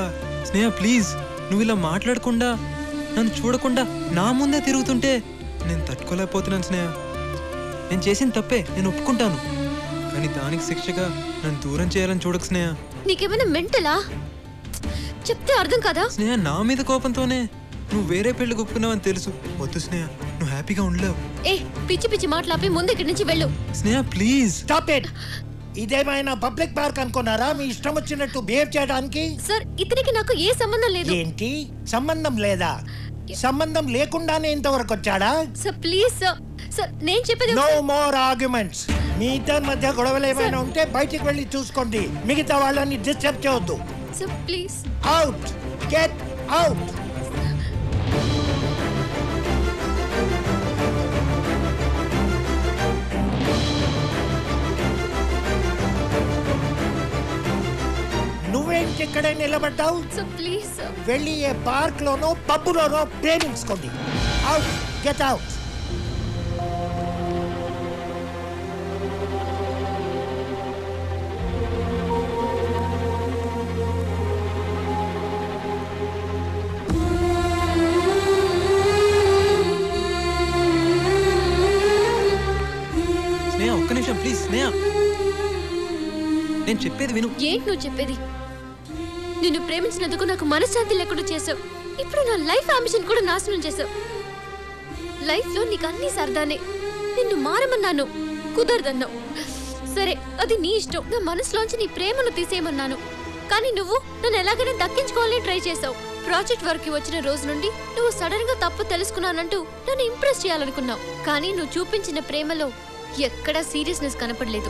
స్నేహ ప్లీజ్, నువ్వు ఇలా మాట్లాడకుండా నన్ను చూడకుండా నా ముందే తిరుగుతుంటే నేను తట్టుకోలేకపోతున్నాను స్నేహ. నేను చేసిన తప్పే, నేను ఒప్పుకుంటాను. కానీ దానికి శిక్షగా నన్ను దూరం చేయాలని చూడకు స్నేహ. నీకేమైనా మెంటలా? చెప్తే అర్థం కదా? స్నేహ, నా మీద కోపంతోనే నువ్వు వేరే పెళ్లి ఒప్పుకున్నావని తెలుసు. వద్దు స్నేహ, నువ్వు హ్యాపీగా ఉండలేవు. ఏ పిచ్చి పిచ్చి మాట్లాపి ముందు ఇక్కడి నుంచి వెళ్ళు. స్నేహ ప్లీజ్. Stop it. ఇదేమైనా పబ్లిక్ పార్క్ అనుకున్నారా మీ ఇష్టం వచ్చినట్టు బిహేవ్ చేయడానికి? సార్, ఇతనికి నాకు ఏ సంబంధం లేదు. ఏంటి సంబంధం లేదా? సంబంధం లేకుండానే ఇంతవరకు వచ్చాడా? Sir please sir. సార్ నేను చెప్పేది. No more arguments. మీ ఇద్దరి మధ్య గొడవలు ఏమైనా ఉంటే బయటికి వెళ్ళి చూసుకోండి. మిగతా వాళ్ళని డిస్టర్బ్ చేయొద్దు. Sir please. Out, get out. నువ్వేంటి ఇక్కడే నిలబడ్డావు? ప్లీజ్ వెళ్ళి ఏ పార్క్ లోనో పబ్బులోనో ప్రేమించుకోండి. Out, get out. స్నేహ ఒక్క నిమిషం ప్లీజ్. స్నేహ నేను చెప్పేది విను. ఏంటి నువ్వు చెప్పేది? నిన్ను ప్రేమించినందుకు నాకు మనశ్శాంతి లేకుండా చేసావు. ఇప్పుడు నా లైఫ్ అంబిషన్ కూడా నాశనం చేసావు. లైఫ్ లో నీకు అన్ని సరదానే. నిన్ను మారమన్నాను, కుదరదన్నావు. సరే, అది నీ ఇష్టం. నా మనసులోంచి నీ ప్రేమను తీసేయమన్నాను. కానీ నువ్వు నన్ను ఎలాగైనా దక్కించుకోవాలని ట్రై చేసావు. ప్రాజెక్ట్ వర్క్ వచ్చిన రోజు నుండి నువ్వు సడన్ గా తప్పు తెలుసుకున్నానంటూ నన్ను ఇంప్రెస్ చేయాలనుకున్నావు. కానీ నువ్వు చూపించిన ప్రేమలో ఎక్కడా సీరియస్నెస్ కనపడలేదు.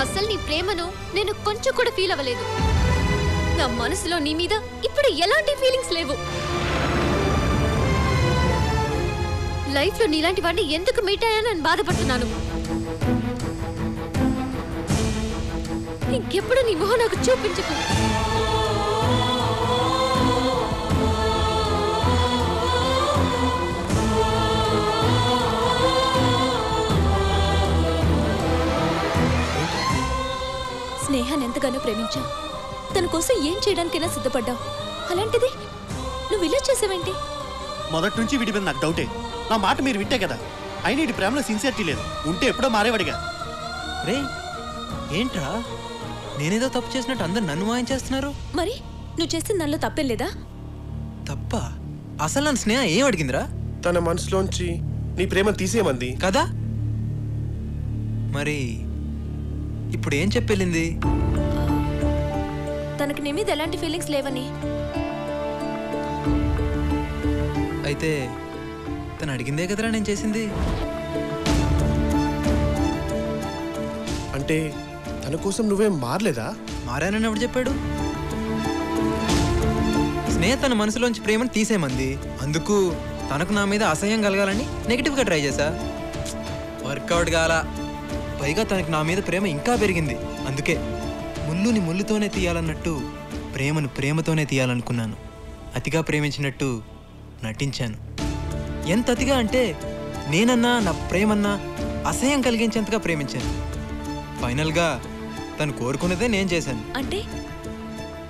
అసలు నీ ప్రేమను నేను కొంచెం కూడా ఫీల్ అవ్వలేదు. నా మనసులో నీ మీద ఇప్పుడు ఎలాంటి ఫీలింగ్స్ లేవు. లైఫ్ లో నీలాంటి వాడిని ఎందుకు మీట్ అయ్యానని బాధపడుతున్నాను. ఇంకెప్పుడు నీ మొహం నాకు చూపించకు. స్నేహాన్ని ఎంతగానో ప్రేమించావు. తన కోసం ఏం చేయడానికైనా సిద్ధపడ్డావు. అలాంటిది నువ్వు ఇలా చేసావేంటి? మొదటి నుంచి వీడి మీద నాకు డౌటే. నా మాట మీరు వింటే కదా. అయినా ఇటు ప్రేమలో సిన్సియరిటీ లేదు. ఉంటే ఎప్పుడో మారేవాడిగా. రే ఏంట్రా నేనేదో తప్పు చేసినట్టు అందరు నన్ను వాయించేస్తున్నారు. మరి నువ్వు చేసిన దానిలో తప్పేం లేదా? తప్ప? అసలు నన్ను స్నేహ ఏం అడిగిందిరా? తన మనసులోంచి నీ ప్రేమ తీసేయమంది కదా. మరి ఇప్పుడు ఏం చెప్పెళ్ళింది? తనకి నీ మీద ఎలాంటి ఫీలింగ్స్ లేవని. అయితే తను అడిగిందే కదరా నేను చేసింది. అంటే తన కోసం నువ్వేం మారలేదా? మారానని ఎవడు చెప్పాడు? స్నేహ తన మనసులోంచి ప్రేమను తీసేయమంది. అందుకు తనకు నా మీద అసహ్యం కలగాలని నెగిటివ్గా ట్రై చేశా. వర్కౌట్ కాలా. పైగా తనకి నా మీద ప్రేమ ఇంకా పెరిగింది. అందుకే ముళ్ళుని ముళ్ళుతోనే తీయాలన్నట్టు ప్రేమను ప్రేమతోనే తీయాలనుకున్నాను. అతిగా ప్రేమించినట్టు నటించాను. ఎంత అతిగా అంటే నేనన్నా నా ప్రేమన్నా అసహ్యం కలిగించేంతగా ప్రేమించాను. ఫైనల్గా తను కోరుకున్నదే నేను చేశాను. అంటే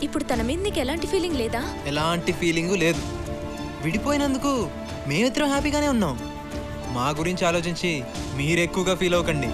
ఇప్పుడు తన మీద నీకు ఎలాంటి ఫీలింగ్ లేదా? ఎలాంటి ఫీలింగు లేదు. విడిపోయినందుకు మేమిద్దరం హ్యాపీగానే ఉన్నాం. మా గురించి ఆలోచించి మీరు ఎక్కువగా ఫీల్ అవ్వకండి.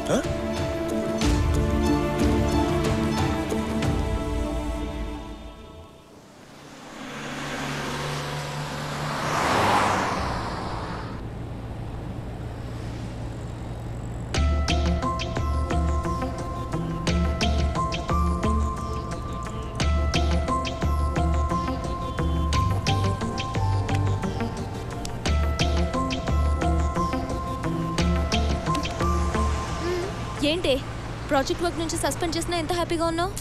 ఏంటే ప్రాజెక్ట్ వర్క్ నుంచి సస్పెండ్ చేసినా ఎంత హ్యాపీగా ఉన్నావు?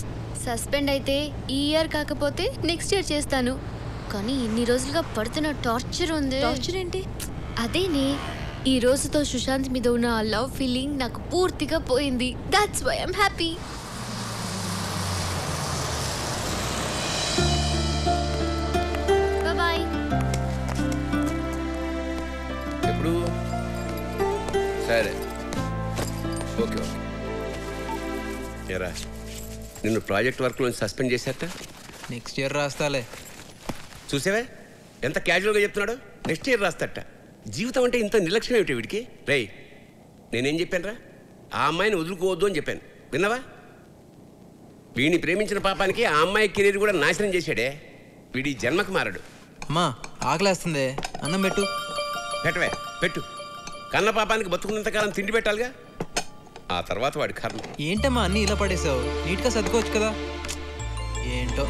సస్పెండ్ అయితే ఈ ఇయర్ కాకపోతే నెక్స్ట్ ఇయర్ చేస్తాను. కానీ ఇన్ని రోజులుగా పడుతున్న టార్చర్ ఉంది. టార్చర్ ఏంటి? అదేనే ఈ రోజుతో సుశాంత్ మీద ఉన్న ఆ లవ్ ఫీలింగ్ నాకు పూర్తిగా పోయింది. That's why I'm happy. Bye. ఎప్పుడు? సరే ఓకే ఓకే. ఏరా నిన్ను ప్రాజెక్ట్ వర్క్లో సస్పెండ్ చేశారట? Next year రాస్తాలే. చూసావే ఎంత క్యాజువల్గా చెప్తున్నాడు. నెక్స్ట్ ఇయర్ రాస్తాట. జీవితం అంటే ఇంత నిర్లక్ష్యం ఏమిటి వీడికి? రేయ్ నేనేం చెప్పానురా? ఆ అమ్మాయిని వదులుకోవద్దు అని చెప్పాను. విన్నావా? వీడిని ప్రేమించిన పాపానికి ఆ అమ్మాయి కెరీర్ కూడా నాశనం చేశాడే. వీడి జన్మకు మారడు. అమ్మా ఆకలేస్తుంది, అన్నం పెట్టు. పెట్టవే పెట్టు. కన్న పాపానికి బతుకున్నంతకాలం తిండి పెట్టాలిగా. ఆ తర్వాత వాడి కర్మ. ఏంటమ్మా అన్నీ ఇలా పడేసావు? నీట్గా సర్దుకోవచ్చు కదా. ఏంటో.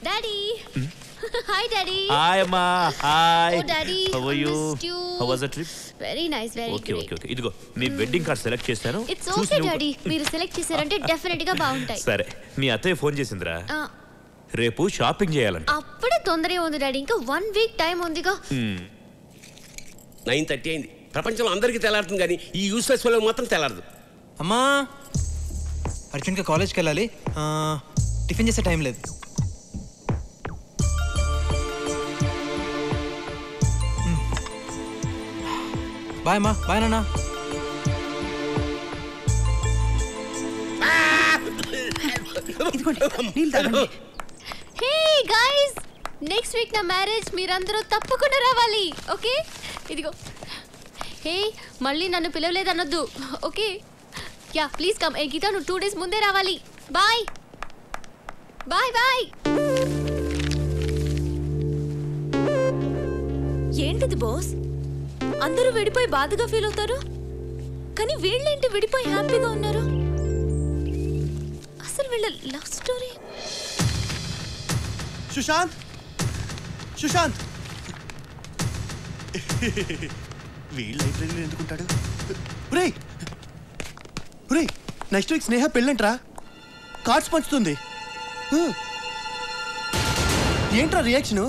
Daddy hi daddy. హాయ్ అమ్మా. హాయ్. ఓ daddy how are you? Missed you. How was the trip? Very nice very okay okay okay. ఇదిగో మీ వెడ్డింగ్ కార్డ్ సెలెక్ట్ చేశాను. It's okay daddy. మీరు సెలెక్ట్ చేశారంటే డెఫినెట్ గా బాగుంటాయి. సరే మీ అత్తయ్య ఫోన్ చేసిందిరా. రేపు షాపింగ్ చేయాలంట. అప్పుడే తొందరగా ఉంది డాడీ. ఇంకా 1 వీక్ టైం ఉందిగా. 9:30 అయింది. ప్రపంచంలో అందరికీ తెల్లారుతుంది కానీ ఈ యూస్లెస్ వాళ్ళకి మాత్రం తెల్లారదు. అమ్మా అర్జున్గా కాలేజ్కి వెళ్ళాలి. టిఫిన్ చేసే టైం లేదు. బాయ్ అమ్మా. బాయ్ నాన్న. హే గైస్ నెక్స్ట్ వీక్ నా మ్యారేజ్. మీరందరూ తప్పకుండా రావాలి. ఓకే ఇదిగో. హే మళ్ళీ నన్ను పిలవలేదనొద్దు. Okay ya please come. ఏ గీత నువ్వు 2 days ముందే రావాలి. Bye bye bye. ఏంటిది బాస్? అందరూ విడిపోయి బాధగా ఫీల్ అవుతారు, కానీ వీళ్ళేంటి విడిపోయి హ్యాపీగా ఉన్నారు? అసలు వీళ్ళ లవ్ స్టోరీ. సుశాంత్ సుశాంత్ వీళ్ళ లైబ్రరీలో ఎందుకుంటాడు? రే రే నెక్స్ట్ వీక్ స్నేహ పెళ్ళంట్రా. కార్డ్స్ పంచుతుంది. ఏంట్రా రియాక్షను?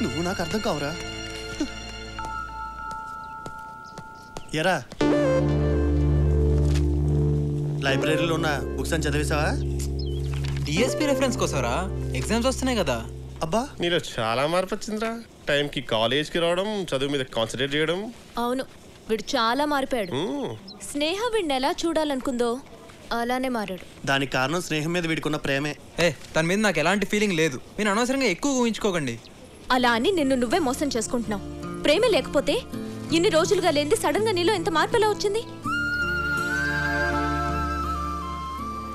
నువ్వు నాకు అర్థం కావురా. ఎరా లైబ్రరీలో ఉన్న బుక్స్ అని చదివేసావా? డిఎస్పీ రెఫరెన్స్ కోసరా? ఎగ్జామ్స్ వస్తున్నాయి కదా. అబ్బా నీలో చాలా మార్పు వచ్చిందిరా. టైంకి కాలేజ్కి రావడం, చదువు మీద కాన్సన్ట్రేట్ చేయడం. అవును వీడు చాలా మారిపోయాడు. స్నేహ వీడిని ఎలా చూడాలనుకుందో అలానే మారాడు. దానికి కారణం స్నేహం మీద వీడుకున్న ప్రేమే. తన మీద నాకు ఎలాంటి ఫీలింగ్ లేదు. మీరు అనవసరంగా ఎక్కువ ఊహించుకోకండి. అలా అని నిన్ను నువ్వే మోసం చేసుకుంటున్నావు. ప్రేమ లేకపోతే ఇన్ని రోజులుగా లేనిది సడన్ గా నీలో ఎంత మార్పు ఎలా వచ్చింది?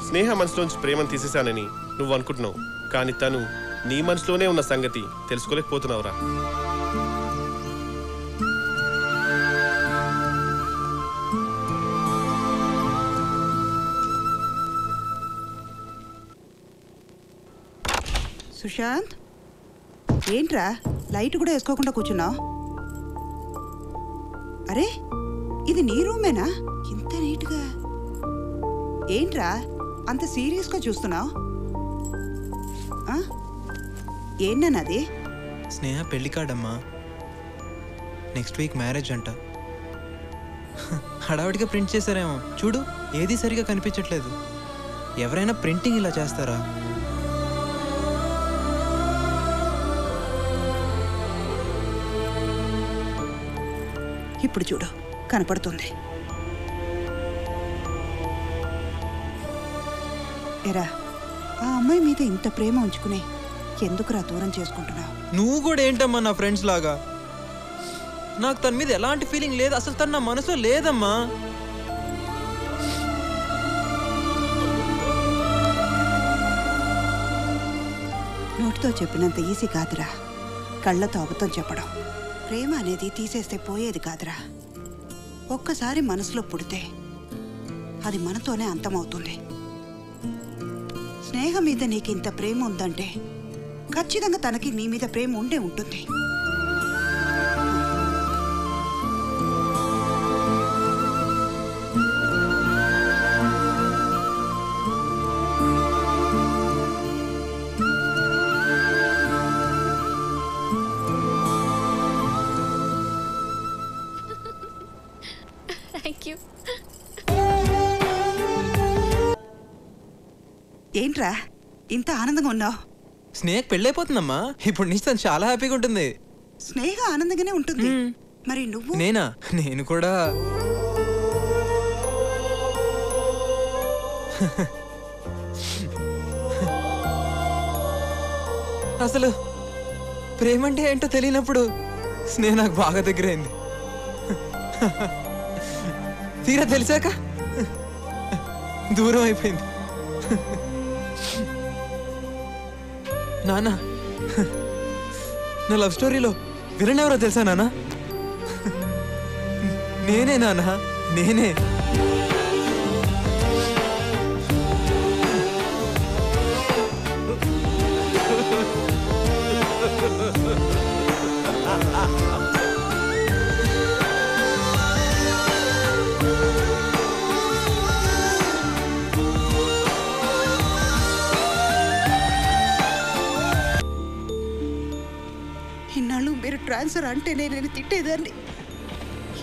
స్నేహ మనసులోంచి ప్రేమను తీసేశానని నువ్వు అనుకుంటున్నావు, కానీ తను నీ మనసులోనే ఉన్న సంగతి తెలుసుకోలేకపోతున్నావురా. సుశాంత్, ఏంట్రా లైట్ కూడా వేసుకోకుండా కూర్చున్నావు? అరే, ఇది నీ రూమేనా? ఇంత నీట్గా ఏంట్రా అంత సీరియస్గా చూస్తున్నావు? ఏంటన్నది? స్నేహ పెళ్లి కార్డమ్మా. నెక్స్ట్ వీక్ మ్యారేజ్ అంట. హడావిడిగా ప్రింట్ చేశారేమో. చూడు, ఏది సరిగా కనిపించట్లేదు. ఎవరైనా ప్రింటింగ్ ఇలా చేస్తారా? ఇప్పుడు చూడు, కనపడుతుంది. ఎరా, ఆ అమ్మాయి మీద ఇంత ప్రేమ ఉంచుకునే ఎందుకురా దూరం చేసుకుంటున్నావు? నువ్వు కూడా ఏంటమ్మా నా ఫ్రెండ్స్ లాగా? నాకు తన మీద ఎలాంటి ఫీలింగ్ లేదు. అసలు తన నా మనసులో లేదమ్మా. నోటితో చెప్పినంత ఈజీ కాదురా కళ్ళతో అబద్ధం చెప్పడం. ప్రేమ అనేది తీసేస్తే పోయేది కాదురా. ఒక్కసారి మనసులో పుడితే అది మనతోనే అంతమవుతుంది. స్నేహ మీద నీకు ఇంత ప్రేమ ఉందంటే ఖచ్చితంగా తనకి నీ మీద ప్రేమ ఉండే ఉంటుంది. ఏంట్రా ఇంత ఆనందంగా ఉన్నావు? స్నేహ పెళ్ళైపోతుందమ్మా. ఇప్పుడు నుంచి తను చాలా హ్యాపీగా ఉంటుంది. స్నేహ ఆనందంగానే ఉంటుంది. మరి నువ్వు? నేనా? నేను కూడా. అసలు ప్రేమ అంటే ఏంటో తెలియనప్పుడు స్నేహ నాకు బాగా దగ్గరైంది. తీరా తెలిసాక దూరం అయిపోయింది. నాన్న, నా లవ్ స్టోరీలో విలన్ ఎవరో తెలుసా నాన్న? నేనే నాన్న, నేనే. ఇన్నాళ్ళు మీరు ట్రాన్స్ఫర్ అంటేనే నేను తిట్టేదాన్ని.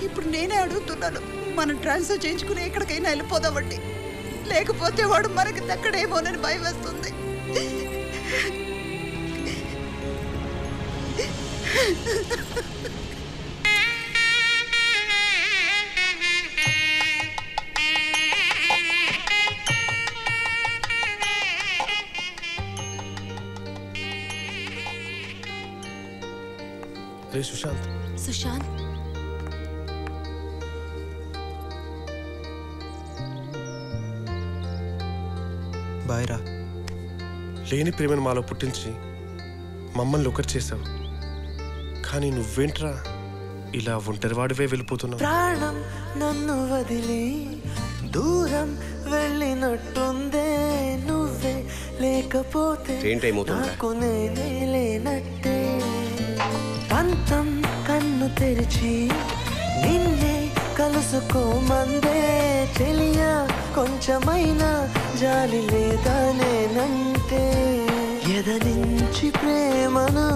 ఇప్పుడు నేనే అడుగుతున్నాను, మనం ట్రాన్స్ఫర్ చేయించుకుని ఎక్కడికైనా వెళ్ళిపోదామండి. లేకపోతే వాడు మనకి దక్కడేమోనని భయం వేస్తుంది. రే సుశాంత్. సుశాంత్, బాయ్ రా. లేని ప్రేమను మాలో పుట్టించి మమ్మల్ని ఒకటి చేసావు, కానీ నువ్వేంట్రా ఇలా ఒంటరివాడివే వెళ్ళిపోతున్నావు? ప్రాణం నన్ను వదిలి దూరం వెళ్ళినట్టుందే, నువ్వే లేకపోతే నాకు నేనే లేనట్టే. పంతం కన్ను తెరిచి నిన్నే కలుసుకోమందే, చెలియా కొంచెమైనా జాలి లేదా నేనంటే. ఎదనించి ప్రేమను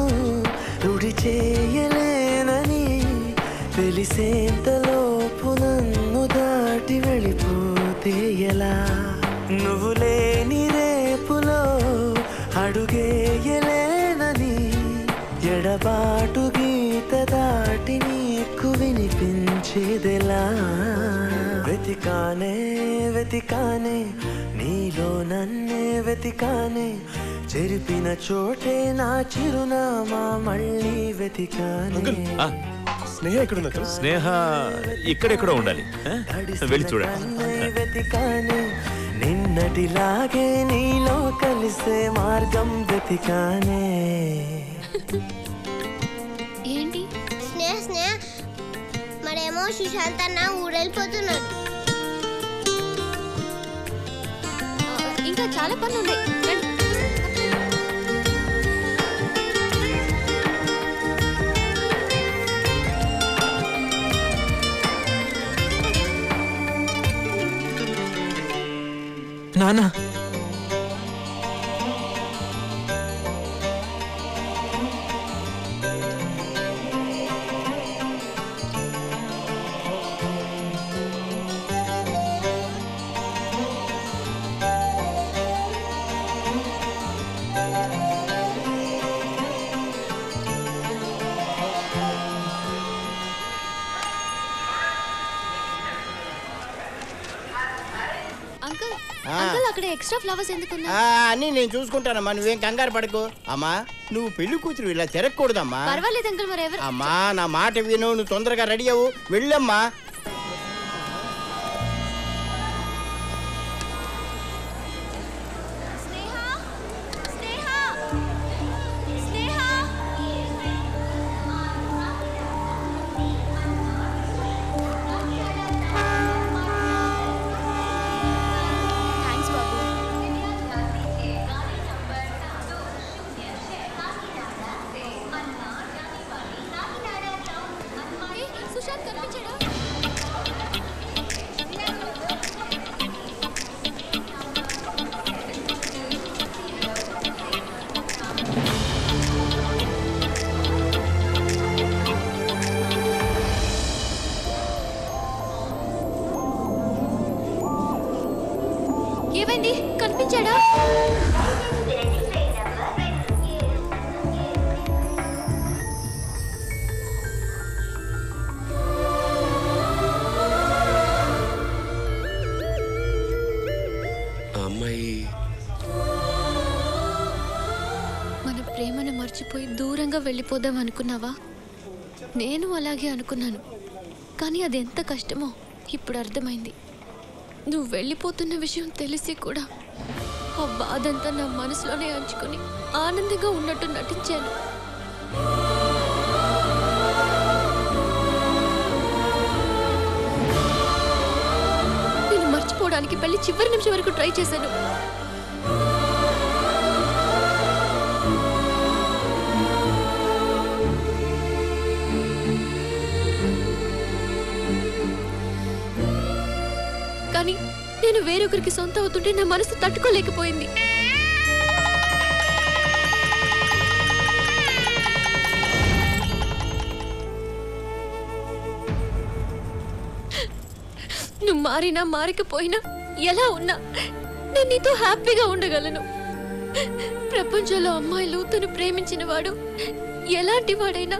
రుడి చేయలేనని తెలిసేంతలోపు నన్ను దాటి వెళ్ళిపోతే ఎలా? నువ్వు లేని రేపులో అడుగేయలేనని ఎడబాటు గీత దాటి నీకు వినిపించేదెలా? వెతికానే వెతికానే నీలో నన్నే వెతికానే చెరిపిన చోటే నా చిరునామా మళ్ళీ వెతికానే స్నేహ ఎక్కడ స్నేహ ఇక్కడెక్కడో ఉండాలి వెళ్ళి నన్నే వెతికానే నిన్నటిలాగే నీలో కలిసే మార్గం వెతికానే ఏంటి స్నేహ స్నేహ మరేమో సుశాంత్ అన్న ఊరెళ్ళిపోతున్నాడు. ఇంకా చాలా పనులు ఉన్నాయి. నానా అంకుల్ అక్కడ ఎక్స్ట్రా ఫ్లవర్స్ ఎందుకున్నా? అన్నీ నేను చూసుకుంటానమ్మా, నువ్వేం కంగారు పడకు. అమ్మా నువ్వు పెళ్లి కూతురు ఇలా తిరగకూడదమ్మా. పర్వాలేదు అంకుల్, మరి ఎవరు? అమ్మా నా మాట విను, నువ్వు తొందరగా రెడీ అవ్వు, వెళ్ళమ్మా. ఏమైంది? కనిపించాడా? అమ్మాయి మన ప్రేమను మర్చిపోయి దూరంగా వెళ్ళిపోదాం అనుకున్నావా? నేను అలాగే అనుకున్నాను, కానీ అది ఎంత కష్టమో ఇప్పుడు అర్థమైంది. నువ్వు వెళ్ళిపోతున్న విషయం తెలిసి కూడా ఆ బాధంతా నా మనసులోనే అంచుకొని ఆనందంగా ఉన్నట్టు నటించాను. నేను మర్చిపోవడానికి పెళ్లి చివరి నిమిషం వరకు ట్రై చేశాను. కానీ నేను వేరొకరికి సొంత అవుతుంటే నా మనసు తట్టుకోలేకపోయింది. నువ్వు మారినా మారకపోయినా ఎలా ఉన్నా నేను నీతో హ్యాపీగా ఉండగలను. ప్రపంచంలో అమ్మాయిలు తను ప్రేమించిన వాడు ఎలాంటి వాడైనా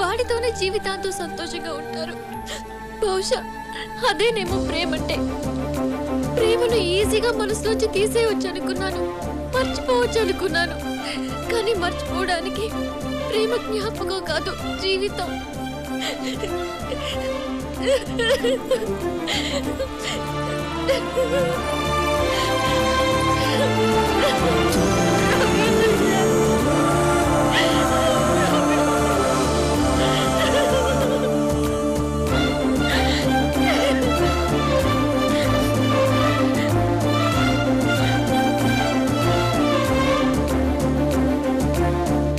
వాడితోనే జీవితాంతం సంతోషంగా ఉంటారు. బహుశా అదేనేమో ప్రేమంటే. ప్రేమను ఈజీగా మనసులోంచి తీసేయవచ్చు అనుకున్నాను, మర్చిపోవచ్చు అనుకున్నాను. కానీ మర్చిపోవడానికి ప్రేమ జ్ఞాపకం కాదు, జీవితం.